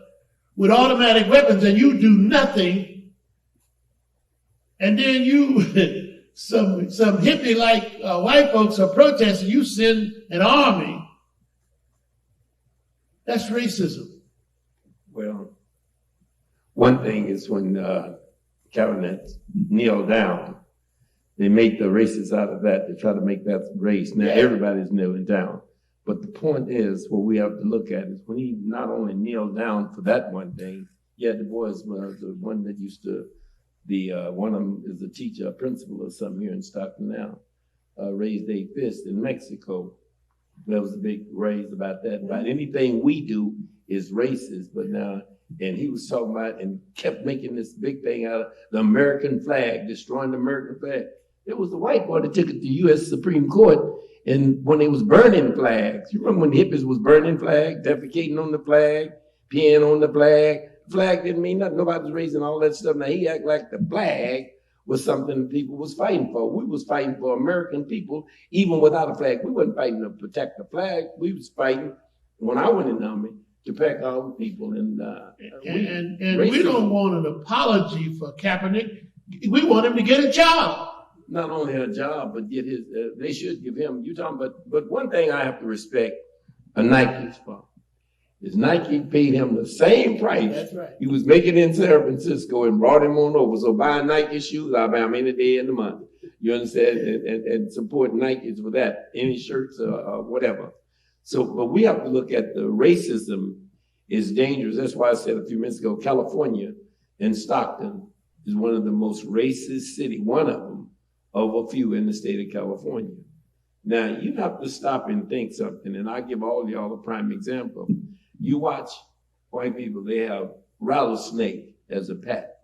with automatic weapons and you do nothing, and then you, some hippie-like white folks are protesting, you send an army. That's racism. Well, one thing is when cabinets kneel down, they make the racists out of that. They try to make that race. Now everybody's kneeling down. But the point is, what we have to look at is when he not only kneeled down for that one thing, Du Bois was the one that used to, one of them is a teacher, a principal or something here in Stockton now, raised a fist in Mexico. There was a big raise about that. About anything we do is racist, but now, and he was talking about and kept making this big thing out of the American flag, destroying the American flag. It was the white boy that took it to U.S. Supreme Court, and when they was burning flags, you remember when the hippies was burning flags, defecating on the flag, peeing on the flag didn't mean nothing. Nobody was raising all that stuff. Now he act like the flag was something people was fighting for. We was fighting for American people, even without a flag. We wasn't fighting to protect the flag. We was fighting, when I went in the army, to protect our people. And we don't want an apology for Kaepernick. We want him to get a job. Not only a job, but get his, they should give him, you talking about, but one thing I have to respect Nike's for is Nike paid him the same price he was making in San Francisco and brought him on over. So buying Nike shoes, I'll buy them any day in the month. You understand? And support Nikes with that, any shirts or whatever. So, but we have to look at the racism is dangerous. That's why I said a few minutes ago, California and Stockton is one of the most racist cities, one of them, of a few in the state of California. Now, you have to stop and think something, and I give all y'all a prime example. You watch white people, they have rattlesnake as a pet.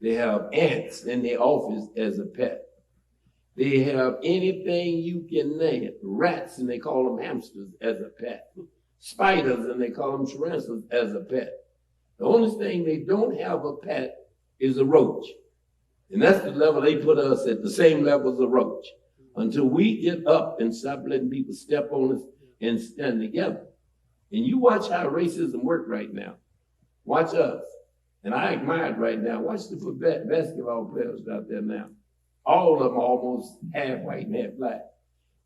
They have ants in their office as a pet. They have anything you can name, rats, and they call them hamsters as a pet. Spiders, and they call them tarantulas as a pet. The only thing they don't have a pet is a roach. And that's the level they put us at, the same level as a roach. Until we get up and stop letting people step on us and stand together. And you watch how racism works right now. Watch us. And I admire it right now. Watch the basketball players out there now. All of them are almost half white and half black.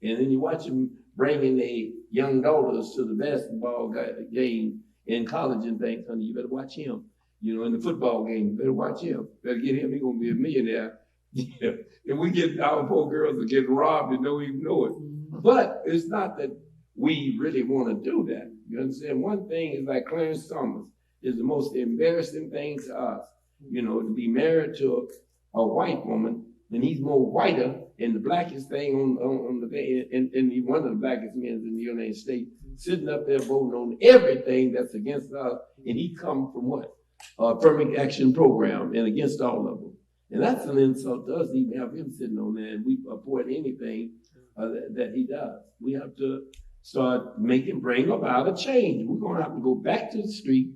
And then you watch them bringing their young daughters to the basketball game in college and things. Honey, you better watch him. You know, in the football game, you better watch him. Better get him. He's going to be a millionaire. And we get, our poor girls are getting robbed and don't even know it. But it's not that we really want to do that. You understand? One thing is like Clarence Summers is the most embarrassing thing to us, you know, to be married to a white woman, and he's more whiter and the blackest thing on the thing, and he's one of the blackest men in the United States, sitting up there voting on everything that's against us, and he come from what? Affirmative action program and against all of them. And that's an insult to us to even have him sitting on there and we support anything that he does. We have to start bring about a change. We're gonna have to go back to the street.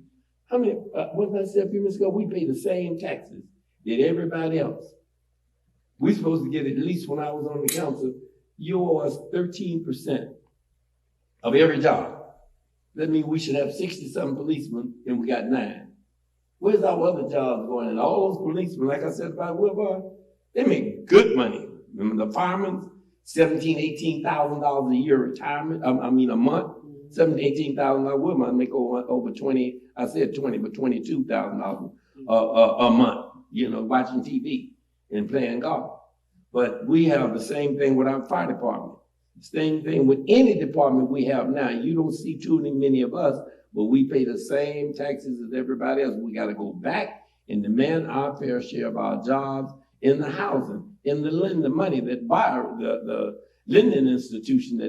How many, what did I say a few minutes ago? We pay the same taxes that everybody else. We're supposed to get, at least when I was on the council, you owe us 13% of every job. That means we should have 60-something policemen and we got 9. Where's our other jobs going? And all those policemen, like I said about Wilbur, they make good money. Remember the firemen, $17,000, $18,000 a year retirement, a month. $17,000, $18,000 Wilbur make over 20, I said 20, but $22,000 a month, you know, watching TV and playing golf. But we have the same thing with our fire department. Same thing with any department we have now. You don't see too many of us, but we pay the same taxes as everybody else. We got to go back and demand our fair share of our jobs in the housing, in the money that buy the lending institution that